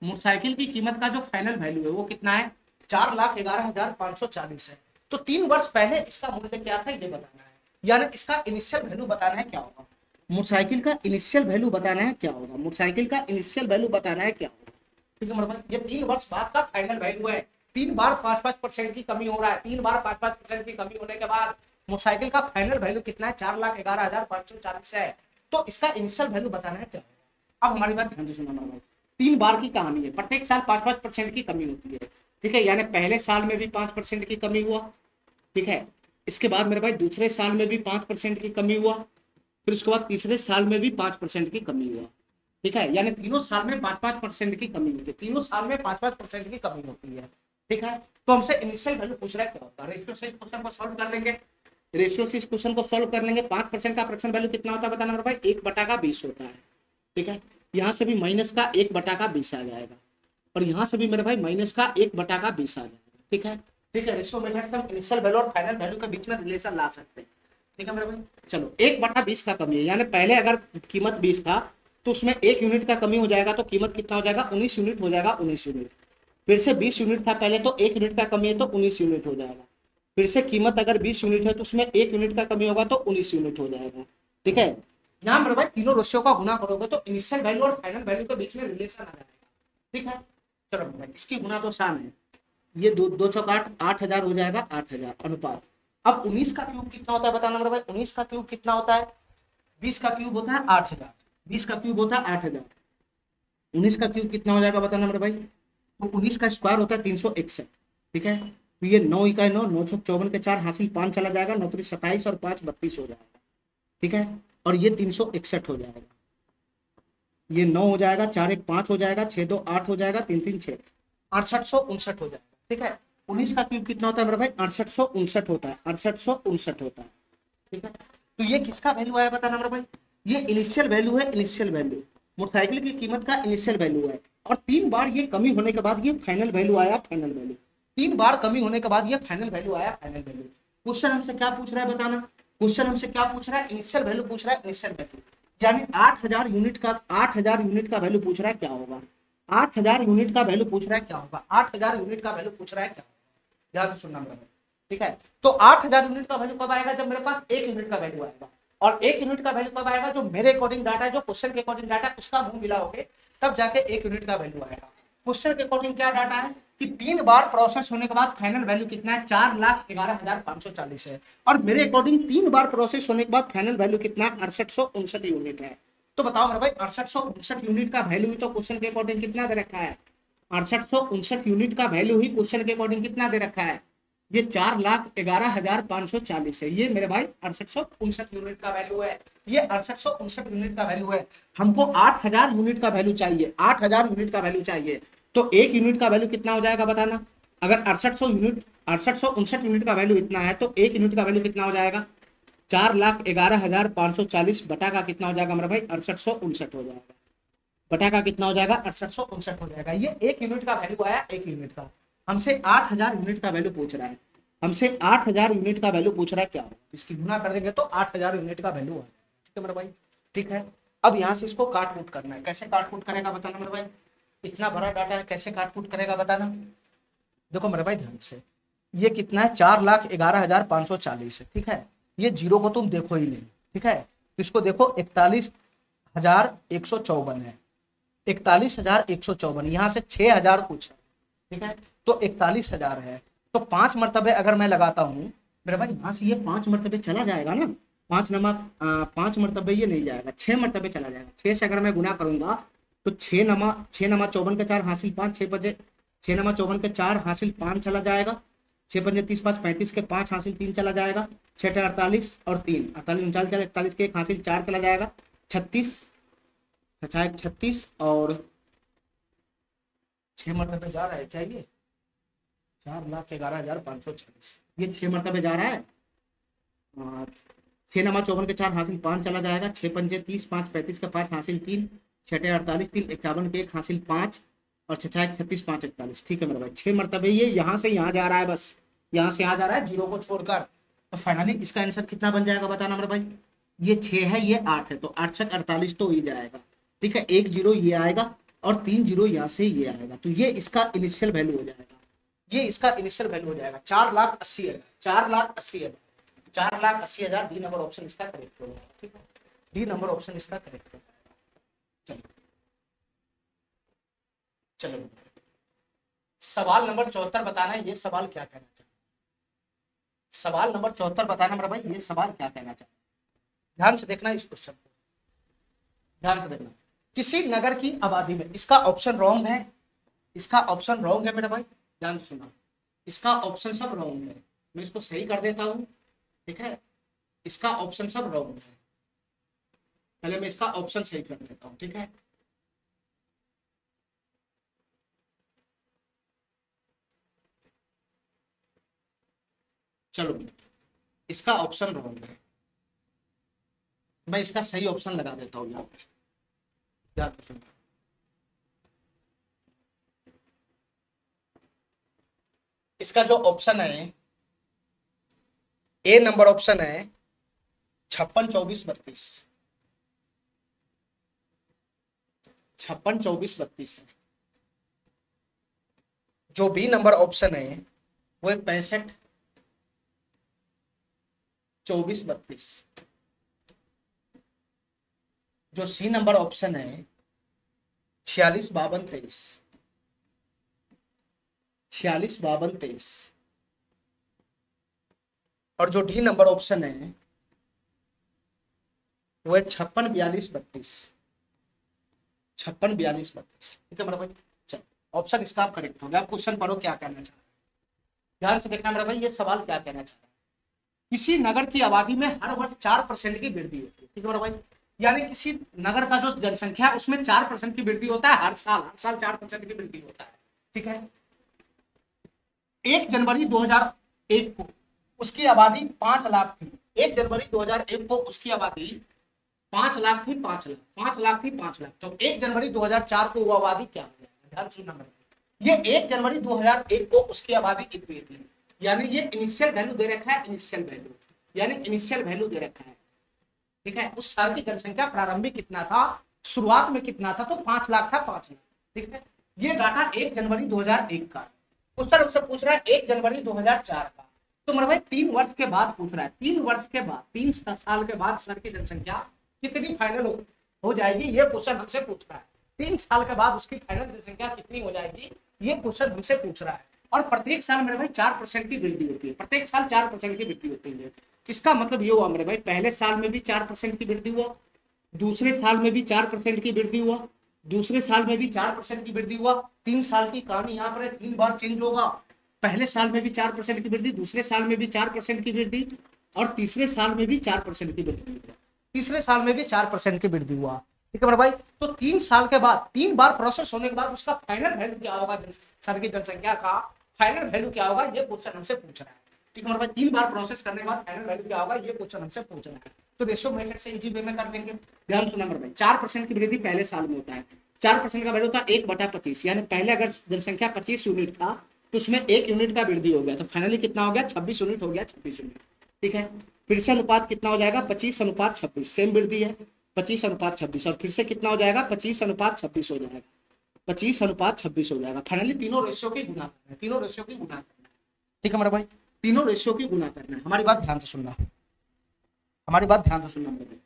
मोटरसाइकिल की कीमत का जो फाइनल वैल्यू है वो कितना है, 4,11,540 है। तो 3 वर्ष पहले इसका मूल्य क्या था ये बताना है, यानी इसका इनिशियल वैल्यू बताना है क्या होगा। मोटरसाइकिल का इनिशियल वैल्यू बताना है क्या होगा, मोटरसाइकिल का इनिशियल वैल्यू बताना है क्या होगा। ठीक है मतलब ये 3 वर्ष बाद का फाइनल वैल्यू है। 3 बार 5% की कमी हो रहा है, 3 बार 5% की कमी होने के बाद मोटरसाइकिल का फाइनल वैल्यू कितना है, 4,11,540 है। तो इसका इनिशियल वैल्यू बताना है क्या होगा। अब हमारी बात ध्यान से सुनना मेरे भाई, 3 बार की कहानी है, प्रत्येक साल 5% की कमी होती है। ठीक है, यानी पहले साल में भी 5% की कमी हुआ। ठीक है, इसके बाद मेरे भाई दूसरे साल में भी 5% की कमी हुआ, फिर उसके बाद तीसरे साल में भी 5% की कमी हुआ। ठीक है, यानी तीनों साल में 5-5% की कमी होती है, तीनों साल में 5-5% की कमी होती है। ठीक है, तो हमसे इनिशियल वैल्यू पूछ रहा है क्या होता है। रेशियो से इस क्वेश्चन को सॉल्व कर लेंगे, रेशियो से इस क्वेश्चन को सॉल्व कर लेंगे। 5% का फ्रैक्शन वैल्यू कितना होता है बताना मेरे भाई, 1/20 होता है। ठीक है, यहाँ से भी माइनस का 1/20 आ जाएगा, और यहाँ से भी मेरे भाई माइनस का 1/20 आ जाएगा। ठीक है, ठीक है। रेशियो मेथड से हम इनिशियल वैल्यू और फाइनल वैल्यू के बीच में रिलेशन ला सकते हैं। ठीक है मेरे भाई, चलो 1/20 का कमी है, यानी पहले अगर कीमत 20 था तो उसमें 1 यूनिट का कमी हो जाएगा, तो कीमत कितना हो जाएगा, 19 यूनिट हो जाएगा, 19 यूनिट। फिर से 20 यूनिट था पहले, तो 1 यूनिट का कमी है तो 19 यूनिट हो जाएगा। फिर से कीमत अगर 20 यूनिट है तो उसमें 1 यूनिट का कमी होगा तो 19 यूनिट हो जाएगा। ठीक है, यहाँ मेरे भाई तीनों रेशियो का गुना करोगे तो इनिशियल वैल्यू और फाइनल वैल्यू के बीच में रिलेशन आ जाएगा। ठीक है, चलो भाई इसकी गुना तो आसान है, ये 2 चौक 8, 8,000 हो जाएगा, 8,000 अनुपात। अब 19 का क्यूब कितना होता है बताना मेरे भाई, 19 का क्यूब कितना होता है, 20 का क्यूब होता है 8,000, 20 का क्यूब होता है 8,000, 19 का क्यूब कितना हो जाएगा बताना मेरे भाई, तो 19 का स्क्वायर होता है 361। ठीक है, तो ये 9 इकाई 9, 9 चौक 54 के 4 हासिल 5 चला जाएगा, 9 3 27 और 5 32 हो जाएगा। ठीक है, और ये 361 हो जाएगा, ये 9 हो जाएगा, 4 1 5 हो जाएगा, 6 2 8 हो जाएगा, 3 3 6, 6859 हो जाएगा। ठीक है, 19 का क्यूब कितना होता है मेरा भाई, 6859 होता है, 6859 होता है। ठीक है, तो ये किसका वैल्यू आया बताना मेरा भाई, ये इनिशियल वैल्यू है, इनिशियल वैल्यू मोटरसाइकिल की कीमत का इनिशियल वैल्यू है। और 3 बार ये कमी होने के बाद ये फाइनल वैल्यू आया, फाइनल वैल्यू 3 बार कमी होने के बाद ये फाइनल वैल्यू आया, फाइनल वैल्यू। क्वेश्चन हमसे क्या पूछ रहा है बताना, क्वेश्चन हमसे क्या पूछ रहा है, इनिशियल वैल्यू पूछ रहा है, इनिशियल वैल्यू यानी 8,000 यूनिट का, 8,000 यूनिट का वैल्यू पूछ रहा है क्या होगा, 8,000 यूनिट का वैल्यू पूछ रहा है क्या होगा, 8,000 यूनिट का वैल्यू पूछ रहा है क्या होगा, ध्यान से सुनना मेरा। ठीक है, तो 8,000 यूनिट का वैल्यू कब आएगा, जब मेरे पास 1 यूनिट का वैल्यू आएगा। और 1 यूनिट का वैल्यू कब आएगा, जो मेरे अकॉर्डिंग डाटा है, जो क्वेश्चन के अकॉर्डिंग डाटा है उसका मुंह मिलाओगे तब जाके 1 यूनिट का वैल्यू आएगा। क्वेश्चन के अकॉर्डिंग क्या डाटा है कि 3 बार प्रोसेस होने के बाद फाइनल वैल्यू कितना है, 4,11,540 है। और मेरे अकॉर्डिंग 3 बार प्रोसेस होने के बाद फाइनल वैल्यू कितना है, 6859 यूनिट है। तो बताओ मेरे भाई 6859 यूनिट का वैल्यू ही तो क्वेश्चन के अकॉर्डिंग कितना दे रखा है, 6859 यूनिट का वैल्यू ही क्वेश्चन के अकॉर्डिंग कितना दे रखा है, ये 4,11,540 है। ये मेरे भाई 6859 यूनिट का वैल्यू है, ये 6859 यूनिट का वैल्यू है। हमको 8,000 यूनिट का वैल्यू चाहिए, 8,000 यूनिट का वैल्यू चाहिए। तो 1 यूनिट का वैल्यू कितना हो जाएगा बताना, अगर 6859 यूनिट का वैल्यू इतना है तो 1 यूनिट का वैल्यू कितना हो जाएगा, 4,11,540 बटा का कितना हो जाएगा मेरा भाई, 6859 हो जाएगा, बटा का कितना हो जाएगा, 6859 हो जाएगा। ये 1 यूनिट का वैल्यू आया, 1 यूनिट का। हमसे 8,000 यूनिट का वैल्यू पूछ रहा है, हमसे 8,000 यूनिट का वैल्यू पूछ रहा है क्या हो, इसकी गुना कर देंगे तो 8,000 यूनिट का वैल्यू आ जाएगा। ठीक है मेरे भाई, ठीक है। अब यहाँ से इसको काट कूट करना है, कैसे काट कूट करेगा बताना मेरे भाई, इतना बड़ा डाटा है कैसे काट कूट करेगा बताना। देखो मेरे भाई ध्यान से, ये कितना है 4,11,540 है, ठीक है। ये जीरो को तुम देखो ही नहीं, ठीक है। इसको देखो 41,154 है, 41,154, यहाँ से 6,000 कुछ है, ठीक है। तो 41,000 है, तो 5 मरतबे अगर मैं लगाता हूँ मेरे भाई, यहाँ से ये 5 मरतबे चला जाएगा ना, 5 मरतबे ये नहीं जाएगा, 6 मरतबे चला जाएगा। 6 से अगर मैं गुना करूंगा तो 6 नमा 54 के 4 हासिल 5, 6 बजे 6 नमा 54 के 4 हासिल 5 चला जाएगा, 6 पंजे 30 5 35 के 5 हासिल 3 चला जाएगा, 6 48 और 3 48 39 चला, 41 के 1 हासिल 4 चला जाएगा, 36 36 और 6 मरतबे जा रहा है क्या ये 4,11,540, ये 6 मरतबे जा रहा है। 6 नमा 54 के 4 हासिल 5 चला जाएगा, 6 पंजे 30 5 35 का 5 हासिल 3, 6 48 3 51 के 1 हासिल 5 और 6 36 5 41। ठीक है मेरे भाई, 6 मरतबे ये यहाँ से यहाँ जा रहा है, बस यहाँ से यहाँ जा रहा है जीरो को छोड़कर। तो फाइनली इसका आंसर कितना बन जाएगा बताना मेरे भाई, ये 6 है ये 8 है, तो 8 6 48 तो ही जाएगा, ठीक है। 1 जीरो ये आएगा और 3 जीरो यहाँ से ये आएगा, तो ये इसका इनिशियल वैल्यू हो जाएगा, ये इसका इनिशियल वैल्यू हो जाएगा 4,80,000, 4,80,000, 4,80,000। डी नंबर ऑप्शन इसका करेक्ट होगा, ठीक है। डी नंबर ऑप्शन इसका करेक्ट होगा। चलो चलो सवाल नंबर 74 बताना है, ये सवाल क्या कहना चाहता है, सवाल नंबर 74 बताना मेरा भाई, ये सवाल क्या कहना चाहता है। ध्यान से देखना इस क्वेश्चन को, ध्यान से देखना। किसी नगर की आबादी में, इसका ऑप्शन रॉन्ग है, इसका ऑप्शन रॉन्ग है मेरा भाई, ध्यान से सुना, इसका ऑप्शन सब रॉन्ग है, मैं इसको सही कर देता हूं, ठीक है। इसका ऑप्शन सब रॉन्ग है, पहले मैं इसका ऑप्शन सही कर देता हूं, ठीक है। चलो इसका ऑप्शन रॉन्ग है, मैं इसका सही ऑप्शन लगा देता हूं यहाँ पे, ध्यान से सुनना। इसका जो ऑप्शन है, ए नंबर ऑप्शन है 56 24 32, 56 24 32 है। जो बी नंबर ऑप्शन है वो 65 24 32, जो सी नंबर ऑप्शन है 46 52 23, 46 52 23, और जो डी नंबर ऑप्शन है वो है 56 42 32, 56 42 32। ठीक है मेरा भाई, चलो ऑप्शन इसका आप करेक्ट हो गया। आप क्वेश्चन पढ़ो क्या कहना चाह रहा है, ध्यान से देखना मेरा भाई, ये सवाल क्या कहना चाह रहा है। किसी नगर की आबादी में हर वर्ष 4% की वृद्धि होती है, ठीक है मेरा भाई, यानी किसी नगर का जो जनसंख्या है उसमें 4% की वृद्धि होता है, हर साल 4% की वृद्धि होता है, ठीक है। 1 जनवरी 2001 को उसकी आबादी 5 लाख थी, 1 जनवरी 2001 को उसकी आबादी 5 लाख थी, 5 लाख 5 लाख थी, 5 लाख। तो 1 जनवरी 2004 को वो आबादी क्या हो गया, ध्यान सुनना मेरा, ये 1 जनवरी 2001 को उसकी आबादी कितनी थी, यानी ये इनिशियल वैल्यू दे रखा है, इनिशियल वैल्यू यानी इनिशियल वैल्यू दे रखा है, ठीक है। उस साल की जनसंख्या प्रारंभिक कितना था, शुरुआत में कितना था, तो 5 लाख था, 5 लाख, ठीक है। ये डाटा 1 जनवरी 2001 का, क्वेश्चन हमसे पूछ रहा है 1 जनवरी 2004 का, तो मेरे भाई 3 वर्ष के बाद पूछ रहा है, 3 वर्ष के बाद, 3 साल के बाद शहर की जनसंख्या कितनी फाइनल हो जाएगी, ये क्वेश्चन हमसे पूछ रहा है। 3 साल के बाद उसकी फाइनल जनसंख्या कितनी हो जाएगी, ये क्वेश्चन हमसे पूछ रहा है। और प्रत्येक साल मेरे भाई 4% की वृद्धि होती है, प्रत्येक साल 4% की वृद्धि होती है। इसका मतलब ये हुआ मेरे भाई, पहले साल में भी 4% की वृद्धि हुआ, दूसरे साल में भी 4% की वृद्धि हुआ, दूसरे साल में भी 4% की वृद्धि हुआ। 3 साल की कहानी यहाँ पर है, 3 बार चेंज होगा, पहले साल में भी 4% की वृद्धि, दूसरे साल में भी 4% की वृद्धि, और तीसरे साल में भी 4% की वृद्धि हुआ, तीसरे साल में भी 4% की वृद्धि हुआ, ठीक है मेरे भाई। तो 3 साल के बाद, 3 बार प्रोसेस होने के बाद उसका फाइनल वैल्यू क्या होगा, शहर की जनसंख्या का फाइनल वैल्यू क्या होगा, ये क्वेश्चन हमसे पूछ रहा है, ठीक है मेरे भाई। 3 बार प्रोसेस करने के बाद फाइनल वैल्यू क्या होगा, ये क्वेश्चन हमसे पूछ रहा है। तो रेशियो मेथड से इजी वे में कर लेंगे, ध्यान सुना मेरे भाई। 4% की वृद्धि पहले साल में होता है, 4% का वैल्यू होता है 1/25, यानी पहले अगर जनसंख्या 25 यूनिट था तो उसमें 1 यूनिट का वृद्धि हो गया, तो फाइनली कितना हो गया 26 यूनिट हो गया, 26 यूनिट। ठीक है, फिर से अनुपात कितना हो जाएगा 25:26, सेम वृद्धि है 25:26, और फिर से कितना हो जाएगा 25:26 हो जाएगा, 25:26 हो जाएगा। फाइनली तीनों रेशियो की गुना करना है, तीनों रेशियो की गुना करना है। ठीक है मेरा भाई, तीनों रेशियो की गुना करना है। हमारी बात ध्यान से सुनना, हमारी बात ध्यान से सुनना मेरे भाई।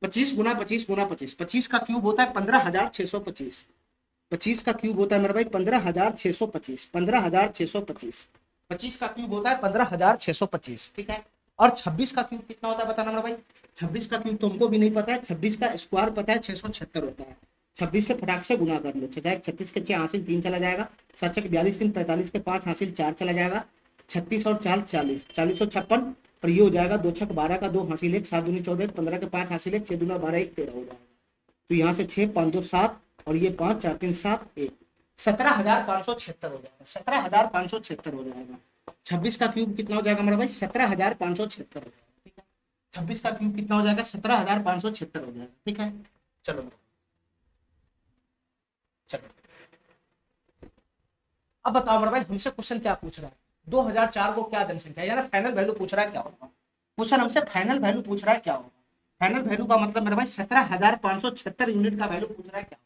25 गुना 25 गुना 25, 25 का क्यूब होता है 15,625, 25 का क्यूब होता है मेरे भाई 15,625, 15,625, 25 का क्यूब होता है 15,625। ठीक है, और 26 का क्यूब कितना होता है बताना मेरा भाई। 26 का क्यूब तुमको भी नहीं पता है, 26 का स्क्वायर पता है 676 होता है। 26 से फटाक से गुना कर लो, 36 के 6 हासिल 3 चला जाएगा, 7 6 42 3 45 के 5 हासिल 4 चला जाएगा, 36 और 4 40, 40 और 56, और ये हो जाएगा 2 6 12 का 2 हासिल 1, 7 दूनी 14, 15 के 5 हासिल 1, 6 दूना 12 1 13 हो जाएगा। तो यहाँ से 6 5 2 7, और ये 5 4 3 7 1, 17,576 हो जाएगा, 17,576 हो जाएगा। 26 का क्यूब कितना हो जाएगा मेरा भाई 17,576 हो जाएगा। ठीक है, 26 का क्यूब कितना हो जाएगा 17,576 हो जाएगा। ठीक है, चलो चलो अब बताओ मेरा भाई हमसे क्वेश्चन क्या पूछ रहा है, 2004 को क्या जनसंख्या, यानी फाइनल वैल्यू पूछ रहा है क्या होगा। क्वेश्चन हमसे फाइनल वैल्यू पूछ रहा है क्या होगा। फाइनल वैल्यू का मतलब मेरा भाई 17,576 यूनिट का वैल्यू पूछ रहा है क्या।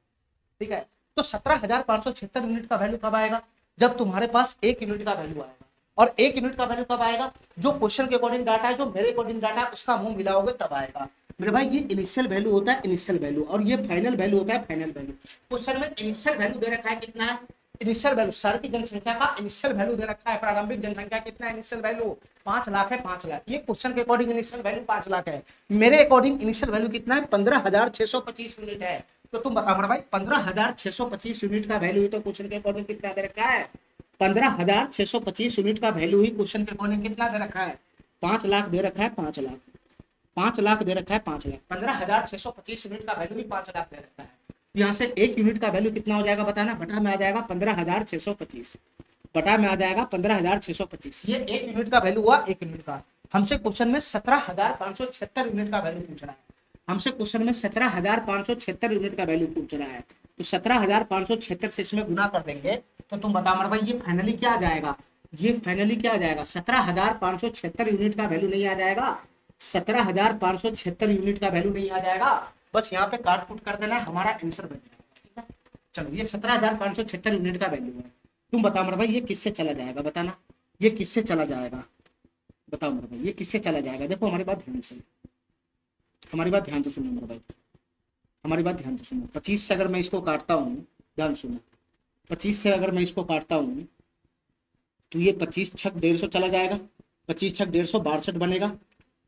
ठीक है, तो 17,576 यूनिट का वैल्यू कब आएगा, जब तुम्हारे पास 1 यूनिट का वैल्यू आएगा। और 1 यूनिट का वैल्यू कब आएगा, जो क्वेश्चन के अकॉर्डिंग डाटा है, जो मेरे अकॉर्डिंग डाटा है उसका मुंह मिलाओगे तब आएगा। मेरे भाई ये इनिशियल वैल्यू होता है, इनिशियल वैल्यू, और ये फाइनल वैल्यू होता है, फाइनल वैल्यू। क्वेश्चन में इनिशियल वैल्यू दे रखा है कितना है, इनिशियल वैल्यू सारी की जनसंख्या का इनिशियल वैल्यू दे रखा है, प्रारंभिक जनसंख्या कितना है, इनिशियल वैल्यू 5 लाख है, 5 लाख। ये क्वेश्चन के अकॉर्डिंग इनिशियल वैल्यू 5 लाख है, मेरे अकॉर्डिंग इनिशियल वैल्यू कितना है 15,625 यूनिट है। तो तुम बताओ मेरा भाई 15,625 यूनिट का वैल्यू ही तो क्वेश्चन के अकॉर्डिंग कितना दे रखा है, 15,625 यूनिट का वैल्यू ही क्वेश्चन के अकॉर्डिंग कितना दे रखा है, 5 लाख दे रखा है, 5 लाख, 5 लाख दे रखा है, 5 लाख, 15,625 यूनिट का वैल्यू भी 5 लाख दे रखा है। यहाँ से 1 यूनिट का वैल्यू कितना हो जाएगा बताना, बटा में आ जाएगा 15,625, बटा में आ जाएगा 15,625, ये 1 यूनिट का वैल्यू हुआ, 1 यूनिट का। हमसे क्वेश्चन में 17,576 यूनिट का वैल्यू पूछ रहा है, हमसे क्वेश्चन में 17,576 यूनिट का वैल्यू पूछ रहा है। तो 17,576 से इसमें गुना कर देंगे तो तुम बताओ मेरे भाई ये फाइनली क्या आ जाएगा, ये फाइनली क्या आ जाएगा 17,576 यूनिट का वैल्यू नहीं आ जाएगा, 17,576 यूनिट का वैल्यू नहीं आ जाएगा। बस यहाँ पे काट कुट कर देना, हमारा आंसर बन जाएगा। ठीक है, चलो ये 17,576 यूनिट का वैल्यू है। तुम बताओ मेरे भाई ये किससे चला जाएगा बताना, ये किससे चला जाएगा बताओ मेरे भाई, ये किससे चला जाएगा। देखो हमारी बात ध्यान से, हमारी बात ध्यान से सुनो मेरे भाई, हमारी बात ध्यान से सुनो। 25 से अगर मैं इसको काटता हूँ, ध्यान सुनो, 25 से अगर मैं इसको काटता हूँ तो ये 25 छक 150 चला जाएगा, 25 छक 150 62 बनेगा,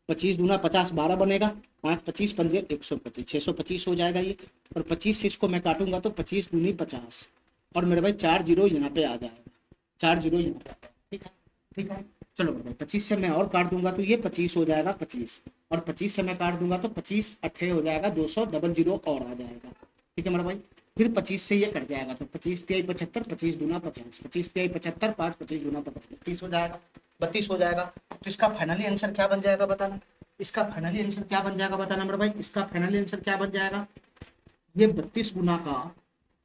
25 दूना 50 12 बनेगा, 5 25 पंजे 125 625 हो जाएगा ये। और 25 से इसको मैं काटूंगा तो 25 दूनी 50, और मेरे भाई 4 जीरो यहाँ पे आ जाएगा, 4 जीरो यहाँ पे आ जाएगा। ठीक है, ठीक है, चलो मेरे भाई 25 से मैं और काट दूंगा तो ये 25 हो जाएगा 25, और 25 से मैं काट दूंगा तो 25 अट्ठे हो जाएगा 200, डबल जीरो और आ जाएगा। ठीक है मेरा भाई, फिर 25 से ये कट जाएगा तो 25 तिहाई 75, 25 दूना 50, 25 तिहाई 75, 5 25 दूना 50, 32 हो जाएगा, 32 हो जाएगा। तो इसका फाइनली आंसर क्या बन जाएगा बताना, इसका फाइनली आंसर क्या बन जाएगा बताना मेरे भाई, इसका फाइनली आंसर क्या बन जाएगा, ये 32 गुना का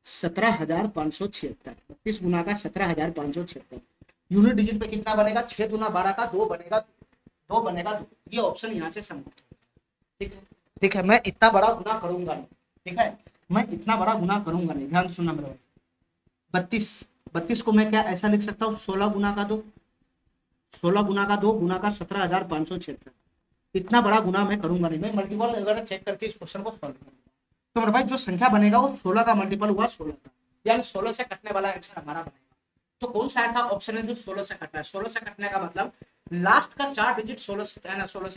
17,576, 32 गुना का 17,576 यूनिट डिजिट पे कितना बनेगा, 6 दूना 12 का 2 बनेगा, 2 बनेगा 2। ये ऑप्शन यहाँ से समाप्त हो। ठीक है, ठीक है, मैं इतना बड़ा गुना करूंगा नहीं, ठीक है, मैं इतना बड़ा गुना करूंगा नहीं, ध्यान सुनना मेरे भाई। 32 को मैं क्या ऐसा लिख सकता हूँ 16 गुना का 2, 16 गुना का 2 गुना का 17,576, इतना बड़ा गुना मैं करूंगा नहीं, मैं मल्टीपल वगैरह चेक करके इस क्वेश्चन को सॉल्व करूंगा। तो मेरे भाई जो संख्या बनेगा वो 16 का मल्टीपल हुआ 16 का, यानी 16 से कटने वाला आंसर हमारा बनेगा। तो कौन सा ऐसा ऑप्शन है जो 16 से कटना है, 16 से कटने का मतलब लास्ट का 4 डिजिट 16 से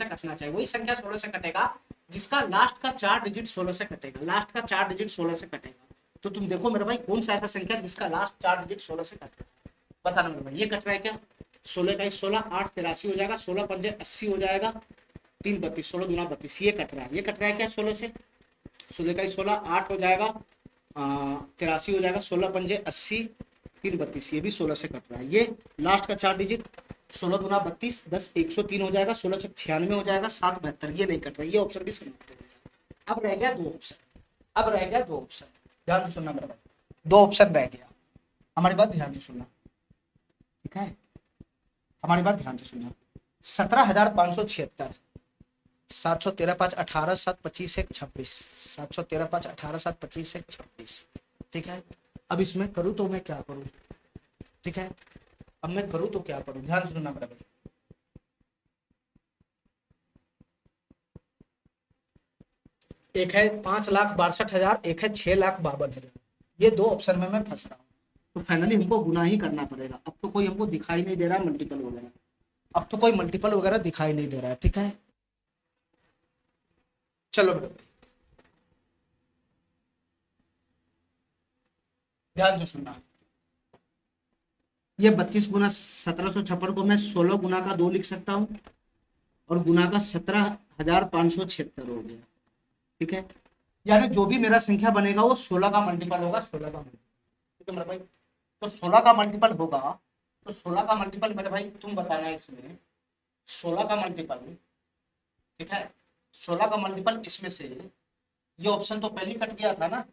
कटना चाहिए, वही संख्या 16 से कटेगा जिसका लास्ट का 4 डिजिट 16 से कटेगा, लास्ट का 4 डिजिट 16 से कटेगा। तो तुम देखो मेरे भाई कौन सा ऐसा संख्या जिसका लास्ट 4 डिजिट 16 से कट रहा है, बताना मेरे भाई। ये कट रहा है क्या, 16 का 16 8 83 हो जाएगा, 16 पंजे 80 हो जाएगा, 3 32, 16 दूना 32, ये कट रहा है, ये कट रहा है क्या 16 से, 16 का 16 8 हो जाएगा, 83 हो जाएगा, 16 पंजे 80, 3 32, ये भी 16 से कट रहा है। ये लास्ट का 4 डिजिट 16 दूना 32, 10 103 हो जाएगा, 16 छक 96 हो जाएगा, 7 72, ये नहीं कट रहा है, ये ऑप्शन भी समाप्त हो गया। अब रह गया 2 ऑप्शन, अब रह गया 2 ऑप्शन, ध्यान से सुनना मेरे भाई, 2 ऑप्शन रह गया, हमारी बात ध्यान से सुनना। ठीक है, हमारी बात ध्यान से सुनना। 17,576, 713 5 18 7 25 1 26, 713 5 18 7 25 1 26। ठीक है, अब इसमें करूँ तो मैं क्या करूँ? ठीक है, अब मैं करूँ तो क्या करूँ, ध्यान से सुनना मेरा भाई। एक है 5,62,000, एक है 6,52,000, ये दो ऑप्शन में मैं फंस रहा हूँ। तो फाइनली हमको गुना ही करना पड़ेगा। अब तो कोई हमको दिखाई नहीं दे रहा मल्टीपल वगैरह, अब तो कोई मल्टीपल वगैरह दिखाई नहीं दे रहा है। ठीक है, चलो मेरे भाई ध्यान से सुनना। ये 32 गुना 1756 को मैं 16 गुना का 2 लिख सकता हूँ, और गुना का 17,576 हो गया। ठीक है, यानी जो भी मेरा संख्या बनेगा वो 16 का मल्टीपल होगा, 16 का मल्टीपल। ठीक है मेरे भाई, तो 16 का मल्टीपल होगा, तो 16 का मल्टीपल मेरे भाई तुम बताना इसमें 16 का मल्टीपल। ठीक है, 16 का मल्टीपल इसमें से, ये ऑप्शन तो पहले ही कट गया था ना,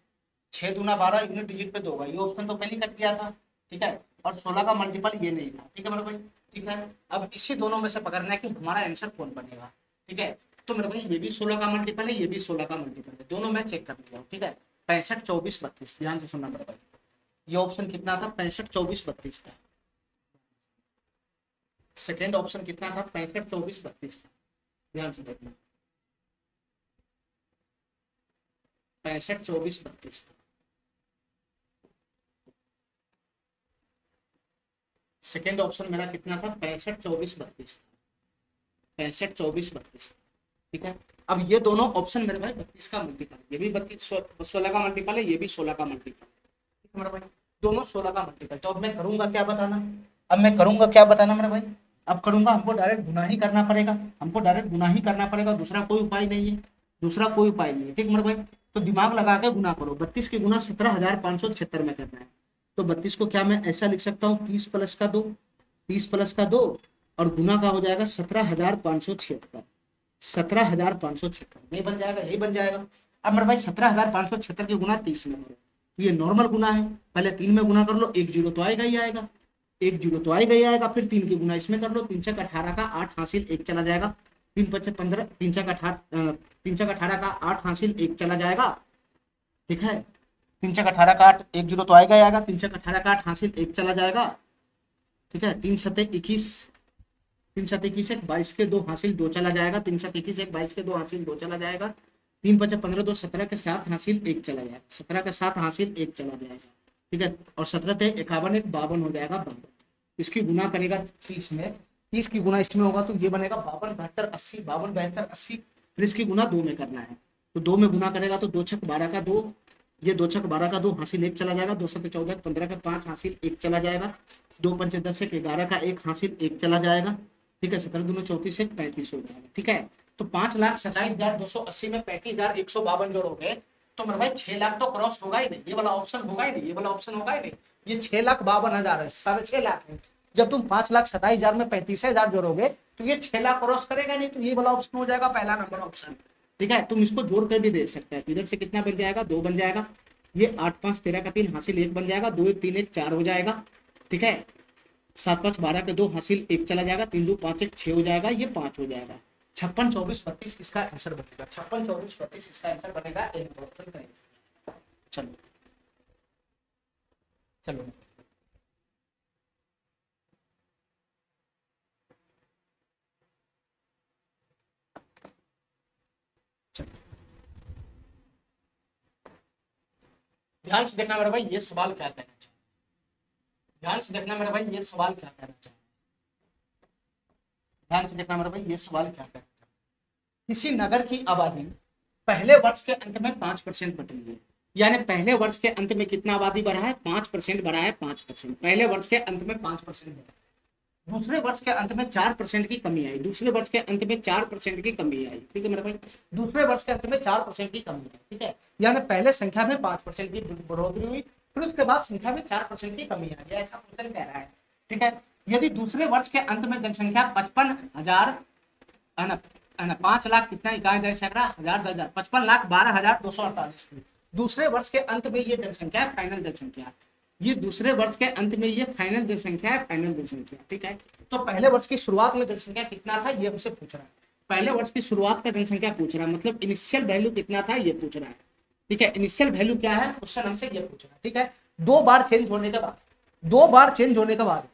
6 दूना 12 यूनिट डिजिट पे दोगा, ये ऑप्शन तो पहले ही कट गया था। ठीक है, और 16 का मल्टीपल ये नहीं था। ठीक है मेरे भाई, ठीक है, अब इसी दोनों में से पकड़ना है कि हमारा आंसर कौन बनेगा। ठीक है, तो मेरे भाई ये भी 16 का मल्टीपल है, ये भी 16 का मल्टीपल है, दोनों मैं चेक कर लिया हूँ। ठीक है, 65 24 32, ध्यान से सुनना मेरे भाई, ये ऑप्शन कितना था? 65 24 32 था। सेकेंड ऑप्शन कितना था? 65 24 32 था। ध्यान से देखना, 65 24 32 था। सेकेंड ऑप्शन मेरा कितना था? 65 24 32 था, 65 24 32। ठीक है, अब ये दोनों ऑप्शन मेरे भाई 32 का मल्टीपल, ये भी 32 16 का मल्टीपल है, ये भी 16 का मल्टीपल। ठीक है मेरे भाई, दोनों 16 का मल्टीपल। तो अब मैं करूंगा क्या बताना, अब मैं करूंगा क्या बताना मेरे भाई, अब करूंगा, हमको डायरेक्ट गुना ही करना पड़ेगा, हमको डायरेक्ट गुना ही करना पड़ेगा, दूसरा कोई उपाय नहीं है, दूसरा कोई उपाय नहीं है। ठीक मेरे भाई, तो दिमाग लगा के गुना करो। 32 की गुना 17,576 में करना है, तो 32 को क्या मैं ऐसा लिख सकता हूँ, 30 प्लस का 2, 30 प्लस का 2, और गुना का हो जाएगा 17,576, 17,576 नहीं बन जाएगा, यही बन जाएगा। अब मेरे भाई 17,576 की गुना 30 में करो, तो ये नॉर्मल गुना है, पहले 3 में गुना कर लो, एक जीरो तो आएगा ही आएगा, एक जीरो तो आएगा ही आएगा, फिर 3 की गुना इसमें कर लो, 3 छक 18 का 8 हासिल, एक चला जाएगा, 3 पचे 15, 3 छक 18, 3 छक 18 का 8 हासिल, एक चला जाएगा। ठीक है, 3 छक 18 का 8, एक जीरो तो आएगा ही आएगा, 3 छक 18 का 8 हासिल, एक चला जाएगा। ठीक है, 3 सते 21, 3 7 21 एक 22 के 2 हासिल, 2 चला जाएगा, 3 7 21 एक 22 के 2 हासिल, 2 चला जाएगा, 3 पचे 15 2 17 के 7 हासिल, एक चला जाएगा, 17 के 7 हासिल, एक चला जाएगा। ठीक है, और 17 थे 51 एक 52 हो जाएगा 52। इसकी गुना करेगा 30 में, 30 की गुना इसमें होगा तो ये बनेगा 52 72 80, 52 72 80, फिर इसकी गुना 2 में करना है, तो 2 में गुना करेगा तो 2 छक 12 का 2, ये 2 छक 12 का 2 हासिल, एक चला जाएगा, 2 सत्ते 14 15 का 5 हासिल, एक चला जाएगा, 2 पंचे 10 एक 11 का 1 हासिल, एक चला जाएगा। ठीक है, 17 दूनी 34 एक 35 हो जाएगा। ठीक है, तो 5,27,280 में 35,152 जोड़ोगे तो मेरे भाई 6 लाख तो क्रॉस होगा ही नहीं, ये वाला ऑप्शन होगा ही नहीं, ये वाला ऑप्शन होगा ही नहीं, ये 6,52,000 है, 6.5 लाख है। जब तुम 5,27,000 में 35,000 जोड़ोगे तो ये 6 लाख क्रॉस करेगा नहीं, तो ये वाला ऑप्शन हो जाएगा पहला नंबर ऑप्शन। ठीक है, तुम इसको जोड़ कर भी देख सकते हैं, इधर से कितना बन जाएगा, 2 बन जाएगा, ये 8 5 13 का 3 हासिल, 1 बन जाएगा, 2 1 3 1 4 हो जाएगा। ठीक है, 7 5 12 के 2 हासिल, एक चला जाएगा, 3 2 5 1 6 हो जाएगा, ये 5 हो जाएगा। 56 24 32 इसका आंसर बनेगा, 56 24 32 इसका आंसर बनेगा, ए नंबर ऑप्शन करेंगे। चलो चलो चलो ध्यान से देखना मेरा भाई, ये सवाल क्या कहना चाहिए, ध्यान से देखना मेरा भाई, ये सवाल क्या कहना चाहिए, ध्यान से देखना मेरा भाई, ये सवाल क्या कहना चाहिए। किसी नगर की आबादी पहले वर्ष के अंत में 5% बढ़ी है, यानी पहले वर्ष के अंत में कितना आबादी बढ़ा है, 5% बढ़ा है, 5%, पहले वर्ष के अंत में 5% बढ़ा। दूसरे वर्ष के अंत में 4% की कमी आई, दूसरे वर्ष के अंत में 4% की कमी आई। ठीक है मेरे भाई, दूसरे वर्ष के अंत में 4% की कमी आई। ठीक है, यानी पहले संख्या में 5% की बढ़ोतरी हुई, फिर उसके बाद संख्या में 4% की कमी आई, ऐसा क्वेश्चन कह रहा है। ठीक है, यदि दूसरे वर्ष के अंत में जनसंख्या 55,000 है ना 5 लाख कितना इकाई दर सैकड़ा 1000 55,12,248 थी, दूसरे वर्ष के अंत में ये जनसंख्या फाइनल जनसंख्या, ये दूसरे वर्ष के अंत में ये फाइनल जनसंख्या है, फाइनल जनसंख्या, ठीक है। तो पहले वर्ष की शुरुआत में जनसंख्या कितना था ये हमसे पूछ रहा है, पहले वर्ष की शुरुआत का जनसंख्या पूछ रहा है, मतलब इनिशियल वैल्यू कितना था ये पूछ रहा है, ठीक है। इनिशियल वैल्यू क्या है क्वेश्चन हमसे ये पूछ रहा है, ठीक है। दो बार चेंज होने के बाद, दो बार चेंज होने के बाद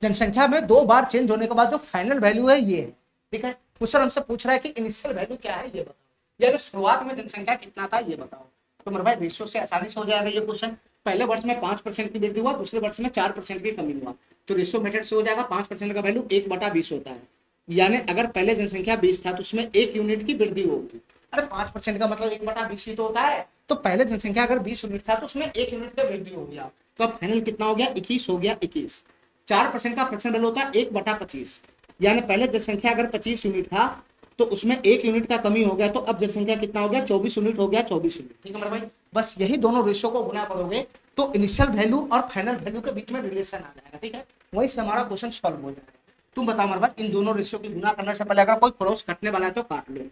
जनसंख्या में दो बार चेंज होने के बाद जो फाइनल वैल्यू है ये है, ठीक है। क्वेश्चन हमसे पूछ रहा है कि इनिशियल वैल्यू क्या है ये बताओ, यानी शुरुआत में जनसंख्या कितना था ये बताओ। तो मेरे भाई रेशियो से आसानी से हो जाएगा ये क्वेश्चन। पहले वर्ष में 5% की वृद्धि हुआ, दूसरे वर्ष में 4% की कमी हुआ, तो रेशियो मेथड से हो जाएगा। 5% का वैल्यू 1/20 होता है, यानी अगर पहले जनसंख्या 20 था तो उसमें 1 यूनिट की वृद्धि होगी। अरे 5% का मतलब 1/20 ही तो होता है, तो पहले जनसंख्या अगर 20 यूनिट था तो उसमें 1 यूनिट का वृद्धि हो गया, तो अब फाइनल कितना हो गया 21 हो गया, 21। 4% का फ्रैक्शन वैल्यू होता है 1/25, यानी पहले जनसंख्या अगर 25 यूनिट था तो उसमें 1 यूनिट का कमी हो गया, तो अब जनसंख्या कितना हो गया 24 यूनिट हो गया, 24 यूनिट, ठीक है मेरे भाई। बस यही दोनों रेशियो को गुना करोगे तो इनिशियल वैल्यू और फाइनल वैल्यू के बीच में रिलेशन आ जाएगा, ठीक है। वहीं से हमारा क्वेश्चन सॉल्व हो जाएगा। तुम बताओ मेरे भाई इन दोनों रेशियो की गुना करने से पहले अगर कोई क्रॉस कटने वाला है तो काट लो।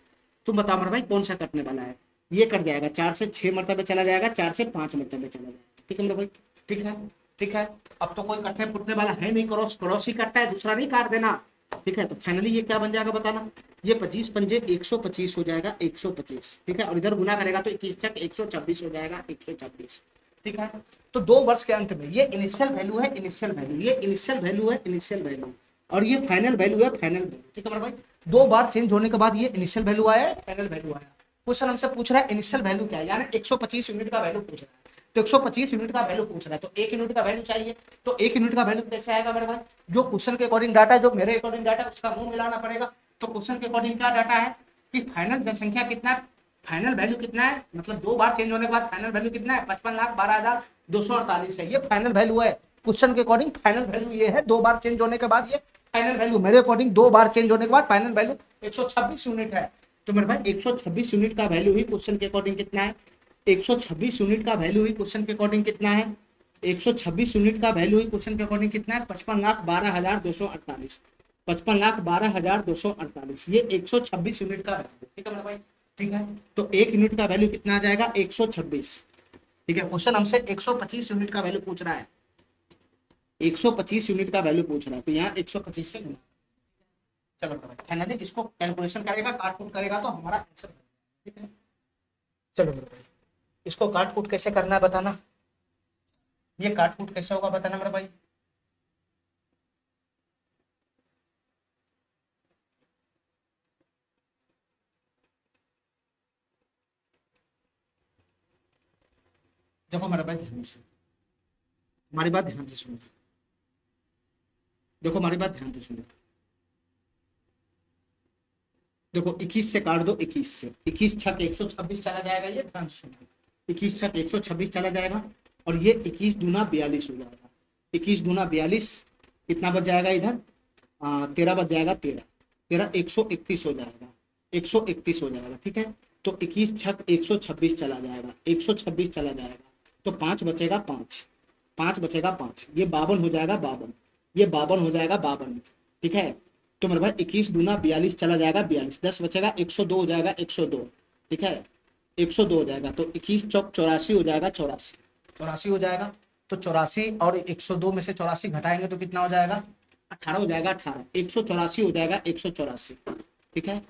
तुम बताओ मेरे भाई कौन सा कटने वाला है, ये कट जाएगा, 4 से 6 मरतबे चला जाएगा, 4 से 5 मरतबे चला जाएगा, ठीक है मेरे भाई, ठीक है, ठीक है। अब तो कोई कटने फुटने वाला है नहीं, क्रॉस क्रॉस ही कटता है, दूसरा नहीं काट देना, ठीक है। तो फाइनली ये क्या बन जाएगा बताना, ये 25 पंजे 125 हो जाएगा, 125, ठीक है। और इधर गुना करेगा तो 21 तक 126 हो जाएगा, 126, ठीक है। तो 2 वर्ष के अंत में ये इनिशियल वैल्यू है, इनिशियल वैल्यू, ये इनिशियल वैल्यू है, इनिशियल वैल्यू, और ये फाइनल वैल्यू है, फाइनल वैल्यू, ठीक है मेरे भाई। 2 बार चेंज होने के बाद ये इनिशियल वैल्यू आया, फाइनल वैल्यू आया। क्वेश्चन हमसे पूछ रहा है इनिशियल वैल्यू क्या है, यानी 125 यूनिट का वैल्यू पूछ रहा है, तो 125 यूनिट का वैल्यू पूछ रहा है, तो 1 यूनिट का वैल्यू चाहिए, तो 1 यूनिट का वैल्यू कैसे आएगा मेरे भाई, जो क्वेश्चन के अकॉर्डिंग डाटा है, जो मेरे अकॉर्डिंग डाटा है उसका मुंह मिलाना पड़ेगा। तो क्वेश्चन के अकॉर्डिंग क्या डाटा है कि फाइनल जनसंख्या कितना है, फाइनल वैल्यू कितना है, मतलब 2 बार चेंज होने के बाद फाइनल वैल्यू कितना है 55,12,248 है, ये फाइनल वैल्यू है। क्वेश्चन के अकॉर्डिंग फाइनल वैल्यू ये है, 2 बार चेंज होने के बाद ये फाइनल वैल्यू, मेरे अकॉर्डिंग 2 बार चेंज होने के बाद फाइनल वैल्यू 126 यूनिट है। तो मेरे भाई 126 यूनिट का वैल्यू ही क्वेश्चन के अकॉर्डिंग कितना है, 126 यूनिट का वैल्यू ही क्वेश्चन के अकॉर्डिंग कितना है, 126 यूनिट का वैल्यू ही क्वेश्चन के अकॉर्डिंग कितना है 55,12,248, 55,12,248, ये 126 यूनिट का वैल्यू, ठीक है मेरे भाई, ठीक है। तो 1 यूनिट का वैल्यू कितना आ जाएगा 126, ठीक है। क्वेश्चन हमसे 125 यूनिट का वैल्यू पूछ रहा है, 125 यूनिट का वैल्यू पूछ रहा है, तो यहाँ 125 से गुना। चलो भाई फाइनली इसको कैलकुलेशन करेगा, काट कूट करेगा तो हमारा आंसर, ठीक है। चलो मेरे भाई इसको काट कूट कैसे करना है बताना, ये काट कूट कैसे होगा बताना मेरे भाई। देखो मेरे भाई ध्यान से, हमारी बात ध्यान से सुनो, देखो हमारी बात ध्यान से सुनो, देखो 21 से काट दो, 21 से, 21 छक 126 चला जाएगा, ये ध्यान से सुनो, 21 छक 126 चला जाएगा, और ये 21 दूना 42 हो जाएगा, 21 दूना 42 कितना बच जाएगा इधर 13 बच जाएगा, 13 13 131 हो जाएगा, 131 हो जाएगा, ठीक है। तो 21 छक 126 चला जाएगा, 126 चला जाएगा, तो 5 बचेगा, 5 बचेगा, 5 ये 52 हो जाएगा, 52 ये 52 हो जाएगा, 52, ठीक है। तो मेरे भाई 21 दूना 42 चला जाएगा, 42 10 बचेगा, 102 हो जाएगा, 102, ठीक है, 102 हो जाएगा। तो 21 चौक 84 हो जाएगा, 84 हो जाएगा। तो 84 और 102 में से 84 घटाएंगे तो कितना हो जाएगा 18 हो जाएगा, 18 184 हो जाएगा, 184, ठीक है,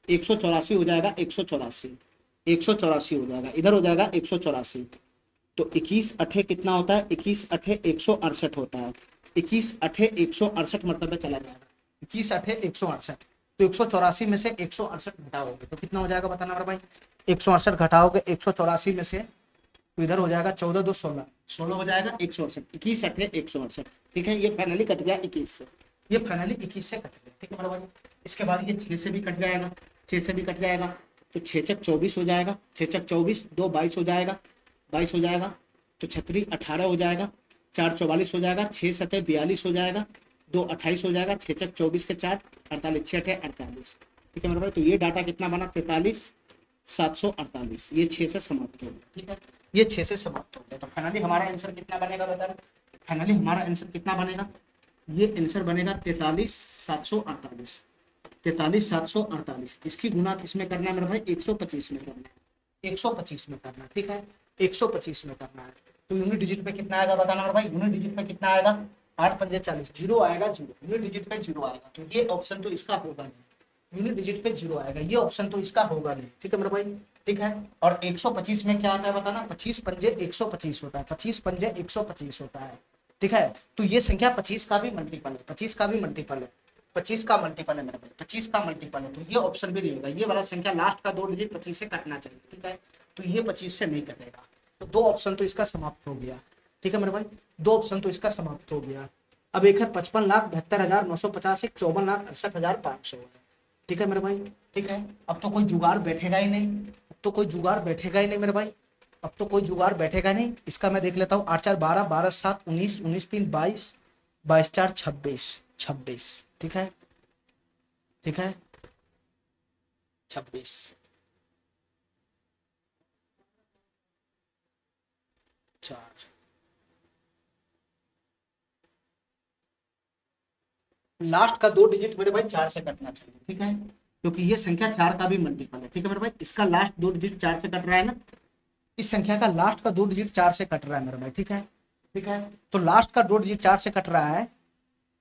184 हो जाएगा, 184 हो जाएगा, इधर हो जाएगा 184। तो 21 अठे कितना होता है, 21 अठे 168 होता है, 21 अठे 168 मरतबे चला जाएगा, 21 अठे 168। तो 184 में से 168 घटाओगे तो कितना हो जाएगा बताना मेरा भाई, 168 घटाओगे 184 में से, तो इधर हो जाएगा 14 2 16, 16 हो जाएगा 168, 21 अठे 168, ठीक है। ये फाइनली कट गया 21 से, ये फाइनली 21 से कट गया, ठीक है मेरा भाई। इसके बाद ये 6 से भी कट जाएगा, 6 से भी कट जाएगा, तो 6 चक 24 हो जाएगा, 6 चक 24, 2 22 हो जाएगा, 22 हो जाएगा, तो 36 18 हो जाएगा, 4 44 हो जाएगा, 6 सतह 42 हो जाएगा, 2 28 हो जाएगा, 6 चक 24 के 4 48, 6 अठे 48, ठीक है मेरे भाई। तो ये डाटा कितना बना 43,748, ये 6 से समाप्त हो गया, ठीक है, ये 6 से समाप्त हो गया। तो फाइनली हमारा आंसर कितना बनेगा बता रहे, फाइनली हमारा आंसर कितना बनेगा, ये आंसर बनेगा 43,748, 43,748। इसकी गुना किसमें करना है मेरे भाई 125 में करना है, 125 में करना है, ठीक है, 125 में करना है। तो यूनिट डिजिट पे कितना आएगा बताना मेरे भाई, यूनिट डिजिट पे कितना आएगा, 8 पंजे 40, जीरो आएगा, जीरो यूनिट डिजिट पे जीरो आएगा, तो ये ऑप्शन तो इसका होगा नहीं, यूनिट डिजिट पे जीरो आएगा, ये ऑप्शन तो इसका होगा नहीं, ठीक है मेरे भाई, ठीक है। और 125 में क्या आता है बताना, 25 पंजे 125 होता है, 25 पंजे 125 होता है, ठीक है। तो ये संख्या 25 का भी मल्टीपल है, 25 का भी मल्टीपल है, 25 का मल्टीपल है मेरे भाई, 25 का मल्टीपल है, तो ये ऑप्शन भी नहीं होगा, ये वाला संख्या लास्ट का 2 डिजिट 25 से कटना चाहिए, ठीक है, तो ये 25 से नहीं कटेगा, तो 2 ऑप्शन तो इसका समाप्त हो गया, ठीक है मेरे भाई, 2 ऑप्शन तो इसका समाप्त हो गया। अब एक है 55,72,950, एक 54,68,500 है, ठीक है मेरे भाई, ठीक है। अब तो कोई जुगाड़ बैठेगा ही नहीं, अब तो कोई जुगाड़ बैठेगा ही नहीं मेरे भाई, अब तो कोई जुगाड़ बैठेगा नहीं, इसका मैं देख लेता हूँ, 8 4 12, 12 7 19, 19 3 22, 22 4 26, 26, ठीक है, ठीक है, 26, चार, लास्ट का 2 डिजिट मेरे भाई 4 से कटना चाहिए, ठीक है, क्योंकि ये संख्या 4 का भी मल्टीपल है, ठीक है मेरे भाई, इसका लास्ट 2 डिजिट 4 से कट रहा है ना, इस संख्या का लास्ट का 2 डिजिट 4 से कट रहा है मेरे भाई, ठीक है, ठीक है, तो लास्ट का 2 डिजिट 4 से कट रहा है,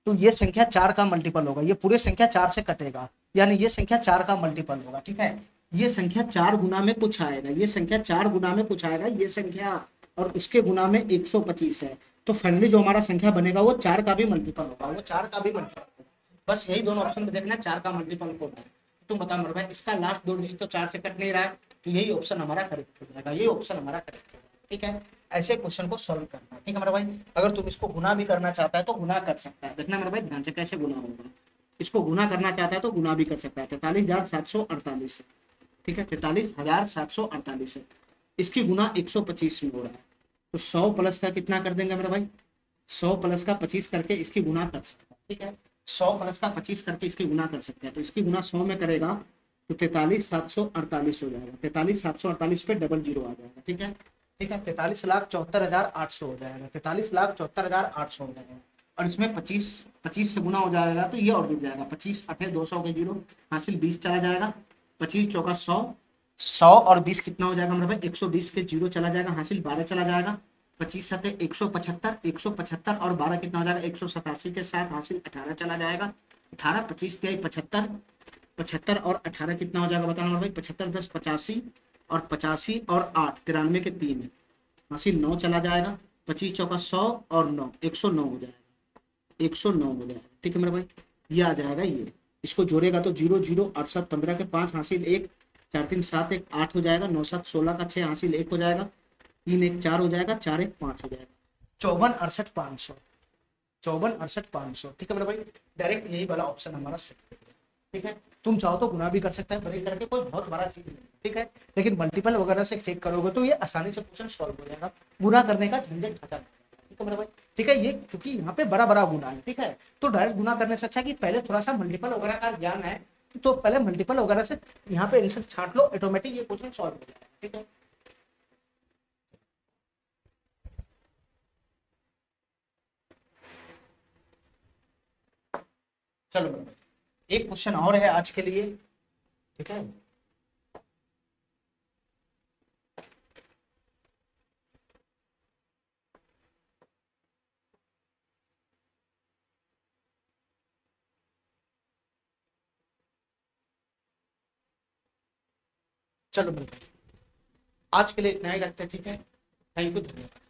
तो ये संख्या 4 का मल्टीपल होगा, ये पूरे संख्या 4 से कटेगा, यानी ये संख्या 4 का मल्टीपल होगा, ठीक है, ये संख्या 4 गुना में कुछ आएगा, ये संख्या 4 गुना में कुछ आएगा, ये संख्या और उसके गुना में 125 है, तो फाइनली जो हमारा संख्या बनेगा वो 4 का भी मल्टीपल होगा, वो 4 का भी मल्टीपल होगा, बस यही दोनों ऑप्शन में देखना 4 का मल्टीपल कौन है, तुम बताओ मेरे भाई, इसका लास्ट 2 डिजिट तो 4 से कट नहीं रहा है, तो यही ऑप्शन हमारा करेक्ट हो जाएगा, यही ऑप्शन हमारा करेक्ट होगा, ठीक है। ऐसे क्वेश्चन को सॉल्व करना है, ठीक है मेरे भाई, अगर तुम इसको गुना भी करना चाहता है तो गुना कर सकता है, देखना मेरे भाई ध्यान से कैसे गुना होगा, इसको गुना करना चाहता है तो गुना भी कर सकता है, 43,748 है, ठीक है, 43,748 है, इसकी गुना 125 में हो रहा है, तो 100 प्लस का कितना कर देंगे मेरे भाई, 100 प्लस का 25 करके इसकी गुना कर सकता है, ठीक है, 100 प्लस का 25 करके इसकी गुना कर सकते हैं, तो इसकी गुना 100 में करेगा तो 43,748 हो जाएगा, 43,748 पे डबल जीरो आ जाएगा, ठीक है, ठीक है, 43,74,800 हो जाएगा, 43,74,800 हो जाएगा, और इसमें 25 25 से गुना हो जाएगा तो ये और जुड़ जाएगा, 25 8 200 के जीरो हासिल 20 चला जाएगा, 25 चौका 100, 100 और 20 कितना हो जाएगा मेरे भाई, 120 के जीरो चला जाएगा, हासिल 12 चला जाएगा, 25 सते 175, 175 और 12 कितना हो जाएगा, 187 के साथ हासिल 18 चला जाएगा, 18 25 तिहाई 75, 75 और 18 कितना हो जाएगा बताना भाई, 75 10 85 और 85 और 8 93 के 3 हासिल 9 चला जाएगा, 25 चौका 100 और 9 109 हो जाएगा, 109 हो जाएगा, ठीक है मेरे भाई, ये आ जाएगा, ये इसको जोड़ेगा तो 0 0 8 7 15 के 5 हासिल 1, 4 3 7 1 8 हो जाएगा, 9 7 16 का 6 हासिल 1 हो जाएगा, 3 1 4 हो जाएगा, 4 1 5 हो जाएगा, 54 68 500, 54 68 500, ठीक है मेरे भाई, डायरेक्ट यही वाला ऑप्शन हमारा सही है, ठीक है। तुम चाहो तो गुना भी कर सकते हैं, बड़े करके कोई बहुत बड़ा चीज नहीं, ठीक है, लेकिन मल्टीपल वगैरह से चेक करोगे तो ये आसानी से क्वेश्चन सॉल्व हो जाएगा, गुना करने का झंझट खत्म, ठीक है मेरे भाई, ठीक है, ये चूंकि यहाँ पे बड़ा बड़ा गुना है, ठीक है, तो डायरेक्ट गुना करने से अच्छा कि पहले थोड़ा सा मल्टीपल वगैरह का ज्ञान है, तो पहले मल्टीपल वगैरह से यहाँ पे आंसर छांट लो, ऑटोमेटिक ये क्वेश्चन सॉल्व हो जाएगा, ठीक है। चलो मेरे भाई, एक क्वेश्चन और है आज के लिए, ठीक है, चलो मेरे भाई, आज के लिए इतना ही रखते हैं, ठीक है, थैंक यू, धन्यवाद।